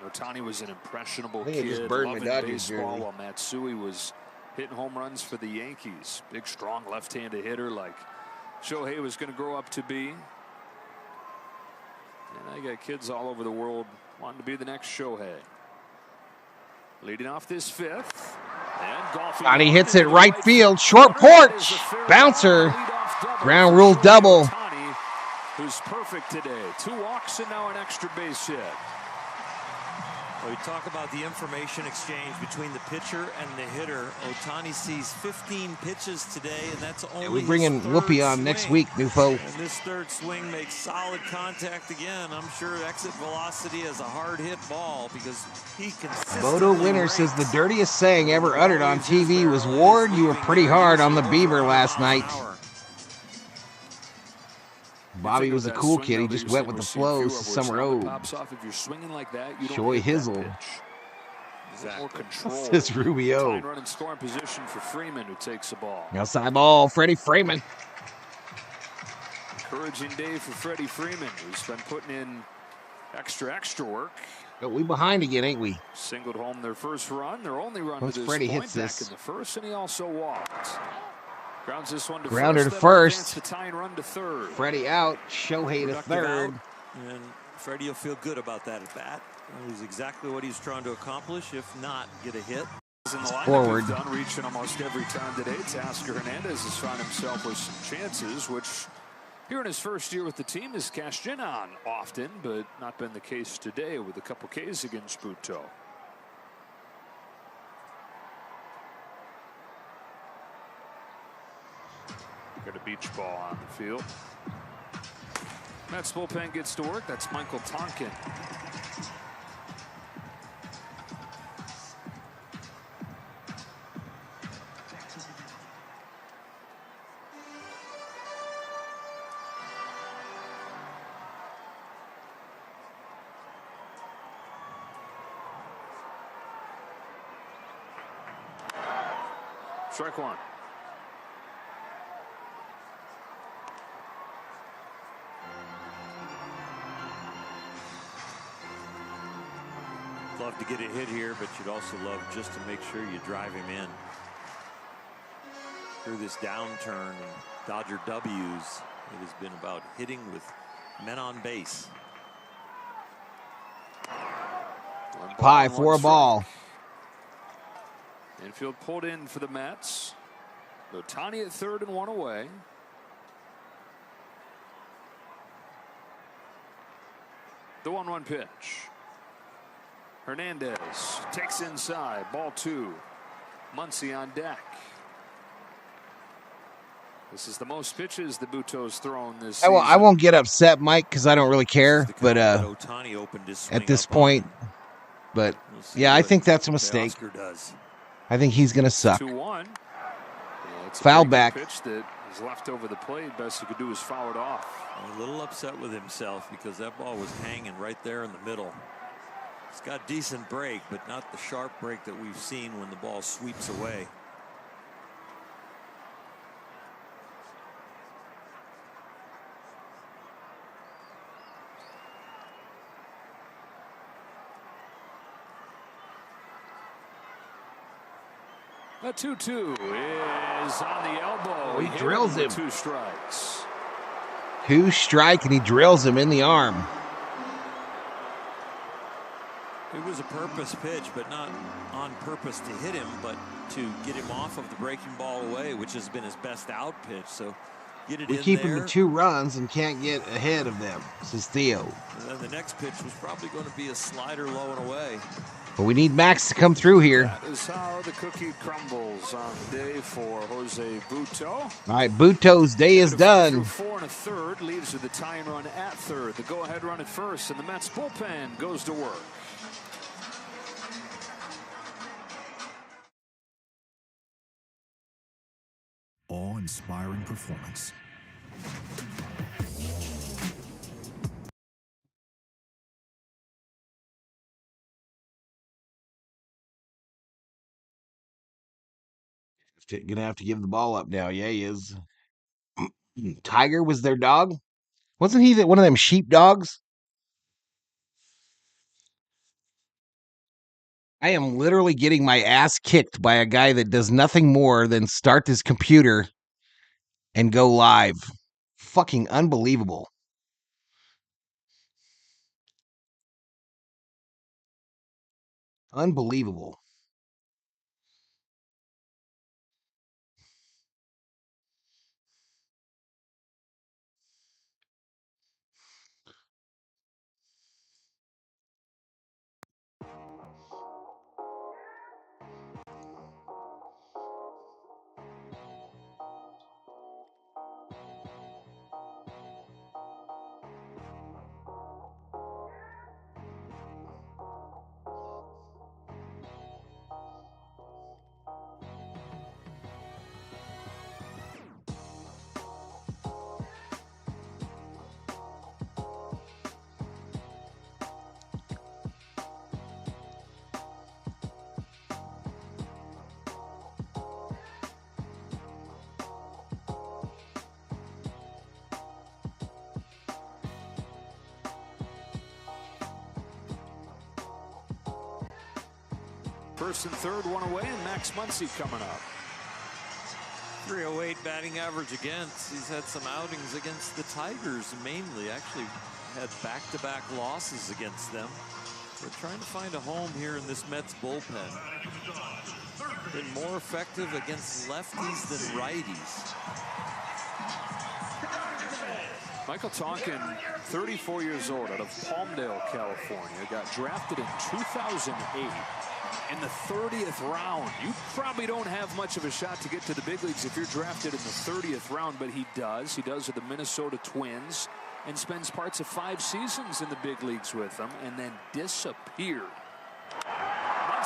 Ohtani was an impressionable I think it kid, just burned my loving Dodgers baseball, jersey. while Matsui was hitting home runs for the Yankees. Big, strong left-handed hitter like Shohei was going to grow up to be. And I got kids all over the world wanting to be the next Shohei. Leading off this 5th. And golfing. And he hits it right field. Short porch. Bouncer. Ground rule double. Ohtani, who's perfect today. 2 walks and now an extra base hit. We talk about the information exchange between the pitcher and the hitter. Ohtani sees 15 pitches today, and that's only Yeah, we bring in his Whoopi third on next swing. week, Nufo. And this third swing makes solid contact again. I'm sure exit velocity is a hard hit ball because he consistently. Bodo Winner says the dirtiest saying ever uttered on TV was, "Ward, you were pretty hard on the Beaver last night." Bobby was a cool kid. He just went with the flow. Summer Ode. Pops off if you're swinging like that. You don't Shoei hit that Hizzle. pitch. More control. This is Rubio. Fine run and scoring position for Freeman, who takes the ball. Outside ball, Freddie Freeman. Encouraging day for Freddie Freeman, who's been putting in extra work. But we behind again, ain't we? Singled home their first run, their only run Once to this Freddie point hits back this. in the first, and he also walked. Grounds this one to Grounder first. to first. The tying run to third. Freddie out, Shohei to Productive third. out, and Freddie will feel good about that at bat. It was exactly what he's trying to accomplish. If not, get a hit. In the lineup, Forward. he's done reaching almost every time today. Tasker Hernandez has found himself with some chances, which here in his first year with the team has cashed in on often, but not been the case today with a couple Ks against Buto. Got a beach ball on the field. Mets bullpen gets to work. That's Michael Tonkin. Strike one. Love to get a hit here, but you'd also love just to make sure you drive him in. Through this downturn and Dodger W's, it has been about hitting with men on base. Pie for a ball. Infield pulled in for the Mets. Otani at third and one away. The 1-1 pitch. Hernandez takes inside. Ball two. Muncy on deck. This is the most pitches the Buto's thrown this season. I won't get upset, Mike, because I don't really care. But Otani opened his swing at this up point, on. but We'll yeah, I think that's a mistake. Oscar does. I think he's gonna suck. 2-1. It's a Foul breaking back. pitch that is left over the plate. Best he could do is foul it off. A little upset with himself because that ball was hanging right there in the middle. It's got decent break, but not the sharp break that we've seen when the ball sweeps away. A 2-2 is on the elbow. He drills him. 2 strikes. 2 strike, and he drills him in the arm. It was a purpose pitch, but not on purpose to hit him, but to get him off of the breaking ball away, which has been his best out pitch. So get it We in keep there. him to 2 runs and can't get ahead of them, says Theo. And then the next pitch was probably going to be a slider low and away. But we need Max to come through here. That is how the cookie crumbles on the day for Jose Buto. All right, Buto's day is done. 4 1/3 leads to the tying run at third. The go-ahead run at first, and the Mets bullpen goes to work. Awe-inspiring performance. Gonna have to give the ball up now. Yeah, he is. Tiger was their dog. Wasn't he one of them sheep dogs? I am literally getting my ass kicked by a guy that does nothing more than start his computer and go live. Fucking unbelievable. Unbelievable. First and third, one away, and Max Muncy coming up. 308 batting average against. He's had some outings against the Tigers mainly. Actually had back-to-back losses against them. We're trying to find a home here in this Mets bullpen. Been more effective against lefties than righties. Michael Tonkin, 34 years old, out of Palmdale, California, got drafted in 2008 in the 30th round. You probably don't have much of a shot to get to the big leagues if you're drafted in the 30th round, but he does. He does with the Minnesota Twins and spends parts of 5 seasons in the big leagues with them and then disappeared.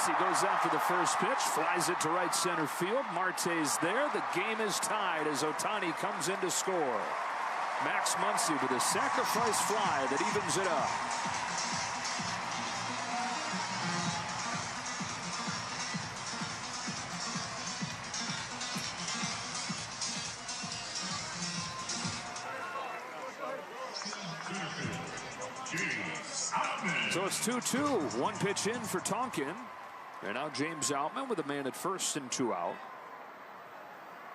Muncy goes after the first pitch, flies it to right center field. Marte's there. The game is tied as Ohtani comes in to score. Max Muncy with a sacrifice fly that evens it up. So it's 2-2. 1 pitch in for Tonkin. And now James Outman with a man at first and 2 out.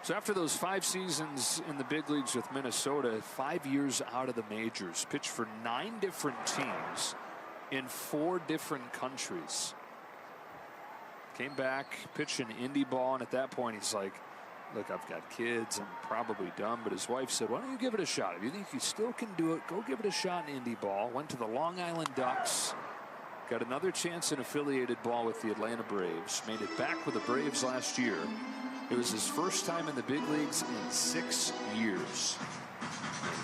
So after those 5 seasons in the big leagues with Minnesota, 5 years out of the majors, pitched for 9 different teams in 4 different countries. Came back, pitched an indie ball, and at that point he's like, look, I've got kids, I'm probably done. But his wife said, why don't you give it a shot? If you think you still can do it, go give it a shot in indie ball. Went to the Long Island Ducks. Got another chance in affiliated ball with the Atlanta Braves. Made it back with the Braves last year. It was his first time in the big leagues in 6 years.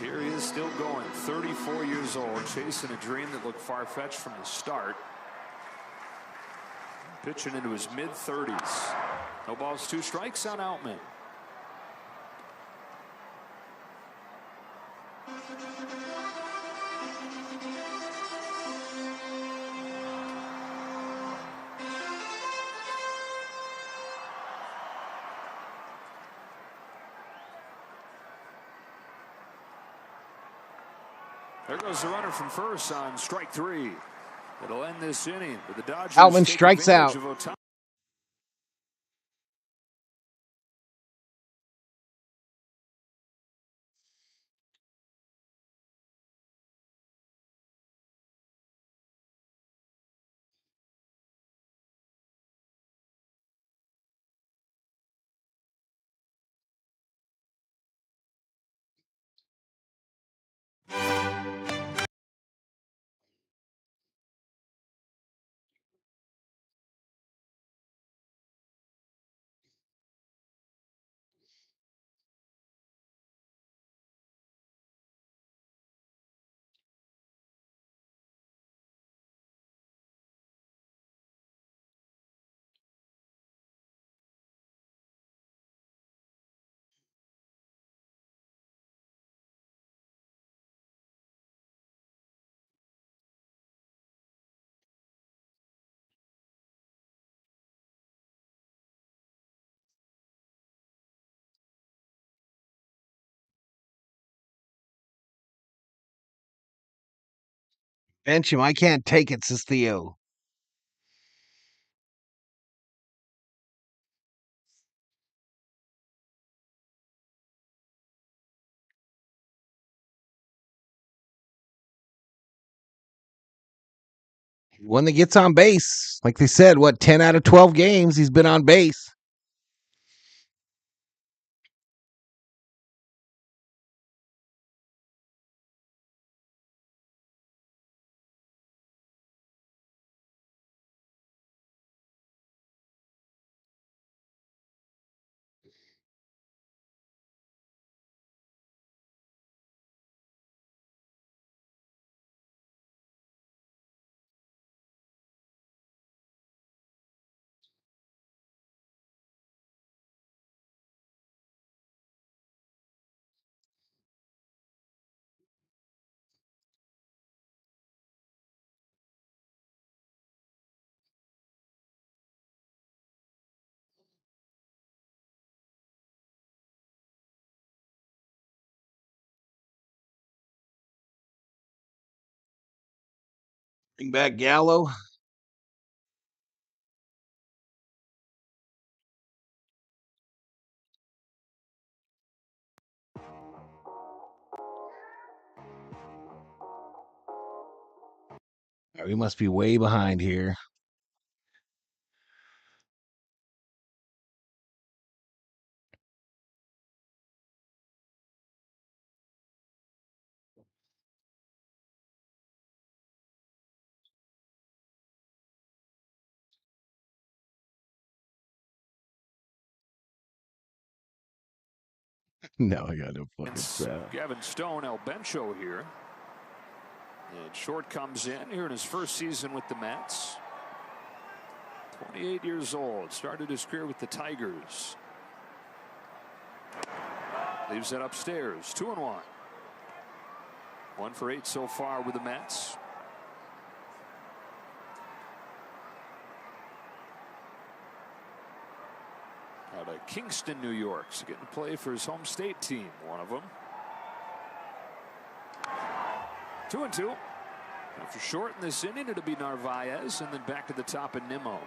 Here he is still going, 34 years old, chasing a dream that looked far-fetched from the start. Pitching into his mid-30s. No balls, 2 strikes on Outman. There goes the runner from first on strike 3. It'll end this inning with the Dodgers. Outman strikes out. Bench him. I can't take it, says Theo. One that gets on base. Like they said, 10 out of 12 games he's been on base. Bring back Gallo. We must be way behind here. No, I got no fucking sound. Gavin Stone, El Bencho here. And Short comes in here in his first season with the Mets. 28 years old. Started his career with the Tigers. Leaves it upstairs. 2-1. 1 for 8 so far with the Mets. Out of Kingston, New York. So getting to play for his home state team, one of them. 2-2. After Short in this inning, it'll be Narvaez, and then back to the top of Nimmo.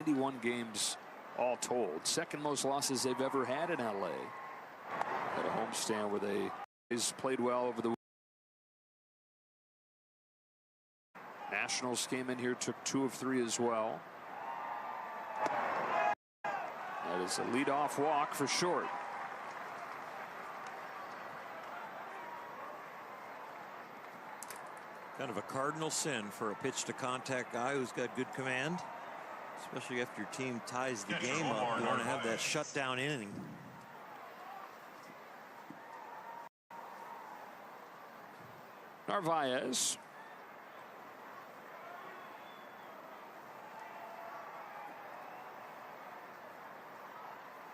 91 games all told. Second most losses they've ever had in LA. At a homestand where they played well over the Nationals came in here, took 2 of 3 as well. That is a leadoff walk for Short. Kind of a cardinal sin for a pitch to contact guy who's got good command, especially after your team ties the game up. You want to have that shutdown inning. Narvaez.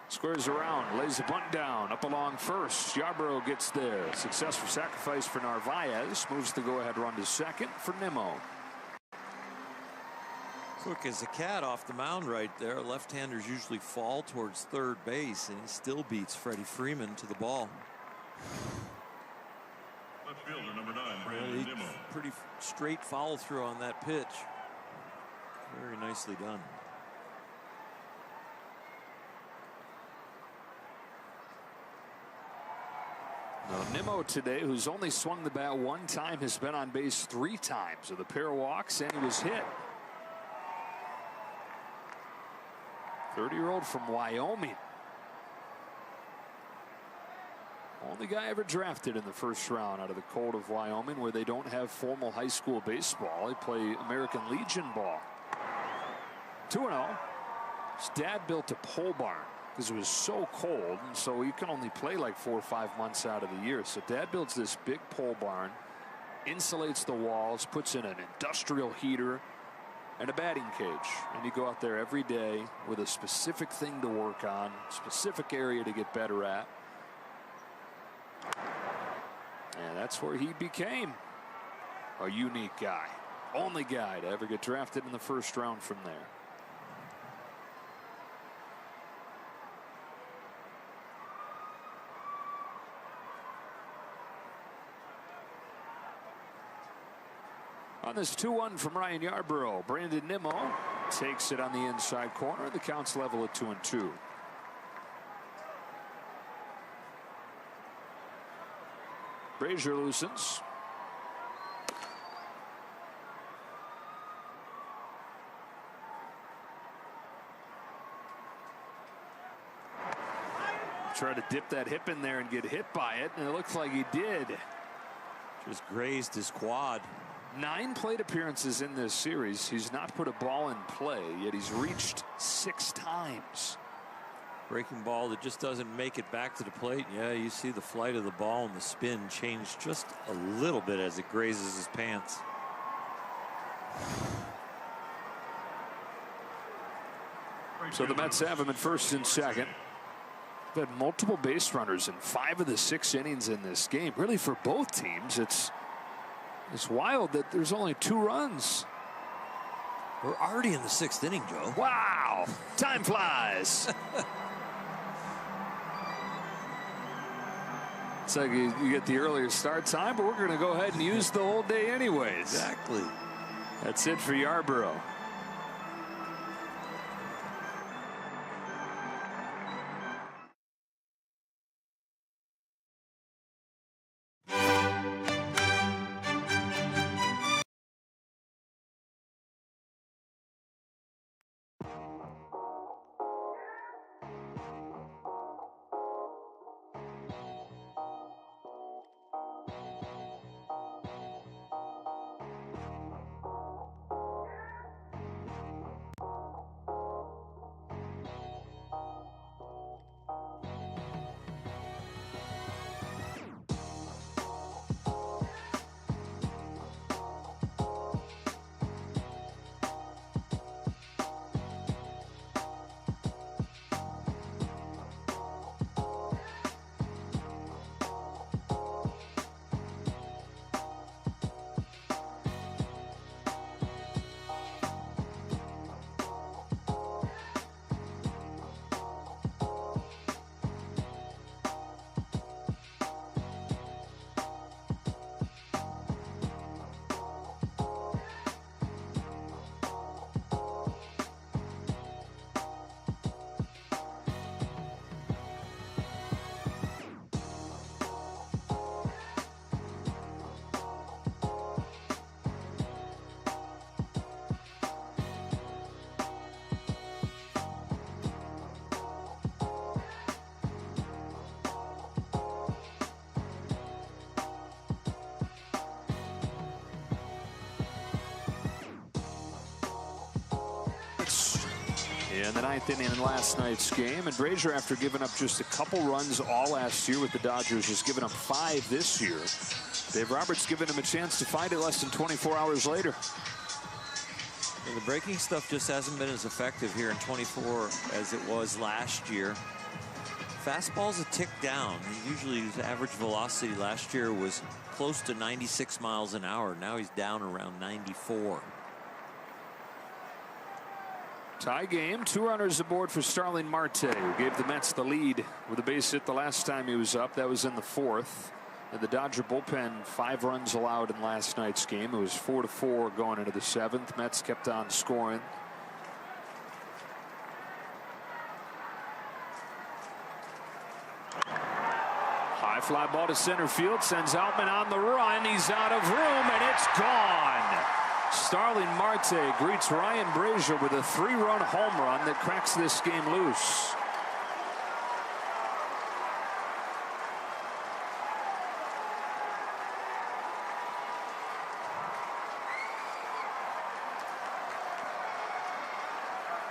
Squares around, lays the bunt down, up along first. Yarbrough gets there. Successful sacrifice for Narvaez. Moves the go-ahead run to second for Nimmo. Quick as a cat off the mound right there. Left-handers usually fall towards third base, and he still beats Freddie Freeman to the ball. Left fielder number 9, Brandon Nimmo. Pretty straight follow through on that pitch. Very nicely done. Now, Nimmo today, who's only swung the bat 1 time, has been on base 3 times with a pair of walks, and he was hit. 30-year-old from Wyoming. Only guy ever drafted in the first round out of the cold of Wyoming, where they don't have formal high school baseball. They play American Legion ball. 2-0. His dad built a pole barn because it was so cold, and so you can only play like 4 or 5 months out of the year. So dad builds this big pole barn, insulates the walls, puts in an industrial heater and a batting cage, and you go out there every day with a specific thing to work on, specific area to get better at. And that's where he became a unique guy. Only guy to ever get drafted in the first round from there. On this 2-1 from Ryan Yarbrough, Brandon Nimmo takes it on the inside corner. The count's level at 2-2. Brazier loosens. Try to dip that hip in there and get hit by it, and it looks like he did. Just grazed his quad. 9 plate appearances in this series. He's not put a ball in play, yet he's reached 6 times. Breaking ball that just doesn't make it back to the plate. Yeah, you see the flight of the ball and the spin change just a little bit as it grazes his pants. So the Mets have him at first and second. They've had multiple base runners in 5 of the 6 innings in this game. Really, for both teams, it's wild that there's only 2 runs. We're already in the 6th inning, Joe. Wow, time flies. It's like you get the earlier start time, but we're going to go ahead and use the whole day anyways. Exactly. That's it for Yarbrough. in the 9th inning in last night's game. And Brazier, after giving up just a couple runs all last year with the Dodgers, has given up 5 this year. Dave Roberts giving him a chance to find it less than 24 hours later. And the breaking stuff just hasn't been as effective here in 24 as it was last year. Fastball's a tick down. Usually his average velocity last year was close to 96 miles an hour. Now he's down around 94. Tie game, 2 runners aboard for Starling Marte, who gave the Mets the lead with a base hit the last time he was up. That was in the 4th. And the Dodger bullpen, 5 runs allowed in last night's game. It was 4-4 going into the 7th. Mets kept on scoring. High fly ball to center field, sends Outman on the run. He's out of room, and it's gone. Starling Marte greets Ryan Brazier with a 3-run home run that cracks this game loose.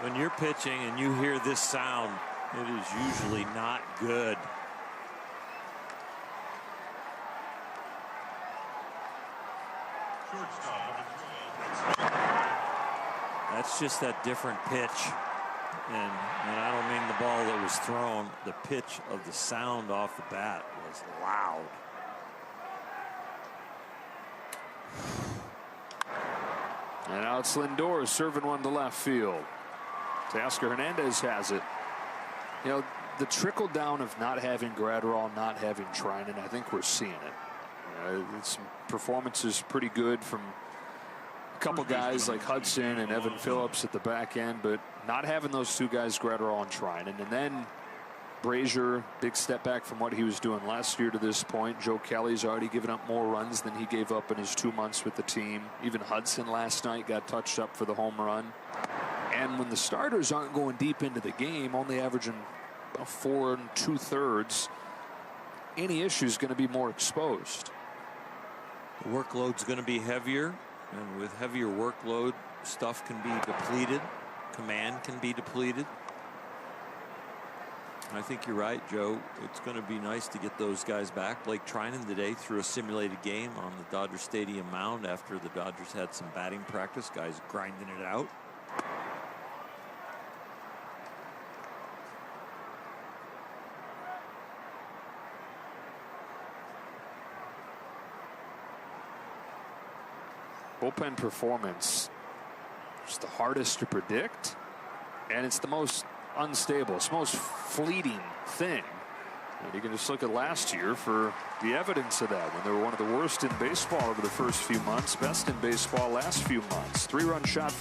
When you're pitching and you hear this sound, it is usually not good. That's just that different pitch. And I don't mean the ball that was thrown. The pitch of the sound off the bat was loud. And now it's Lindor serving one to left field. Teoscar Hernandez has it. You know, the trickle down of not having Gratterall, not having Trinan, I think we're seeing it. Some performances pretty good from a couple guys like Hudson and Evan Phillips at the back end, but not having those 2 guys, Gratterall and Trinan. And then Brazier, big step back from what he was doing last year to this point. Joe Kelly's already given up more runs than he gave up in his 2 months with the team. Even Hudson last night got touched up for the home run. And when the starters aren't going deep into the game, only averaging about 4 2/3, any issue is going to be more exposed. The workload's going to be heavier, and with heavier workload, stuff can be depleted. Command can be depleted. I think you're right, Joe. It's going to be nice to get those guys back. Blake Trinan today threw a simulated game on the Dodger Stadium mound after the Dodgers had some batting practice. Guys grinding it out. Bullpen performance, it's the hardest to predict, and it's the most unstable. It's the most fleeting thing. And you can just look at last year for the evidence of that, when they were one of the worst in baseball over the first few months, best in baseball last few months. 3-run shot.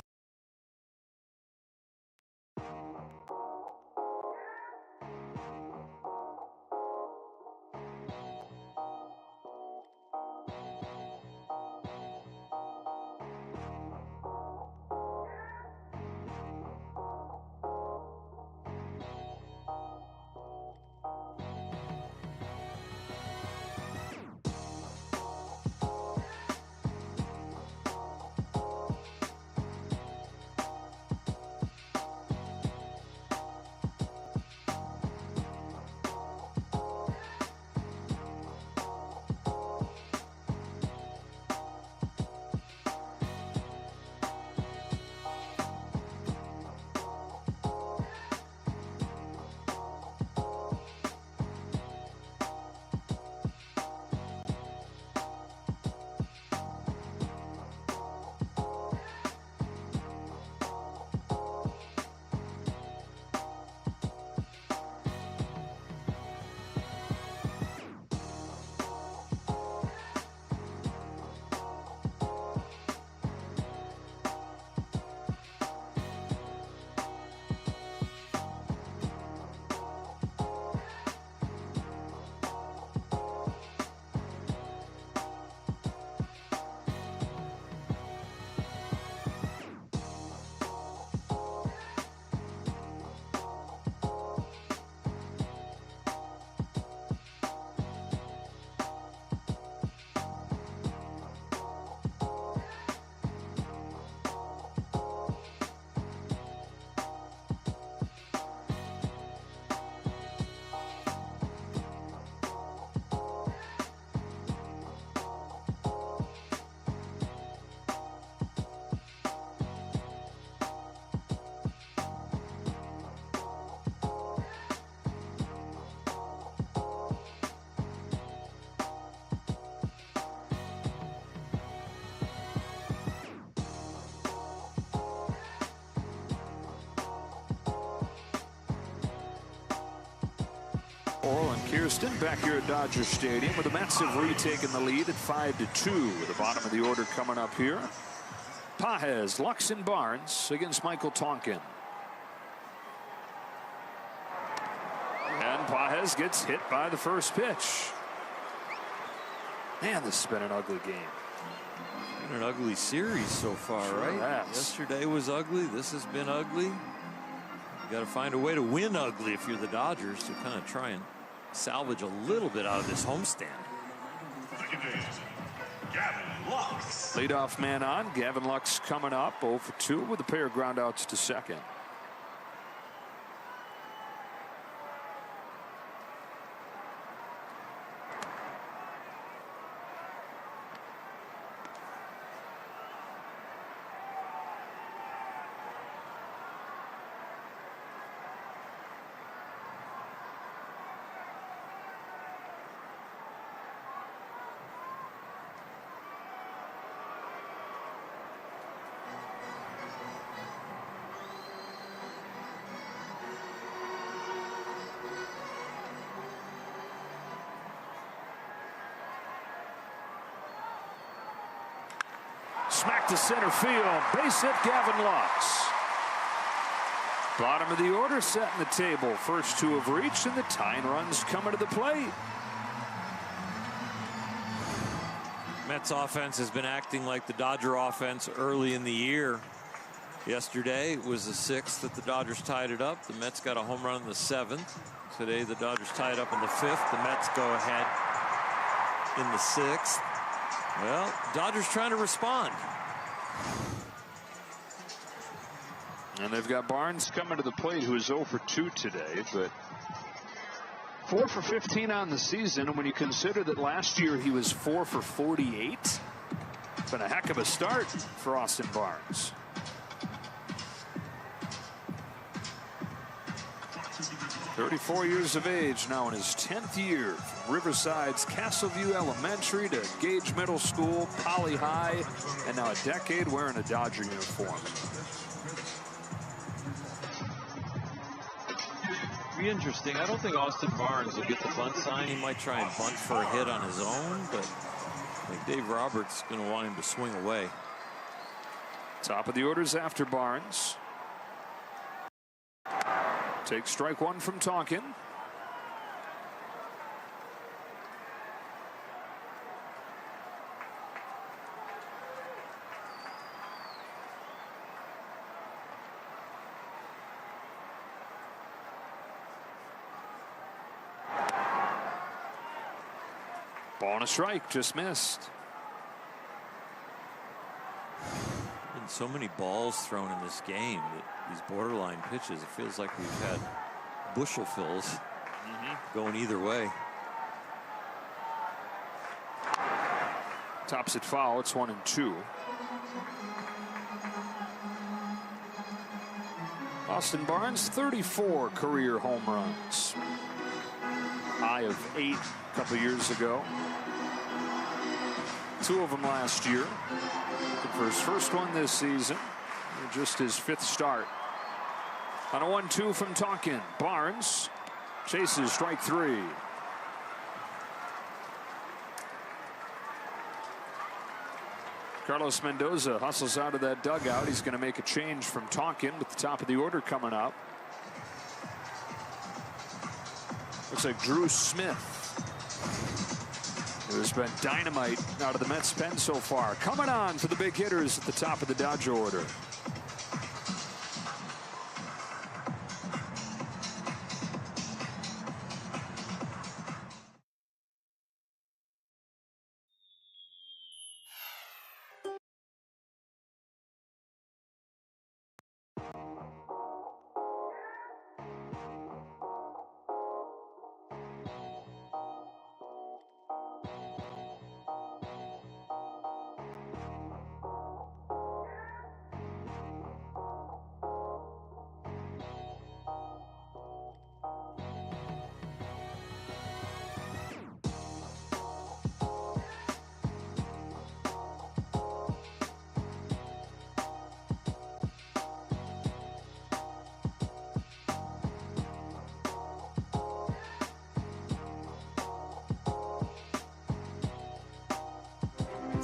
Oral and Kirsten back here at Dodger Stadium, where the Mets have retaken the lead at 5-2. With the bottom of the order coming up here. Pages, Lux, and Barnes against Michael Tonkin. And Pages gets hit by the first pitch. Man, this has been an ugly game. Been an ugly series so far, Sure right? has. Yesterday was ugly. This has been ugly. You got to find a way to win ugly if you're the Dodgers to kind of try and salvage a little bit out of this homestand. Gavin Lux. Leadoff man on. Gavin Lux coming up 0 for 2 with a pair of groundouts to second. Smack to center field. Base hit, Gavin Lux. Bottom of the order setting the table. First two have reached, and the tying runs coming to the plate. Mets offense has been acting like the Dodger offense early in the year. Yesterday it was the 6th that the Dodgers tied it up. The Mets got a home run in the 7th. Today the Dodgers tied up in the 5th. The Mets go ahead in the 6th. Well, Dodgers trying to respond. And they've got Barnes coming to the plate, who is 0 for 2 today, but 4 for 15 on the season. And when you consider that last year he was 4 for 48, it's been a heck of a start for Austin Barnes. "34 years of age, now in his 10th year, from Riverside's Castleview Elementary to Gage Middle School, Poly High, and now a decade wearing a Dodger uniform." Be interesting. I don't think Austin Barnes will get the bunt sign. He might try and bunt for a hit on his own, but I think Dave Roberts is going to want him to swing away. Top of the orders after Barnes. Takes strike one from Tonkin. Ball and a strike, just missed. Been so many balls thrown in this game that these borderline pitches, it feels like we've had bushel fills going either way. Tops it foul. It's 1-2. Austin Barnes, 34 career home runs. High of 8 a couple years ago. 2 of them last year. Looking for his first one this season. Just his 5th start. On a 1-2 from Tonkin. Barnes chases strike 3. Carlos Mendoza hustles out of that dugout. He's going to make a change from Tonkin with the top of the order coming up. Looks like Drew Smith, who's been dynamite out of the Mets pen so far, coming on for the big hitters at the top of the Dodger order.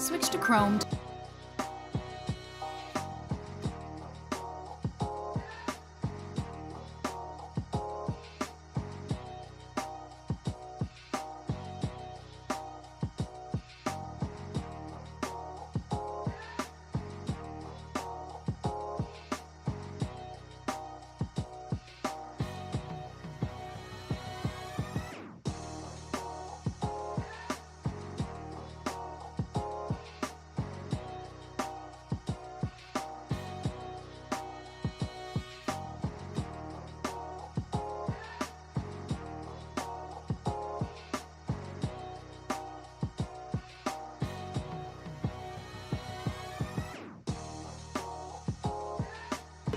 switch to Chrome.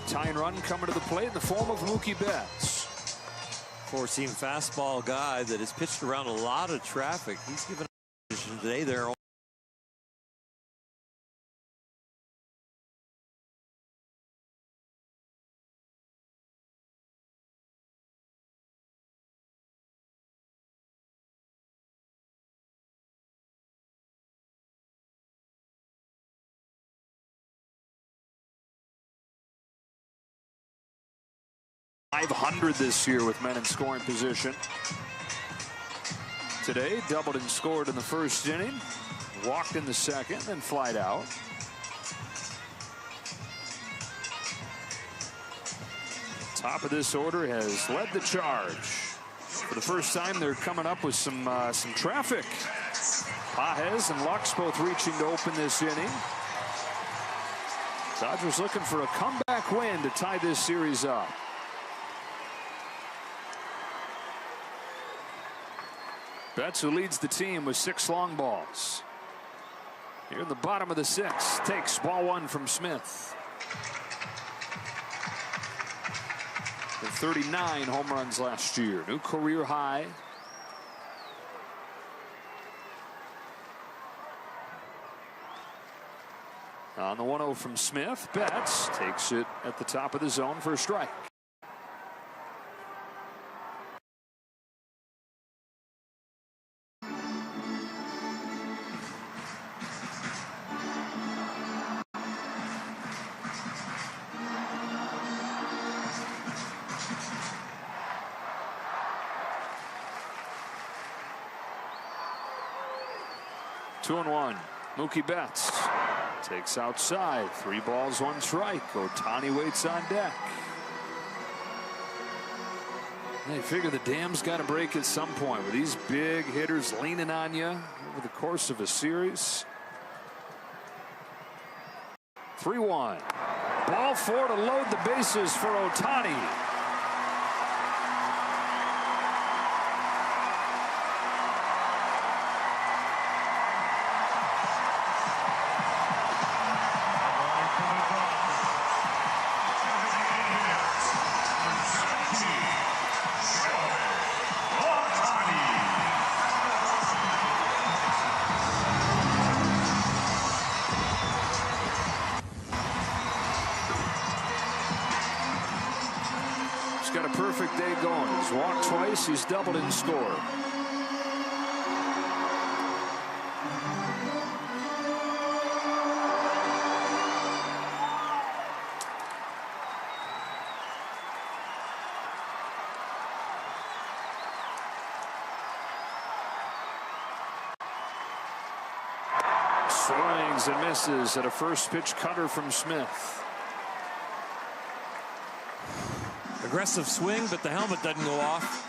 Tying run coming to the plate in the form of Mookie Betts. Four-seam fastball guy that has pitched around a lot of traffic. He's given a position today there. .500 this year with men in scoring position. Today, doubled and scored in the first inning, walked in the second, then flied out. Top of this order has led the charge. For the first time, they're coming up with some traffic. Pages and Lux both reaching to open this inning. Dodgers looking for a comeback win to tie this series up. Betts, who leads the team with 6 long balls. Here in the bottom of the 6th, takes ball 1 from Smith. With 39 home runs last year, new career high. On the 1-0 from Smith, Betts takes it at the top of the zone for a strike. Two and one. Mookie Betts takes outside. 3 balls, 1 strike. Ohtani waits on deck. They figure the dam's got to break at some point with these big hitters leaning on you over the course of a series. 3-1. Ball 4 to load the bases for Ohtani. He's got a perfect day going. He's walked twice. He's doubled and scored. Swings and misses at a first pitch cutter from Smith. Aggressive swing, but the helmet doesn't go off.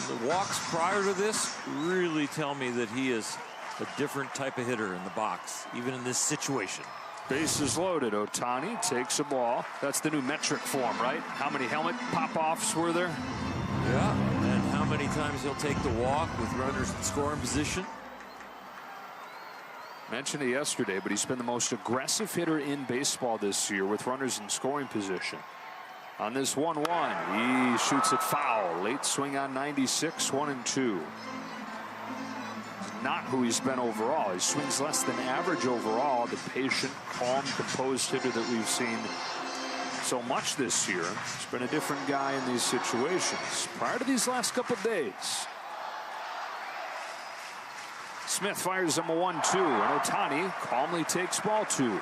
The walks prior to this really tell me that he is a different type of hitter in the box, even in this situation. Bases loaded. Ohtani takes a ball. That's the new metric form, right? How many helmet pop-offs were there? Yeah, and how many times he'll take the walk with runners in scoring position. Mentioned it yesterday, but he's been the most aggressive hitter in baseball this year with runners in scoring position. On this 1-1, he shoots it foul. Late swing on 96, 1-2. Not who he's been overall. He swings less than average overall. The patient, calm, composed hitter that we've seen so much this year. He's been a different guy in these situations. Prior to these last couple of days, Smith fires him a 1-2, and Ohtani calmly takes ball 2.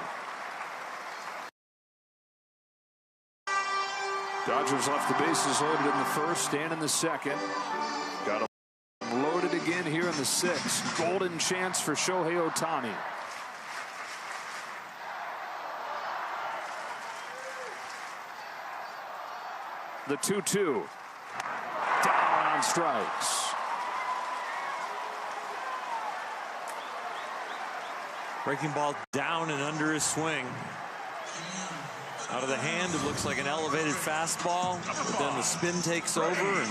Dodgers left the bases loaded in the first and in the second. Got them loaded again here in the 6th. Golden chance for Shohei Ohtani. The 2-2. Down on strikes. Breaking ball down and under his swing. Out of the hand, it looks like an elevated fastball, but then the spin takes over and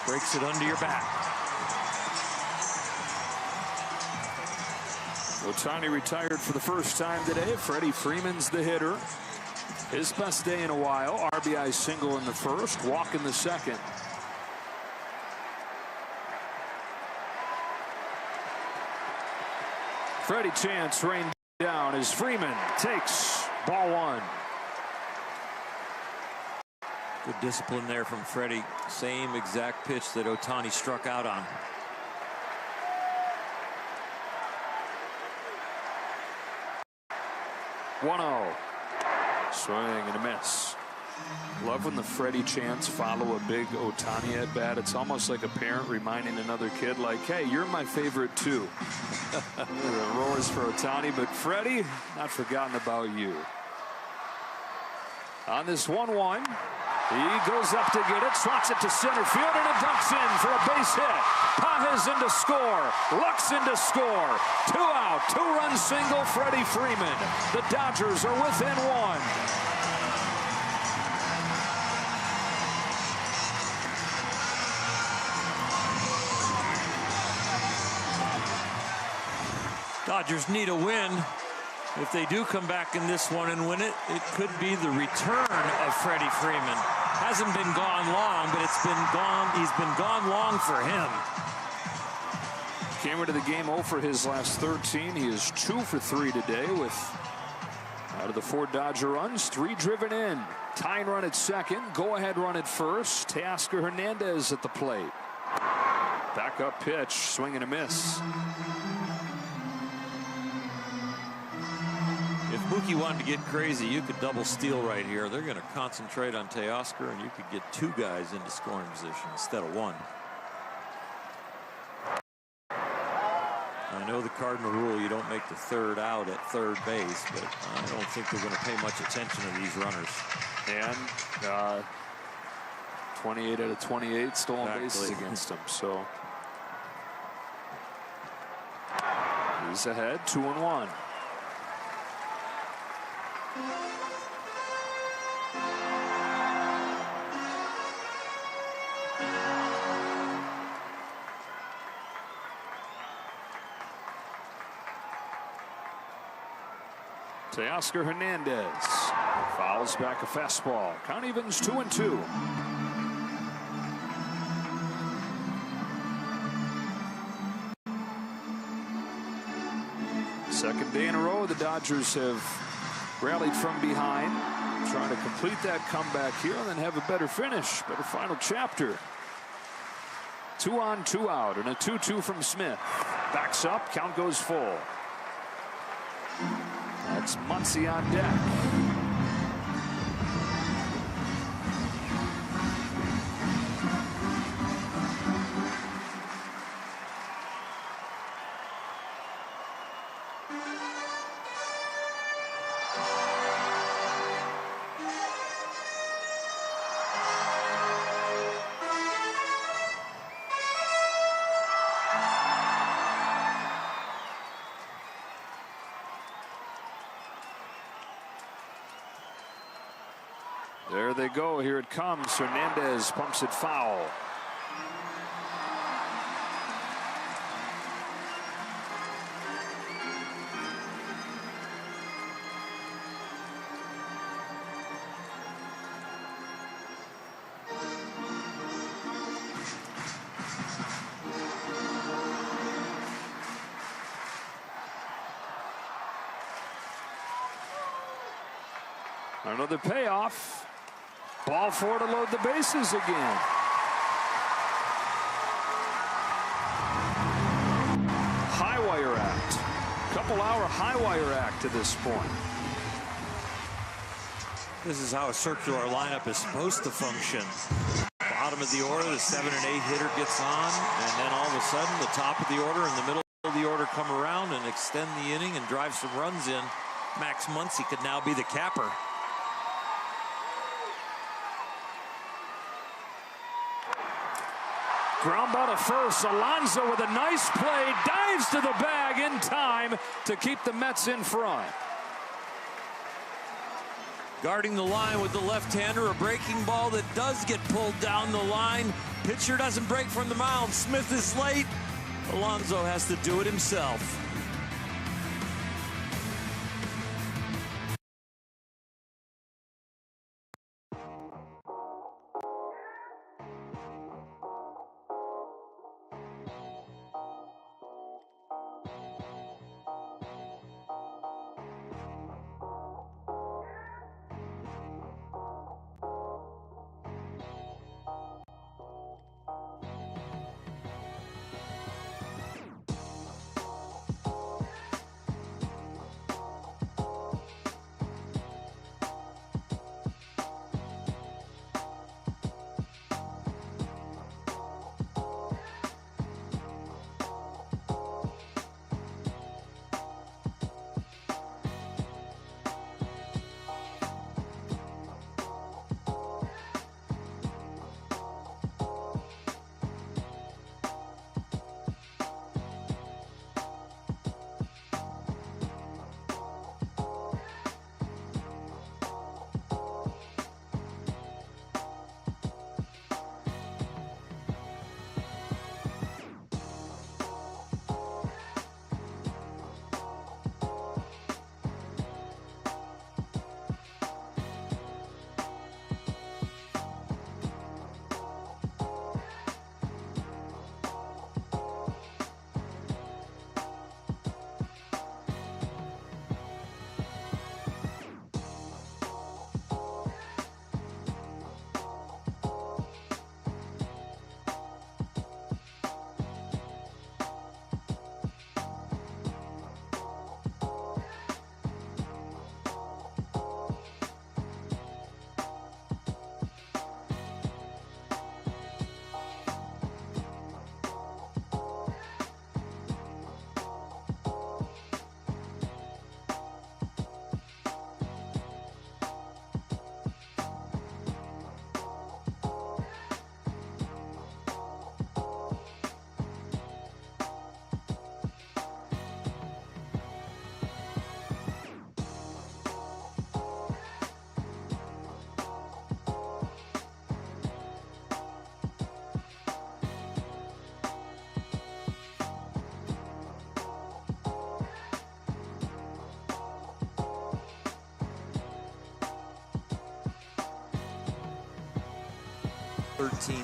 breaks it under your back. Ohtani retired for the first time today. Freddie Freeman's the hitter. His best day in a while. RBI single in the first, walk in the second. Freddie chance rained down as Freeman takes ball 1. Good discipline there from Freddie. Same exact pitch that Ohtani struck out on. Swing and a miss. Love when the Freddie chants follow a big Ohtani at bat. It's almost like a parent reminding another kid, like, hey, you're my favorite too. The roars for Ohtani, but Freddie, not forgotten about you. On this 1-1, he goes up to get it, swats it to center field, and it dumps in for a base hit. Pages in to score. Lux in to score. 2 out, 2-run single, Freddie Freeman. The Dodgers are within 1. Dodgers need a win. If they do come back in this one and win it, it could be the return of Freddie Freeman. Hasn't been gone long, but it's been gone. He's been gone long for him. Came into the game 0 for his last 13. He is 2 for 3 today with, out of the 4 Dodger runs, 3 driven in. Tying run at second, go-ahead run at first. Teoscar Hernandez at the plate. Back-up pitch, swing and a miss. If Mookie wanted to get crazy, you could double steal right here. They're going to concentrate on Teoscar, and you could get 2 guys into scoring position instead of 1. I know the Cardinal rule, you don't make the 3rd out at 3rd base, but I don't think they're going to pay much attention to these runners. And 28 out of 28 stolen bases against him. So he's ahead, 2-1. Teoscar Hernandez fouls back a fastball. Count evens 2-2. Second day in a row, the Dodgers have rallied from behind, trying to complete that comeback here and then have a better finish, better final chapter. 2 on, 2 out, and a 2-2 from Smith. Backs up, count goes full. That's Muncy on deck. There they go. Here it comes. Hernandez pumps it foul. Another payoff. Ball 4 to load the bases again. wire act. Couple hour high wire act to this point. This is how a circular lineup is supposed to function. Bottom of the order, the 7 and 8 hitter gets on, and then all of a sudden the top of the order and the middle of the order come around and extend the inning and drive some runs in. Max Muncy could now be the capper. Ground ball to first. Alonso with a nice play, dives to the bag in time to keep the Mets in front. Guarding the line with the left-hander, a breaking ball that does get pulled down the line. Pitcher doesn't break from the mound. Smith is late. Alonso has to do it himself.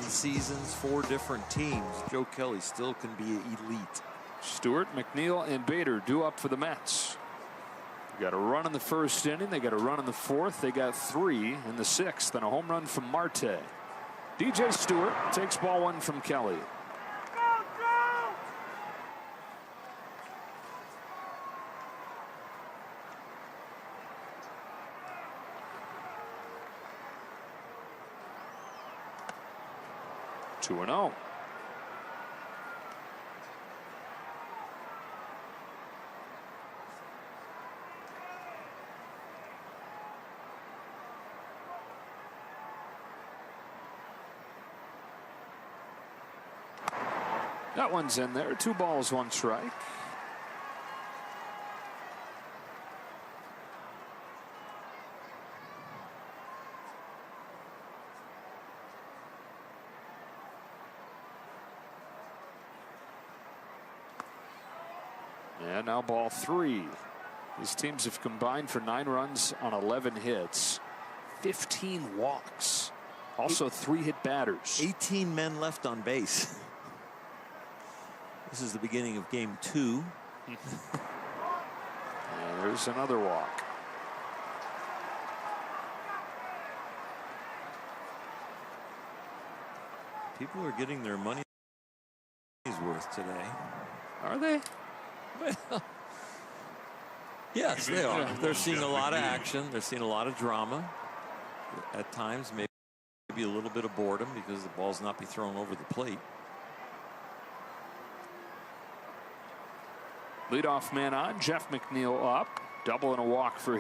Seasons, 4 different teams. Joe Kelly still can be elite. Stewart, McNeil, and Bader due up for the Mets. They got a run in the first inning. They got a run in the fourth. They got 3 in the 6th, and a home run from Marte. DJ Stewart takes ball 1 from Kelly. Two and 0. That one's in there. 2 balls, 1 strike. And now ball 3. These teams have combined for 9 runs on 11 hits, 15 walks, also 3 hit batters. 18 men left on base. This is the beginning of game 2. And there's another walk. People are getting their money's worth today. Are they? Well, yes, they are. They're seeing a lot of action. They're seeing a lot of drama. At times, maybe a little bit of boredom because the ball's not be thrown over the plate. Leadoff man on. Jeff McNeil up. Double and a walk for him.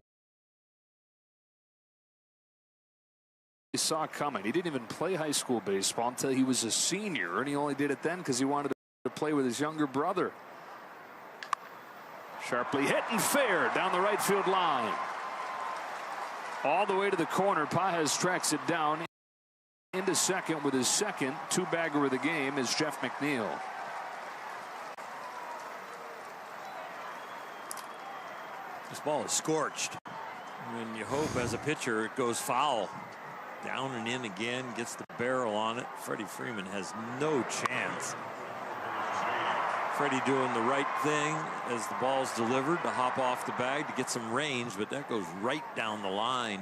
He saw it coming. He didn't even play high school baseball until he was a senior, and he only did it then because he wanted to play with his younger brother. Sharply hit and fair down the right field line. All the way to the corner. Pages tracks it down into second with his second two-bagger of the game is Jeff McNeil. This ball is scorched. And you hope as a pitcher it goes foul. Down and in again, gets the barrel on it. Freddie Freeman has no chance. Freddie doing the right thing as the ball's delivered to hop off the bag to get some range, but that goes right down the line.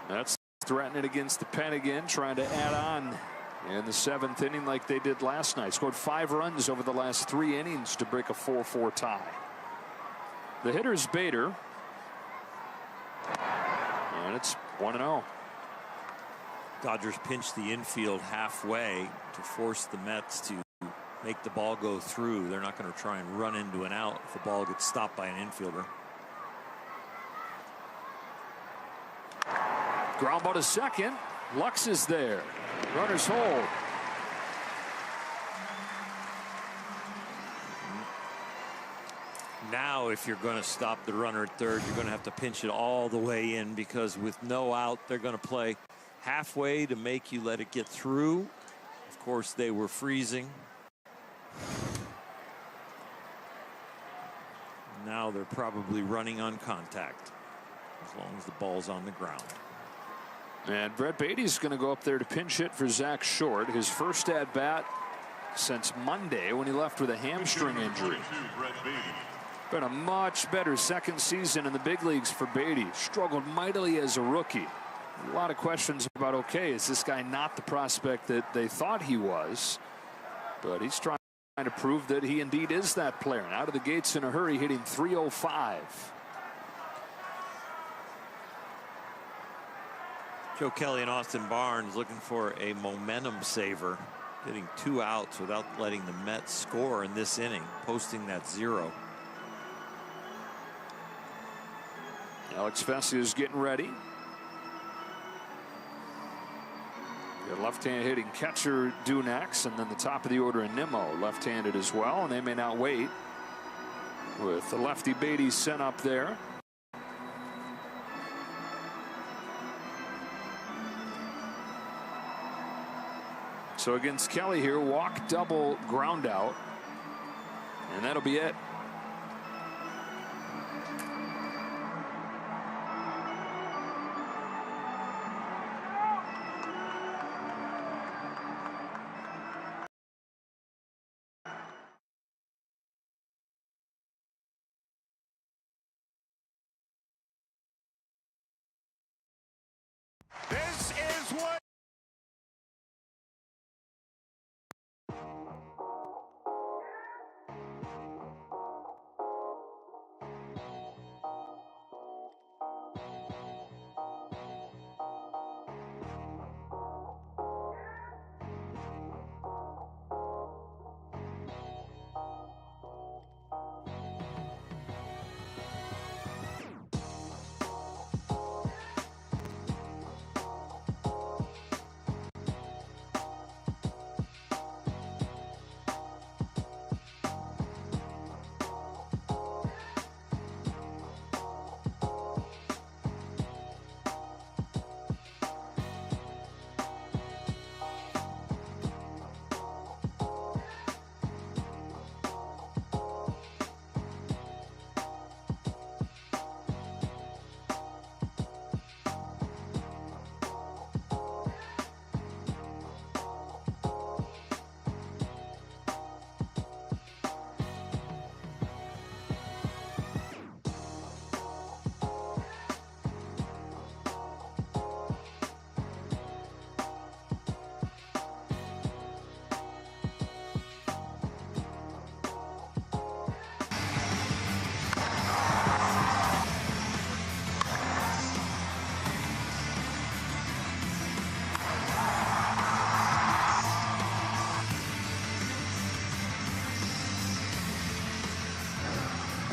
That's threatening against the pen again, trying to add on in the 7th inning like they did last night. Scored 5 runs over the last 3 innings to break a 4-4 tie. The hitter's Bader. And it's 1-0. Dodgers pinch the infield halfway to force the Mets to make the ball go through. They're not going to try and run into an out if the ball gets stopped by an infielder. Ground ball to second. Lux is there. Runners hold. Now, if you're going to stop the runner at third, you're going to have to pinch it all the way in, because with no out, they're going to play halfway to make you let it get through. Of course, they were freezing. Now they're probably running on contact as long as the ball's on the ground. And Brett Beatty's going to go up there to pinch hit for Zach Short. His first at bat since Monday when he left with a hamstring injury. Been a much better second season in the big leagues for Beatty. Struggled mightily as a rookie. A lot of questions about, okay, is this guy not the prospect that they thought he was? But he's trying to prove that he indeed is that player. And out of the gates in a hurry, hitting .305. Joe Kelly and Austin Barnes looking for a momentum saver, getting 2 outs without letting the Mets score in this inning, posting that 0. Alex Vesia is getting ready. Your left-hand hitting catcher due next, and then the top of the order in Nimmo, left-handed as well, and they may not wait with the lefty Beatty sent up there. So against Kelly here, walk, double, ground out, and that'll be it. This is what.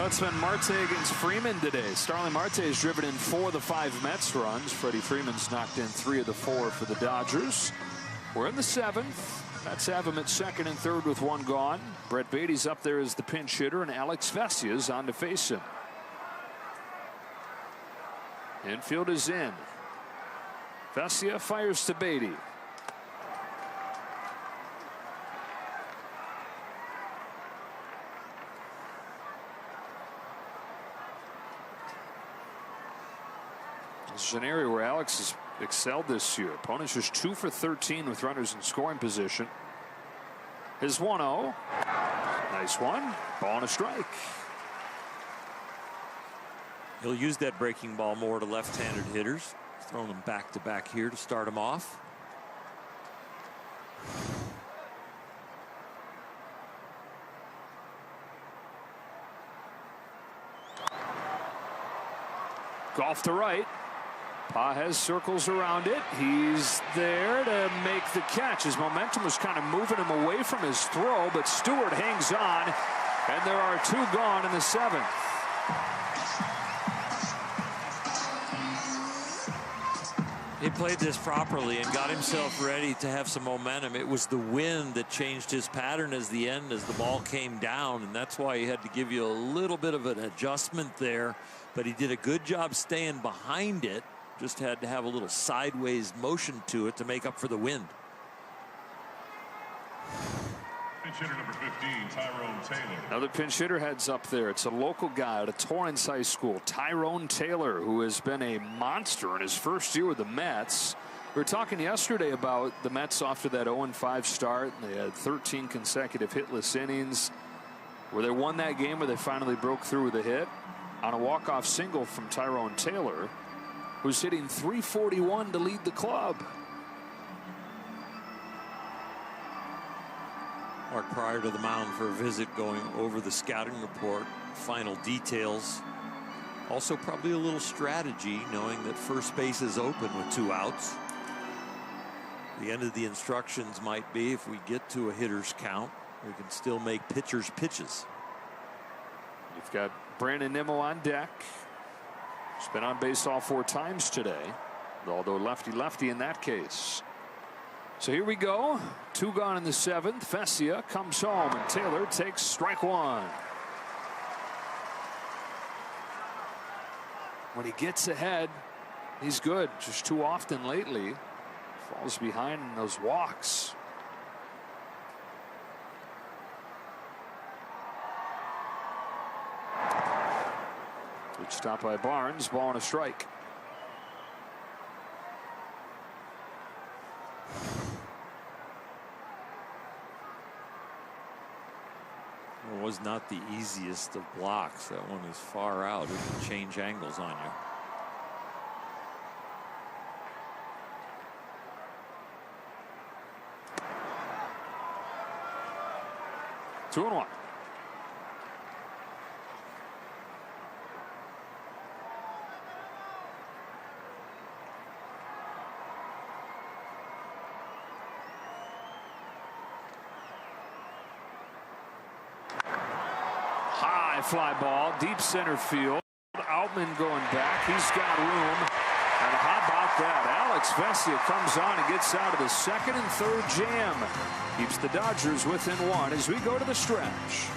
It's been Marte against Freeman today. Starling Marte has driven in 4 of the 5 Mets runs. Freddie Freeman's knocked in 3 of the 4 for the Dodgers. We're in the 7th. Mets have him at 2nd and 3rd with 1 gone. Brett Beatty's up there as the pinch hitter, and Alex Vesia's on to face him. Infield is in. Vesia fires to Beatty. This is an area where Alex has excelled this year. Opponents just 2 for 13 with runners in scoring position. His 1-0. Nice one. Ball and a strike. He'll use that breaking ball more to left-handed hitters. Throwing them back-to-back here to start him off. Golf to right. Pages circles around it. He's there to make the catch. His momentum was kind of moving him away from his throw, but Stewart hangs on, and there are 2 gone in the 7th. He played this properly and got himself ready to have some momentum. It was the wind that changed his pattern as the ball came down, and that's why he had to give you a little bit of an adjustment there. But he did a good job staying behind it. Just had to have a little sideways motion to it to make up for the wind. Pinch hitter number 15, Tyrone Taylor. Another pinch hitter heads up there. It's a local guy out of Torrance High School, Tyrone Taylor, who has been a monster in his first year with the Mets. We were talking yesterday about the Mets after that 0-5 start. They had 13 consecutive hitless innings, where they won that game where they finally broke through with a hit on a walk-off single from Tyrone Taylor, who's hitting .341 to lead the club. Mark prior to the mound for a visit, going over the scouting report, final details. Also probably a little strategy, knowing that first base is open with 2 outs. The end of the instructions might be, if we get to a hitter's count, we can still make pitchers pitches. You've got Brandon Nimmo on deck. He's been on base all 4 times today, although lefty-lefty in that case. So here we go. 2 gone in the 7th. Vesia comes home, and Taylor takes strike 1. When he gets ahead, he's good. Just too often lately, falls behind in those walks. Good stop by Barnes. Ball and a strike. It was not the easiest of blocks. That one is far out. It can change angles on you. Two and 1. Fly ball, deep center field. Outman going back. He's got room. And how about that? Alex Vesia comes on and gets out of the 2nd and 3rd jam. Keeps the Dodgers within 1 as we go to the stretch.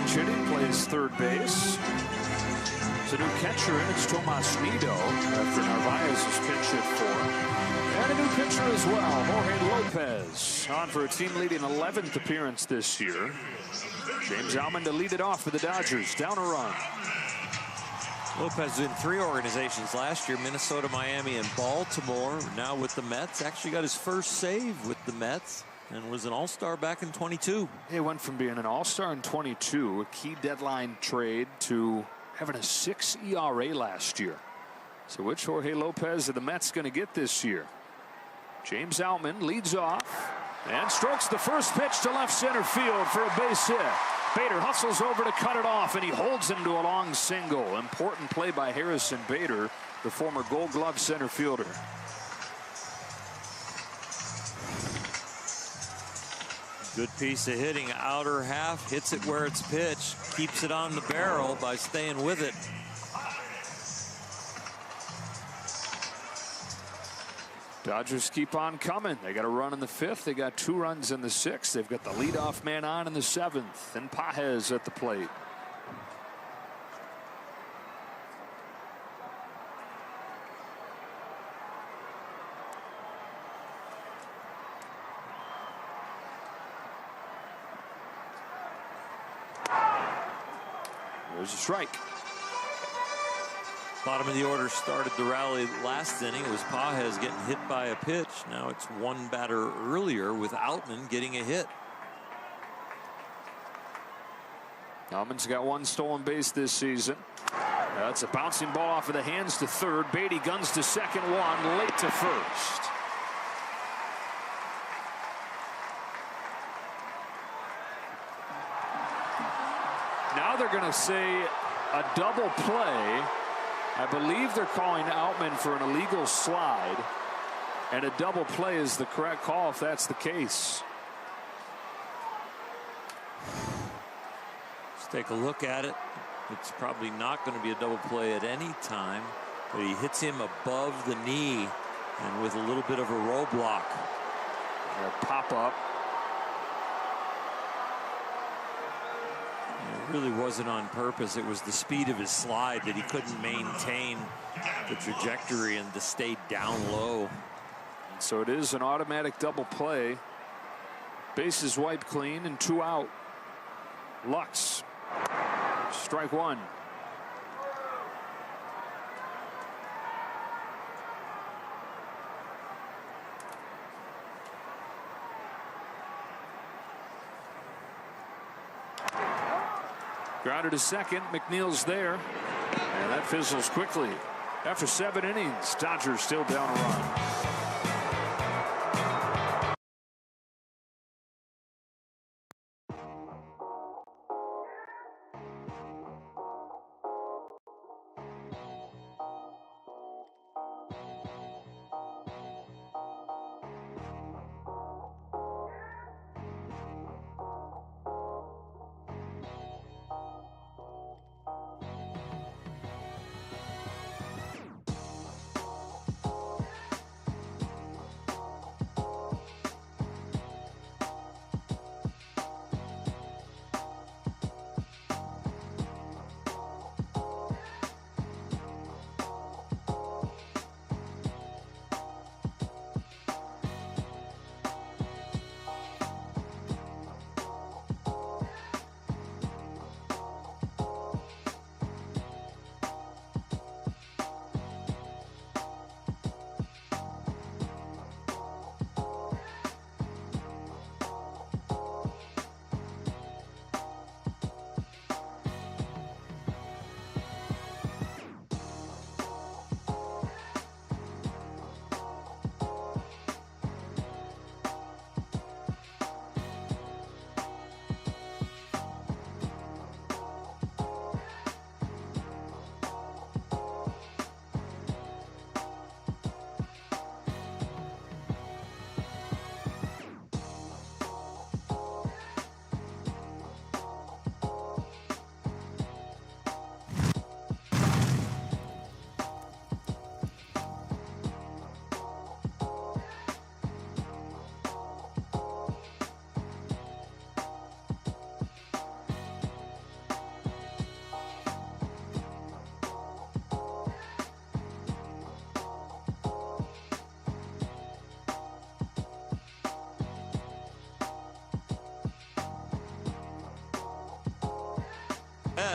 pinch hitting, plays third base. It's a new catcher in. It's Tomas Nido after Narvaez is pinch hit for. And a new pitcher as well, Jorge Lopez, on for a team-leading 11th appearance this year. James Outman to lead it off for the Dodgers, down a run. Lopez was in 3 organizations last year, Minnesota, Miami, and Baltimore. Now with the Mets, actually got his first save with the Mets and was an all-star back in 22. He went from being an all-star in 22, a key deadline trade, to having a 6 ERA last year. So which Jorge Lopez are the Mets going to get this year? James Outman leads off and strokes the first pitch to left center field for a base hit. Bader hustles over to cut it off, and he holds him to a long single. Important play by Harrison Bader, the former Gold Glove center fielder. Good piece of hitting, outer half, hits it where it's pitched, keeps it on the barrel by staying with it. Dodgers keep on coming. They got a run in the 5th. They got 2 runs in the 6th. They've got the leadoff man on in the 7th, and Pages at the plate. There's a strike. Bottom of the order started the rally last inning. It was Pages getting hit by a pitch. Now it's one batter earlier with Outman getting a hit. Outman's got 1 stolen base this season. That's a bouncing ball off of the hands to third. Beatty guns to second, 1 late to first. Now they're going to say a double play. I believe they're calling Outman for an illegal slide, and a double play is the correct call if that's the case. Let's take a look at it. It's probably not going to be a double play at any time, but he hits him above the knee and with a little bit of a roadblock. A pop up. It really wasn't on purpose. It was the speed of his slide that he couldn't maintain the trajectory and to stay down low. And so it is an automatic double play. Bases wiped clean and 2 out. Lux, strike 1. Grounded to second. McNeil's there. And that fizzles quickly. After 7 innings, Dodgers still down a run.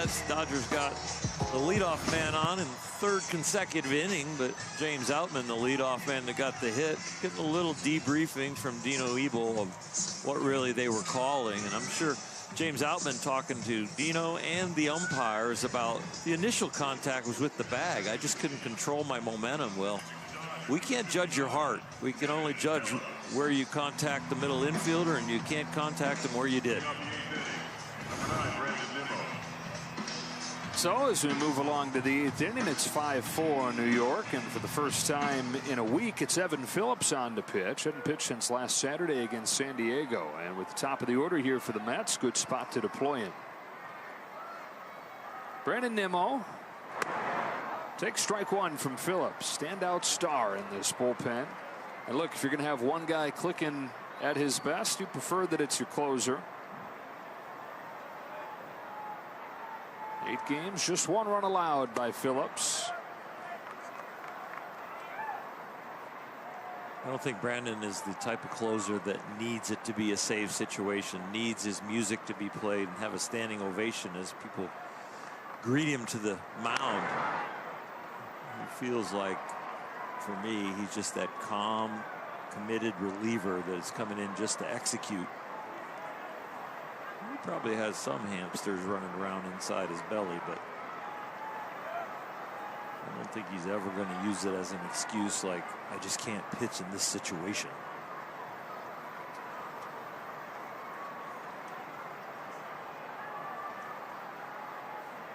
Mets. Dodgers got the leadoff man on in third consecutive inning, but James Outman, the leadoff man that got the hit, getting a little debriefing from Dino Ebel of what really they were calling. And I'm sure James Outman talking to Dino and the umpires about the initial contact was with the bag. I just couldn't control my momentum. Well, we can't judge your heart. We can only judge where you contact the middle infielder, and you can't contact him where you did. So as we move along to the 8th inning, it's 5-4 New York, and for the first time in a week, it's Evan Phillips on to pitch. Hadn't pitched since last Saturday against San Diego, and with the top of the order here for the Mets, good spot to deploy him. Brandon Nimmo takes strike one from Phillips. Standout star in this bullpen. And look, if you're going to have one guy clicking at his best, you prefer that it's your closer. 8 games, just 1 run allowed by Phillips. I don't think Brandon is the type of closer that needs it to be a save situation, needs his music to be played and have a standing ovation as people greet him to the mound. He feels like, for me, he's just that calm, committed reliever that is coming in just to execute. He probably has some hamsters running around inside his belly, but I don't think he's ever going to use it as an excuse like, I just can't pitch in this situation.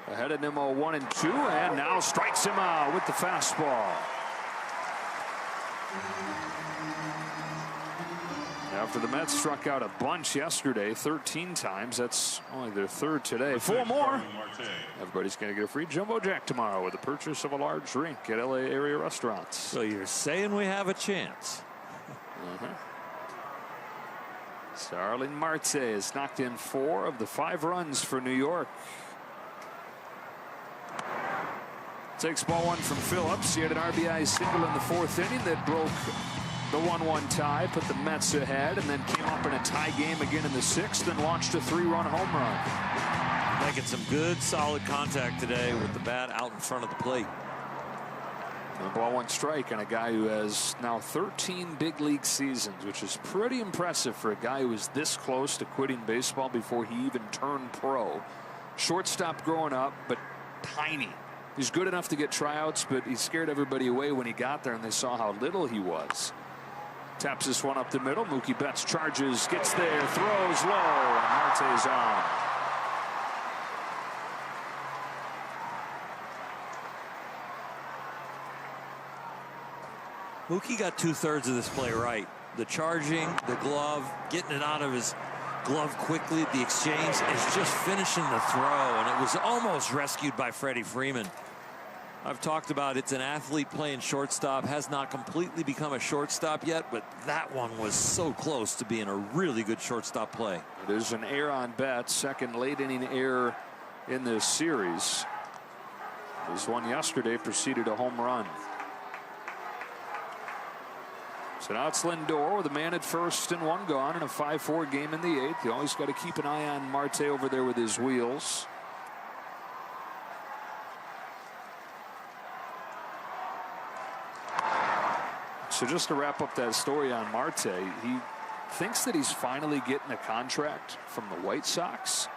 Ahead of Nimmo 1-2, and now strikes him out with the fastball. After the Mets struck out a bunch yesterday, 13 times. That's only their 3rd today. 4 more. Everybody's going to get a free Jumbo Jack tomorrow with the purchase of a large drink at LA area restaurants. So you're saying we have a chance? Starling Marte has knocked in 4 of the 5 runs for New York. Takes ball 1 from Phillips. He had an RBI single in the 4th inning that broke the 1-1 tie, put the Mets ahead, and then came up in a tie game again in the 6th and launched a 3-run home run. Making some good, solid contact today with the bat out in front of the plate. And ball 1 strike on a guy who has now 13 big league seasons, which is pretty impressive for a guy who was this close to quitting baseball before he even turned pro. Shortstop growing up, but tiny. He's good enough to get tryouts, but he scared everybody away when he got there and they saw how little he was. Taps this one up the middle. Mookie Betts charges, gets there, throws low, and Marte's on. Mookie got 2/3 of this play right. The charging, the glove, getting it out of his glove quickly. The exchange is just finishing the throw, and it was almost rescued by Freddie Freeman. I've talked about it's an athlete playing shortstop, has not completely become a shortstop yet, but that one was so close to being a really good shortstop play. It is an error on Betts, 2nd late inning error in this series. This one yesterday preceded a home run. So now it's Lindor with a man at 1st and 1 gone in a 5-4 game in the 8th. You always got to keep an eye on Marte over there with his wheels. So just to wrap up that story on Marte, he thinks that he's finally getting a contract from the White Sox.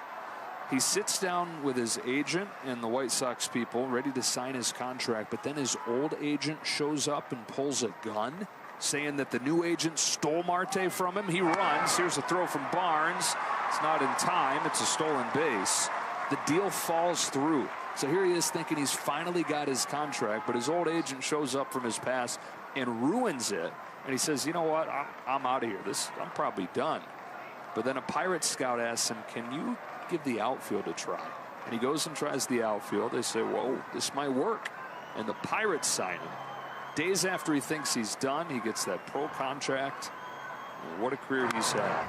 He sits down with his agent and the White Sox people ready to sign his contract, but then his old agent shows up and pulls a gun, saying that the new agent stole Marte from him. He runs. Here's a throw from Barnes. It's not in time. It's a stolen base. The deal falls through. So here he is thinking he's finally got his contract, but his old agent shows up from his past and ruins it. And he says, you know what, I'm out of here. I'm probably done. But then a Pirates scout asks him, can you give the outfield a try? And he goes and tries the outfield. They say, whoa, this might work. And the Pirates sign him. Days after he thinks he's done, he gets that pro contract. And what a career he's had.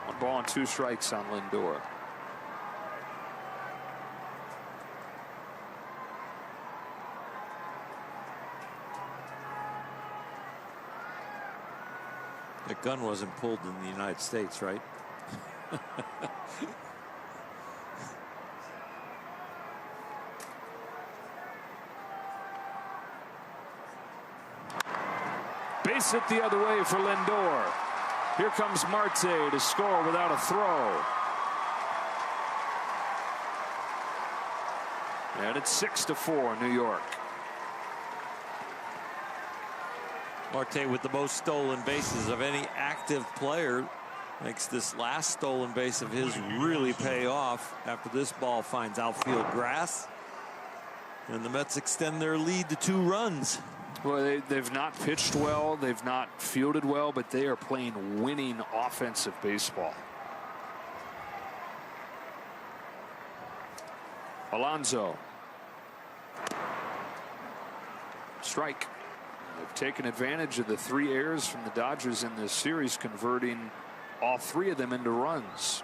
1 ball and 2 strikes on Lindor. That gun wasn't pulled in the United States, right? Base hit the other way for Lindor. Here comes Marte to score without a throw. And it's 6-4 New York. Marte with the most stolen bases of any active player makes this last stolen base of his really pay off after this ball finds outfield grass. And the Mets extend their lead to 2 runs. Well, they've not pitched well, they've not fielded well, but they are playing winning offensive baseball. Alonso. Strike. They've taken advantage of the 3 errors from the Dodgers in this series, converting all 3 of them into runs.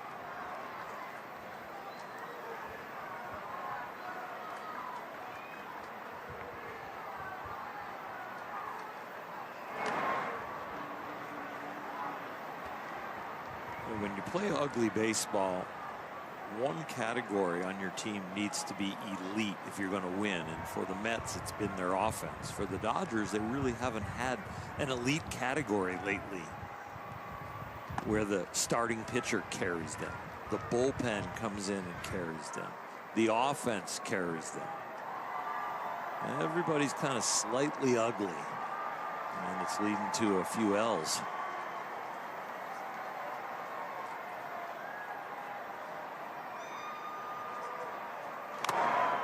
When you play ugly baseball, one category on your team needs to be elite if you're going to win. And for the Mets, it's been their offense. For the Dodgers, they really haven't had an elite category lately where the starting pitcher carries them. The bullpen comes in and carries them. The offense carries them. Everybody's kind of slightly ugly. And it's leading to a few L's.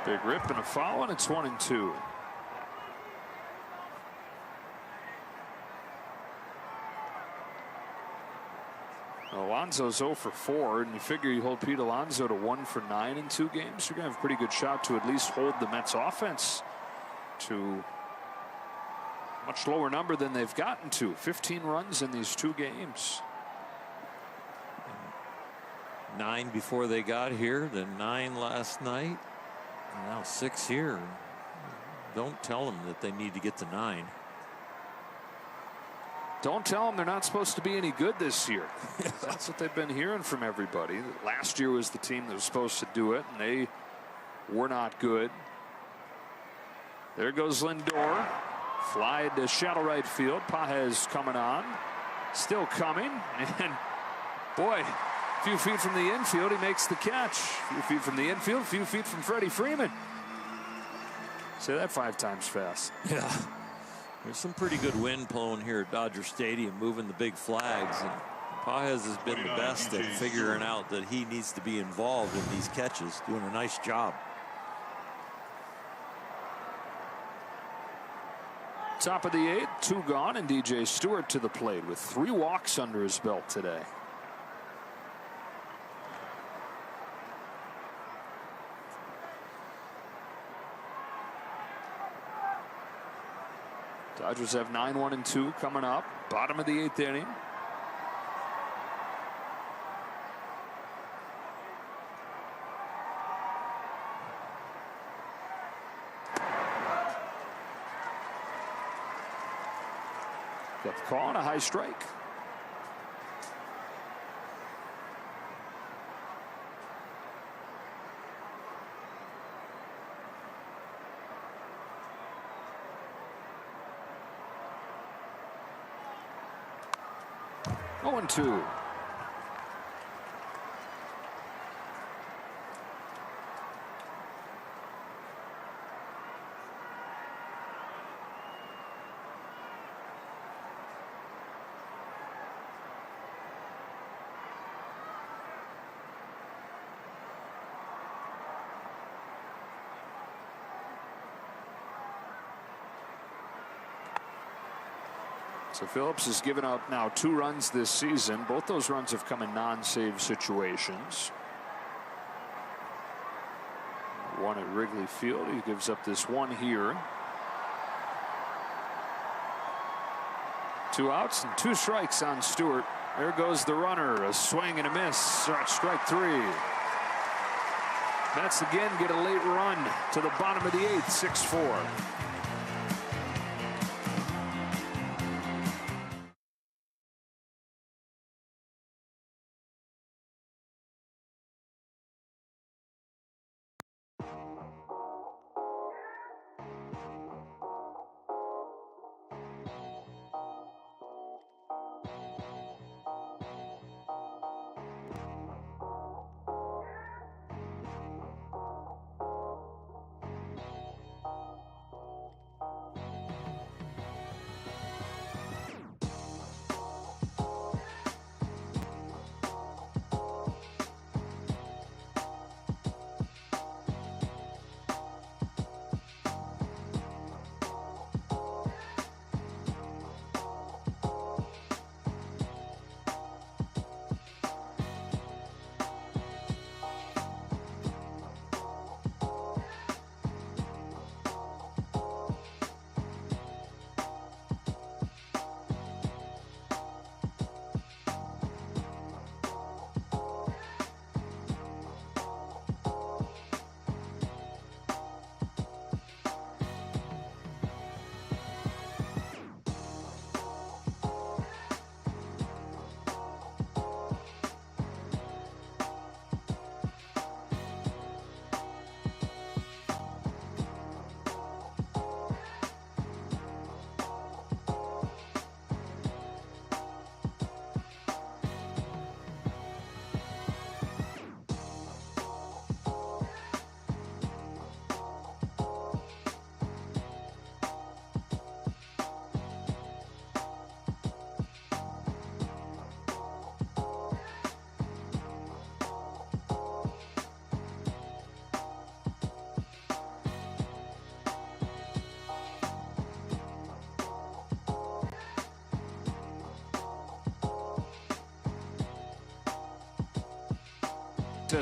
Big rip and a foul, and it's 1-2. Alonso's 0 for 4, and you figure you hold Pete Alonso to 1 for 9 in 2 games, you're going to have a pretty good shot to at least hold the Mets offense to a much lower number than they've gotten to. 15 runs in these 2 games. 9 before they got here, then 9 last night. Now 6 here. Don't tell them that they need to get to 9. Don't tell them they're not supposed to be any good this year. That's what they've been hearing from everybody. Last year was the team that was supposed to do it, and they were not good. There goes Lindor. Fly to shallow right field. Pages coming on. Still coming. And boy, a few feet from the infield, he makes the catch. A few feet from the infield, a few feet from Freddie Freeman. Say that 5 times fast. Yeah. There's some pretty good wind blowing here at Dodger Stadium, moving the big flags. And Pages has been the best at figuring out that he needs to be involved in these catches, doing a nice job. Top of the 8th, 2 gone, and DJ Stewart to the plate with 3 walks under his belt today. Dodgers have 9-1-2 coming up. Bottom of the 8th inning. Got the call on a high strike. Oh, 1-2. So Phillips has given up now 2 runs this season. Both those runs have come in non-save situations. One at Wrigley Field. He gives up this one here. 2 outs and 2 strikes on Stewart. There goes the runner. A swing and a miss. Strike 3. Mets again get a late run to the bottom of the 8th, 6-4.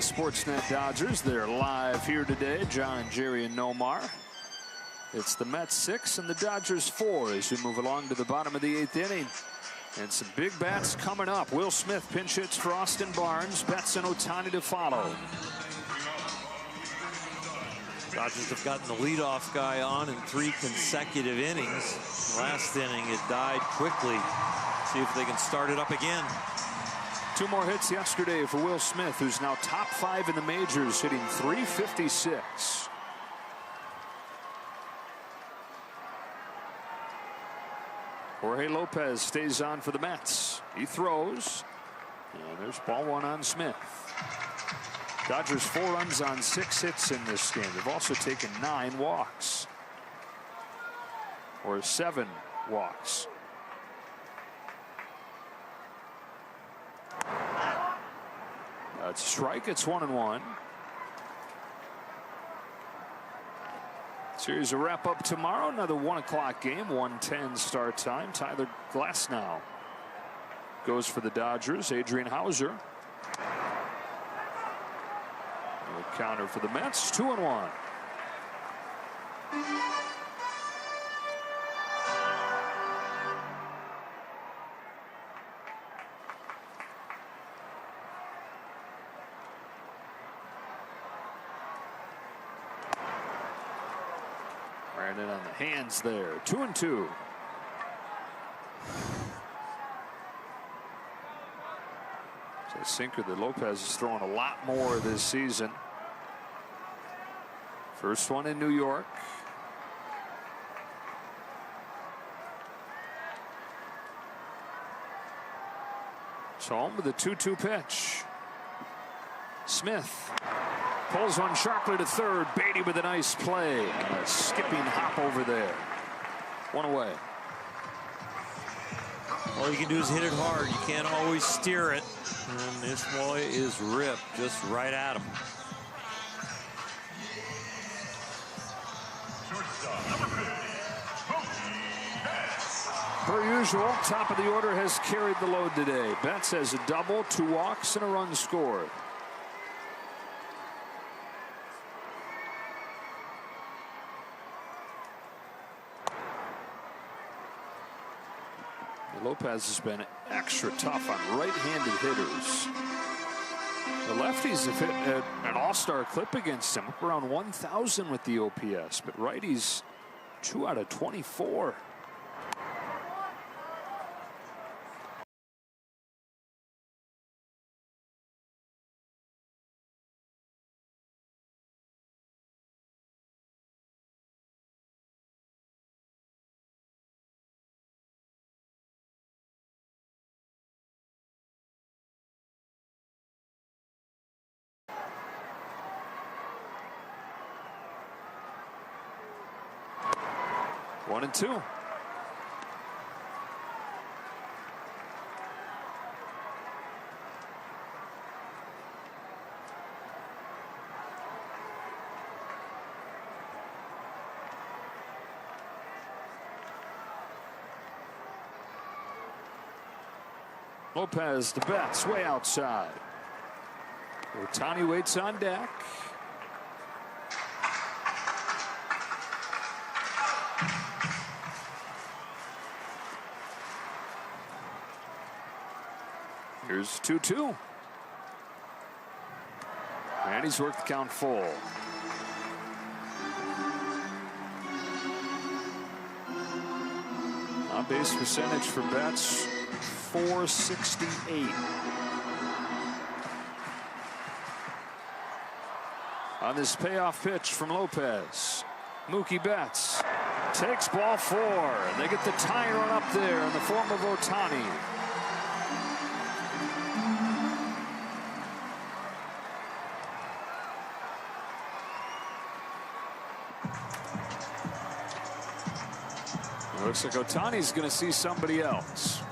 Sportsnet Dodgers. They're live here today. John and Jerry and Nomar. It's the Mets 6 and the Dodgers 4 as we move along to the bottom of the 8th inning. And some big bats coming up. Will Smith pinch hits for Austin Barnes. Betts and Ohtani to follow. Dodgers have gotten the leadoff guy on in 3 consecutive innings. Last inning, it died quickly. See if they can start it up again. 2 more hits yesterday for Will Smith, who's now top 5 in the majors, hitting .356. Jorge Lopez stays on for the Mets. He throws. And there's ball 1 on Smith. Dodgers 4 runs on 6 hits in this game. They've also taken 9 walks. Or 7 walks. That's a strike. It's 1-1. Series will wrap up tomorrow. Another 1 o'clock game. 1:10 start time. Tyler Glasnow goes for the Dodgers. Adrian Hauser. No counter for the Mets. 2-1. Brandon on the hands there. 2-2. It's a sinker that Lopez is throwing a lot more this season. First one in New York. It's home with a 2-2 pitch. Smith pulls one sharply to third. Beatty with a nice play. And a skipping hop over there. 1 away. All you can do is hit it hard. You can't always steer it. And this boy is ripped just right at him. Per usual, top of the order has carried the load today. Betts has a double, 2 walks, and a run scored. Lopez has been extra tough on right-handed hitters. The lefties have hit an all-star clip against him, up around 1,000 with the OPS, but righties 2 out of 24. One and two. Lopez to Betts way outside. Ohtani waits on deck. Here's 2-2. And he's worked the count full. On base percentage for Betts, .468. On this payoff pitch from Lopez, Mookie Betts takes ball 4, and they get the tying run up there in the form of Ohtani. Looks like Ohtani's going to see somebody else.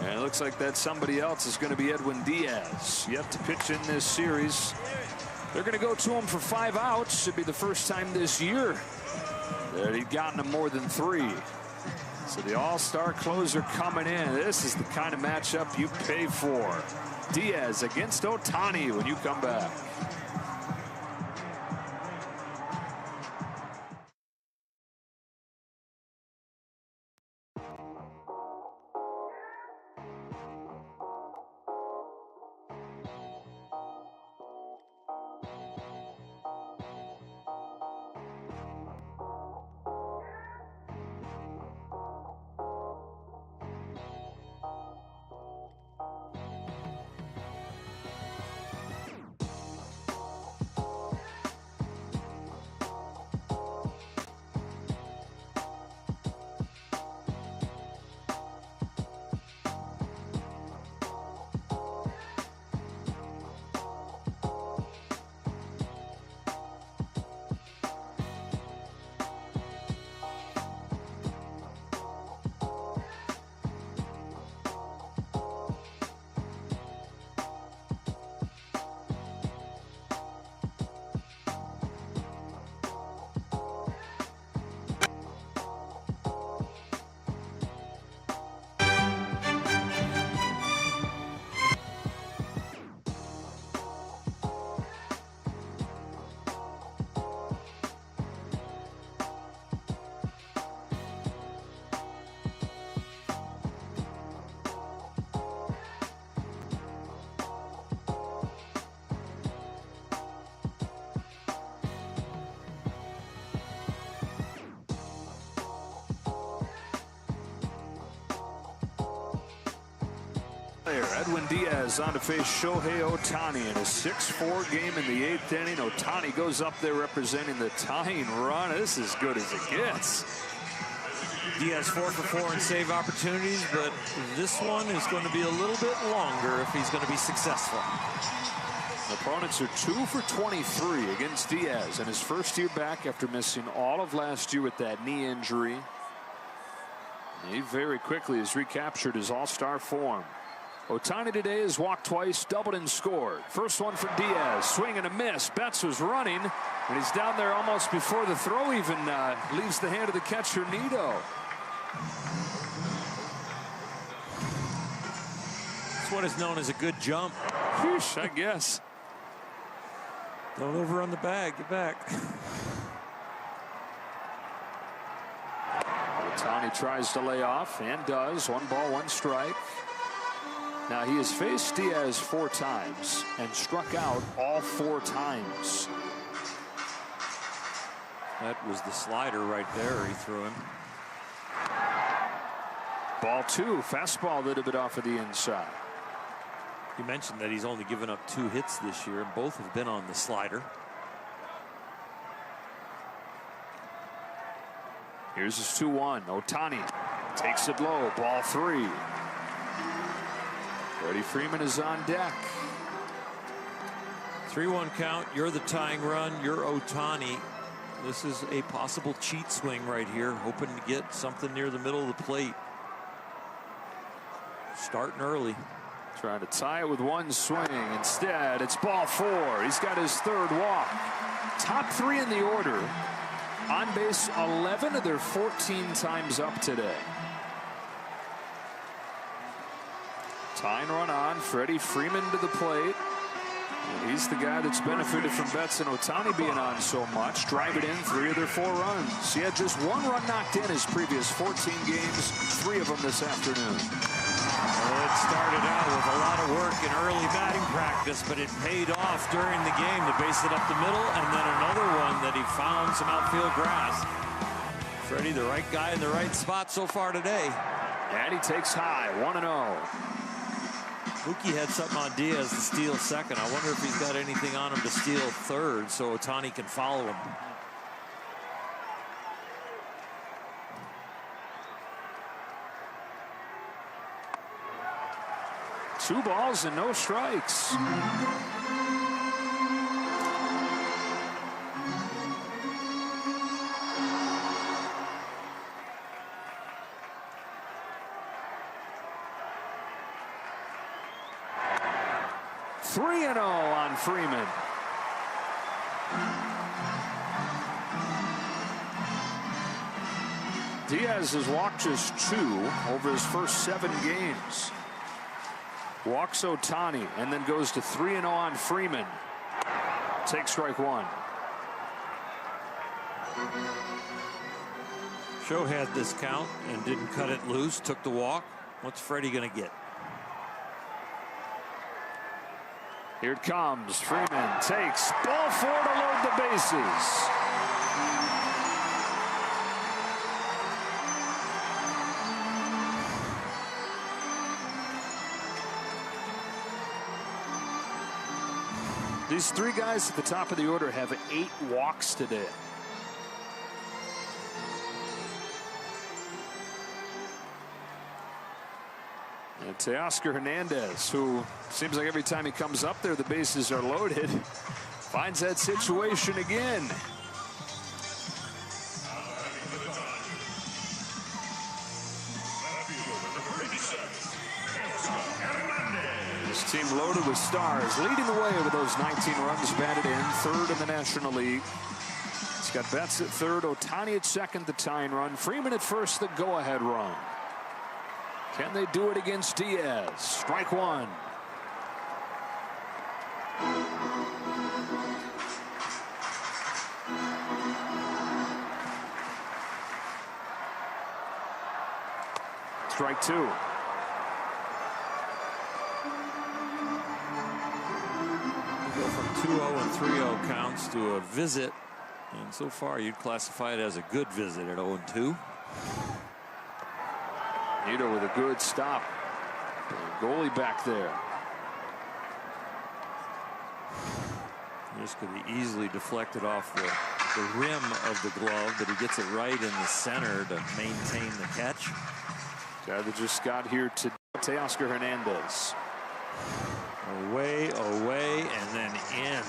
And it looks like that somebody else is going to be Edwin Diaz. Yet to pitch in this series. They're going to go to him for 5 outs. Should be the first time this year that he'd gotten him more than 3. So the all-star closer coming in. This is the kind of matchup you pay for. Diaz against Ohtani when you come back. Edwin Diaz on to face Shohei Ohtani in a 6-4 game in the 8th inning. Ohtani goes up there representing the tying run. This is as good as it gets. Diaz 4 for 4 in save opportunities, but this one is going to be a little bit longer if he's going to be successful. Opponents are 2 for 23 against Diaz in his first year back after missing all of last year with that knee injury. He very quickly has recaptured his all-star form. Ohtani today has walked twice, doubled and scored. First one for Diaz, swing and a miss. Betts was running, and he's down there almost before the throw even leaves the hand of the catcher, Nito. It's what is known as a good jump. Whoosh, I guess. Don't overrun the bag. Get back. Ohtani tries to lay off and does. 1 ball, 1 strike. Now he has faced Diaz 4 times and struck out all 4 times. That was the slider right there he threw him. Ball 2, fastball a little bit off of the inside. You mentioned that he's only given up 2 hits this year, and both have been on the slider. Here's his 2-1. Ohtani takes it low. Ball 3. Freddie Freeman is on deck. 3-1 count. You're the tying run. You're Ohtani. This is a possible cheat swing right here, hoping to get something near the middle of the plate. Starting early. Trying to tie it with 1 swing. Instead, it's ball 4. He's got his 3rd walk. Top 3 in the order. On base 11 of their 14 times up today. Tying run on. Freddie Freeman to the plate. And he's the guy that's benefited from Betts and Ohtani being on so much. Drive it in 3 of their 4 runs. He had just 1 run knocked in his previous 14 games. 3 of them this afternoon. Well, it started out with a lot of work in early batting practice, but it paid off during the game to base it up the middle, and then another one that he found some outfield grass. Freddie, the right guy in the right spot so far today. And he takes high, 1-0. Mookie had something on Diaz to steal second. I wonder if he's got anything on him to steal third so Ohtani can follow him. Two balls and no strikes. Three and 0 on Freeman. Diaz has walked just 2 over his first 7 games. Walks Ohtani and then goes to 3-0 on Freeman. Take strike one. Show had this count and didn't cut it loose, took the walk. What's Freddie going to get? Here it comes. Freeman takes ball four to load the bases. These three guys at the top of the order have 8 walks today. And Teoscar Hernandez, who seems like every time he comes up there, the bases are loaded, finds that situation again. This team loaded with stars, leading the way with those 19 runs batted in, third in the National League. It's got Betts at third, Ohtani at second, the tying run, Freeman at first, the go-ahead run. Can they do it against Diaz? Strike one. Strike two. Go from 2-0 and 3-0 counts to a visit, and so far you'd classify it as a good visit at 0-2. Nito with a good stop. Goalie back there. This could be easily deflected off the rim of the glove, but he gets it right in the center to maintain the catch. Guy that just got here to Teoscar Hernandez. Away, away, and then in.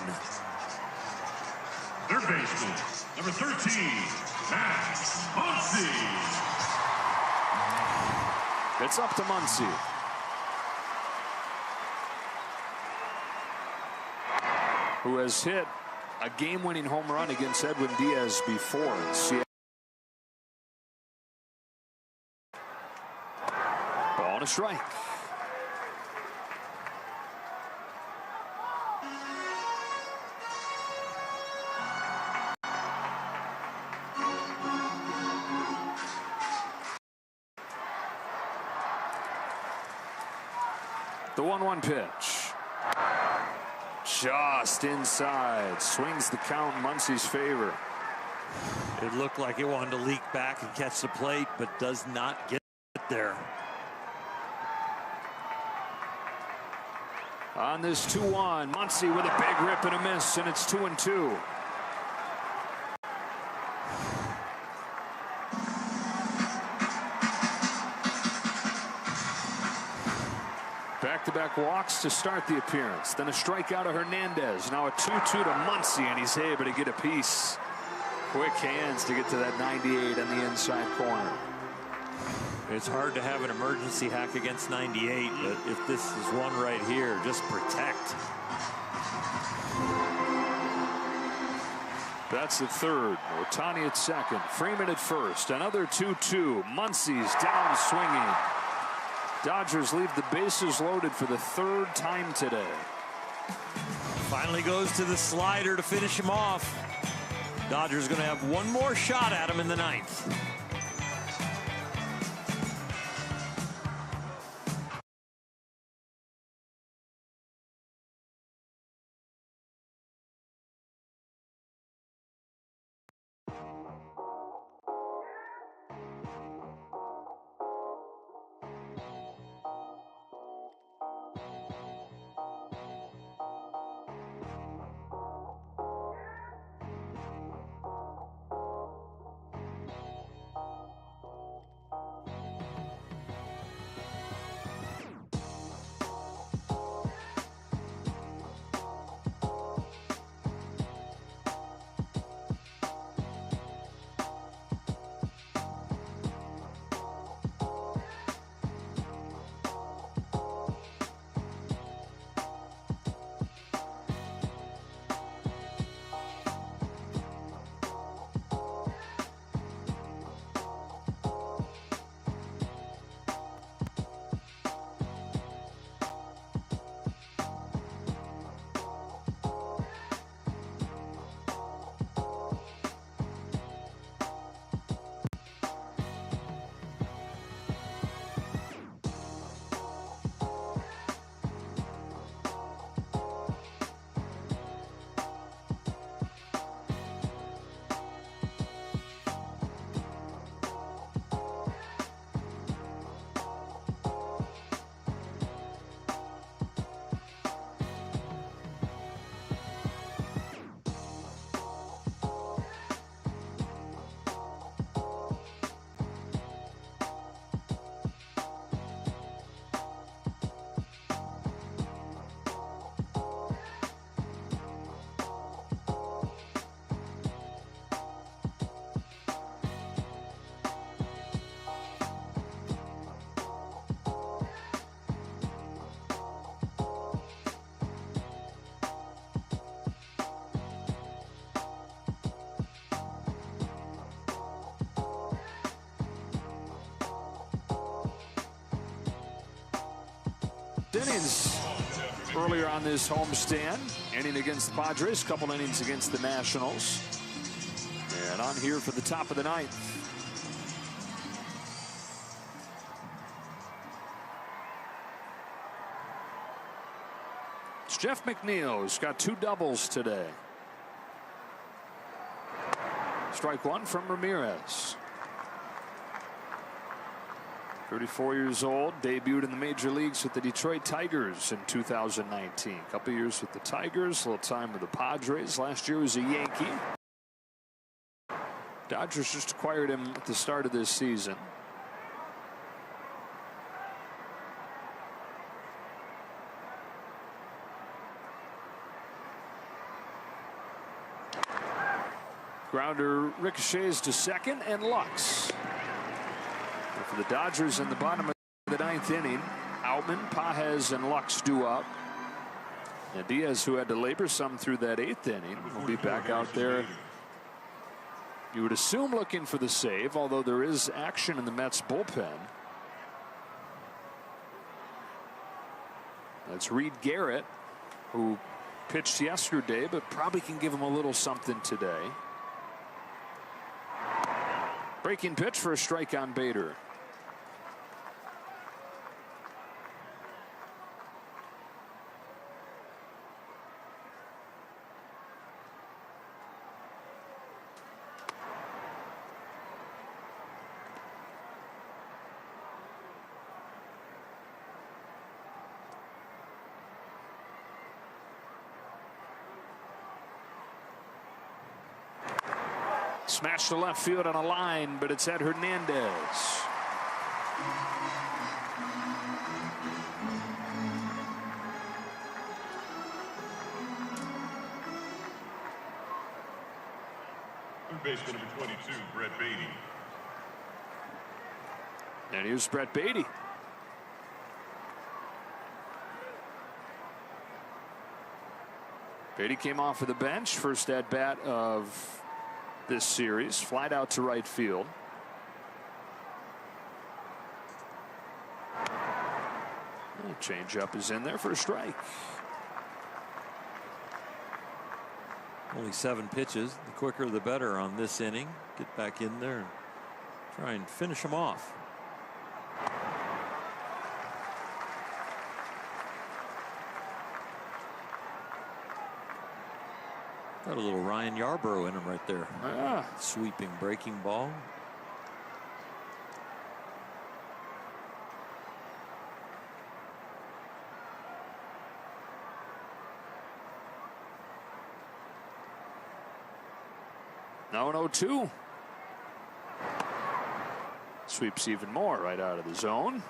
Third baseman, number 13, Max Muncy. It's up to Muncy. Who has hit a game-winning home run against Edwin Diaz before. Ball and a strike. The 1-1 pitch. Just inside. Swings the count in Muncy's favor. It looked like it wanted to leak back and catch the plate, but does not get there. On this 2-1, Muncy with a big rip and a miss, and it's 2-2. Back-to-back walks to start the appearance. Then a strikeout of Hernandez. Now a 2-2 to Muncy, and he's able to get a piece. Quick hands to get to that 98 on the inside corner. It's hard to have an emergency hack against 98, but if this is one right here, just protect. That's at third. Ohtani at second. Freeman at first. Another 2-2. Muncy's down swinging. Dodgers leave the bases loaded for the third time today. Finally goes to the slider to finish him off. Dodgers going to have one more shot at him in the ninth. innings earlier on this homestand. Inning against the Padres, couple innings against the Nationals. And on here for the top of the ninth. It's Jeff McNeil, who's got 2 doubles today. Strike 1 from Ramirez. 34 years old, debuted in the major leagues with the Detroit Tigers in 2019. Couple years with the Tigers, a little time with the Padres. Last year was a Yankee. Dodgers just acquired him at the start of this season. Grounder ricochets to second, and Lux. And for the Dodgers in the bottom of the 9th inning, Outman, Pages, and Lux due up. And Diaz, who had to labor some through that 8th inning, will be back out there. You would assume looking for the save, although there is action in the Mets bullpen. That's Reed Garrett, who pitched yesterday, but probably can give him a little something today. Breaking pitch for a strike on Bader. Smashed to left field on a line, but it's Ed Hernandez. Third baseman number 22, Brett Beatty. And here's Brett Beatty. Beatty came off of the bench, first at bat of this series, flied out to right field. Change up is in there for a strike. Only 7 pitches. The quicker the better on this inning. Get back in there and try and finish them off. Got a little Ryan Yarbrough in him right there. Sweeping breaking ball. Now an 0-2. Sweeps even more right out of the zone.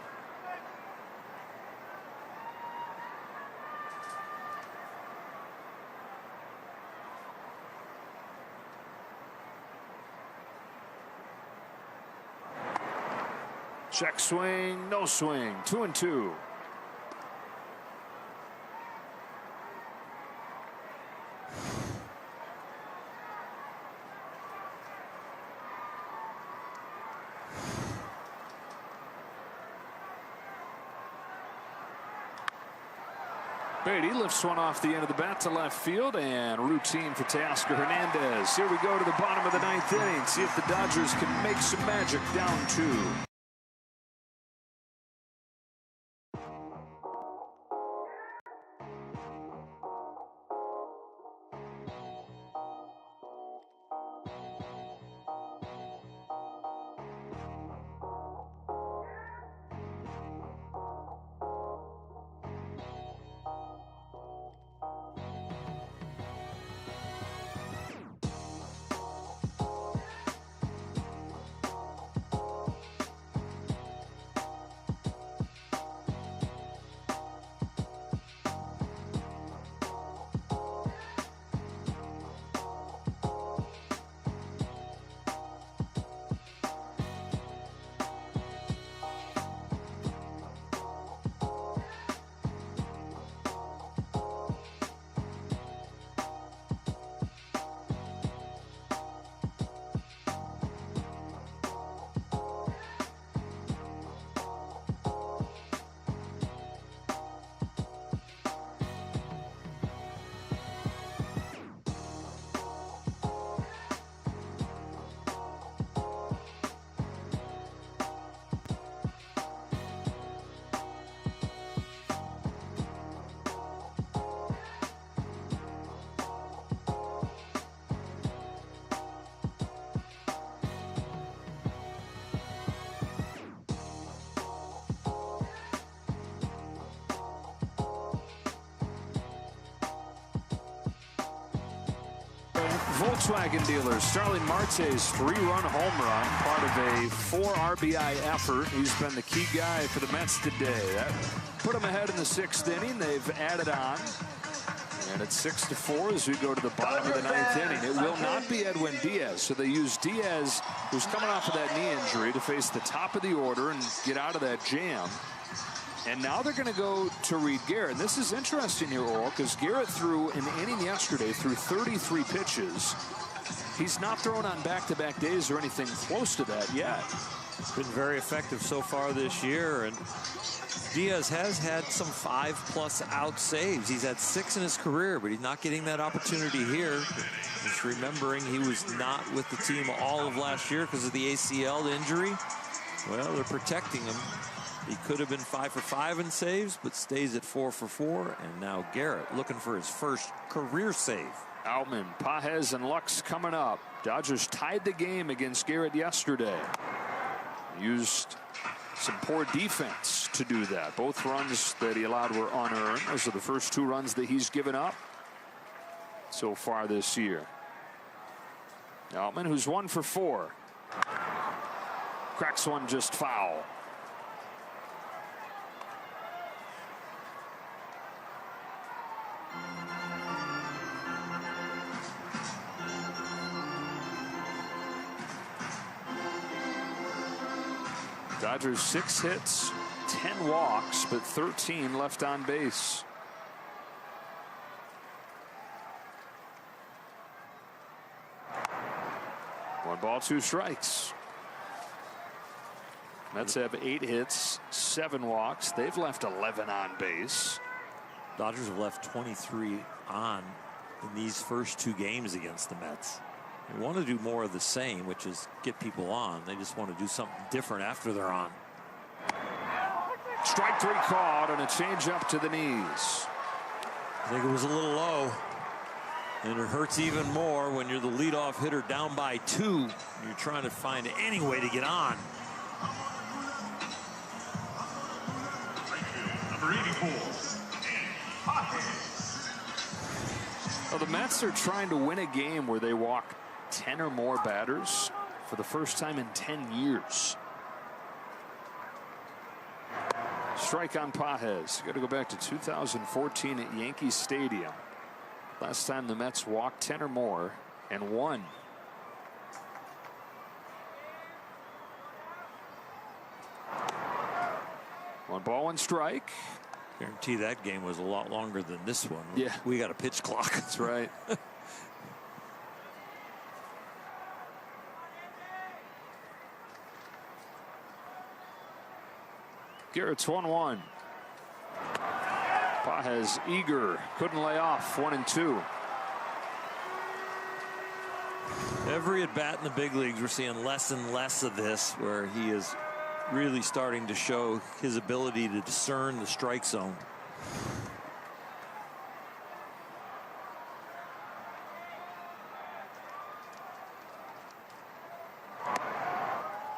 Check swing, no swing, 2-2. Beatty lifts one off the end of the bat to left field, and routine for Teoscar Hernandez. Here we go to the bottom of the 9th inning. See if the Dodgers can make some magic. Down 2. Volkswagen dealer Starling Marte's 3-run home run, part of a 4 RBI effort. He's been the key guy for the Mets today. That put them ahead in the 6th inning. They've added on. And it's 6-4 as we go to the bottom of the 9th inning. It will not be Edwin Diaz. So they use Diaz, who's coming off of that knee injury, to face the top of the order and get out of that jam. And now they're going to go to Reed Garrett. And this is interesting here, Oral, because Garrett threw an inning yesterday through 33 pitches. He's not thrown on back-to-back days or anything close to that yet. Been very effective so far this year, and Diaz has had some 5+ out saves. He's had 6 in his career, but he's not getting that opportunity here. Just remembering he was not with the team all of last year because of the ACL injury. Well, they're protecting him. He could have been 5 for 5 in saves, but stays at 4 for 4. And now Garrett looking for his first career save. Outman, Pages, and Lux coming up. Dodgers tied the game against Garrett yesterday. Used some poor defense to do that. Both runs that he allowed were unearned. Those are the first 2 runs that he's given up so far this year. Outman, who's 1 for 4. Cracks one just foul. Dodgers 6 hits, 10 walks, but 13 left on base. One ball, 2 strikes. Mets have 8 hits, 7 walks. They've left 11 on base. Dodgers have left 23 on in these first 2 games against the Mets. They want to do more of the same, which is get people on. They just want to do something different after they're on. Strike 3 called, and a change up to the knees. I think it was a little low, and it hurts even more when you're the leadoff hitter down by 2. You're trying to find any way to get on. Number 84. Well, the Mets are trying to win a game where they walk 10 or more batters for the first time in 10 years. Strike on Pages. Got to go back to 2014 at Yankee Stadium. Last time the Mets walked 10 or more and won. One ball, 1 strike. Guarantee that game was a lot longer than this one. Yeah. We got a pitch clock. That's right. Garrett's 1-1. Pages eager, couldn't lay off. 1-2. Every at bat in the big leagues, we're seeing less and less of this, where he is really starting to show his ability to discern the strike zone.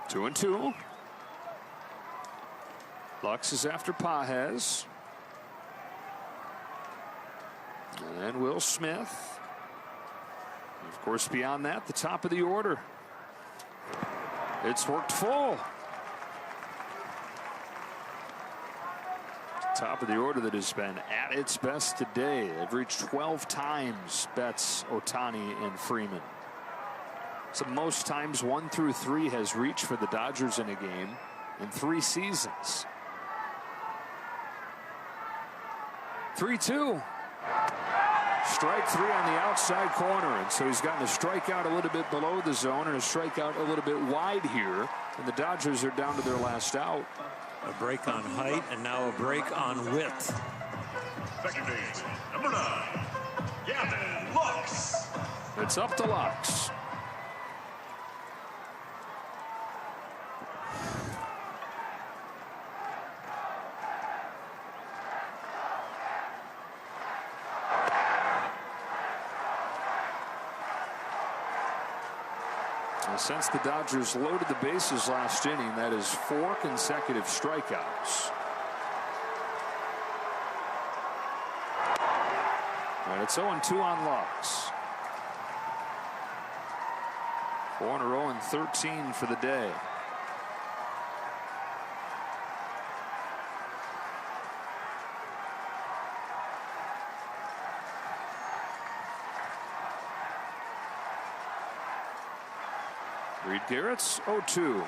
Two and 2. Lux is after Pages. And then Will Smith. And of course, beyond that, the top of the order. It's worked full. Top of the order that has been at its best today. They've reached 12 times Betts, Ohtani, and Freeman. It's the most times 1 through 3 has reached for the Dodgers in a game in 3 seasons. 3-2. Strike 3 on the outside corner, and so he's gotten a strikeout a little bit below the zone and a strikeout a little bit wide here, and the Dodgers are down to their last out. A break on height and now a break on width. Second base, number 9, Gavin Lux. It's up to Lux. Since the Dodgers loaded the bases last inning, that is 4 consecutive strikeouts. And it's 0-2 on Lux. 4 in a row and 13 for the day. Reed Garrett's 0-2.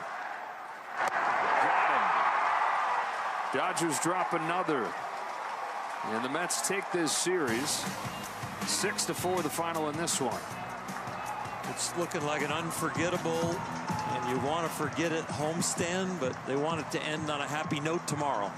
Dodgers drop another. And the Mets take this series 6-4 the final in this one. It's looking like an unforgettable, and you want to forget it, homestand, but they want it to end on a happy note tomorrow.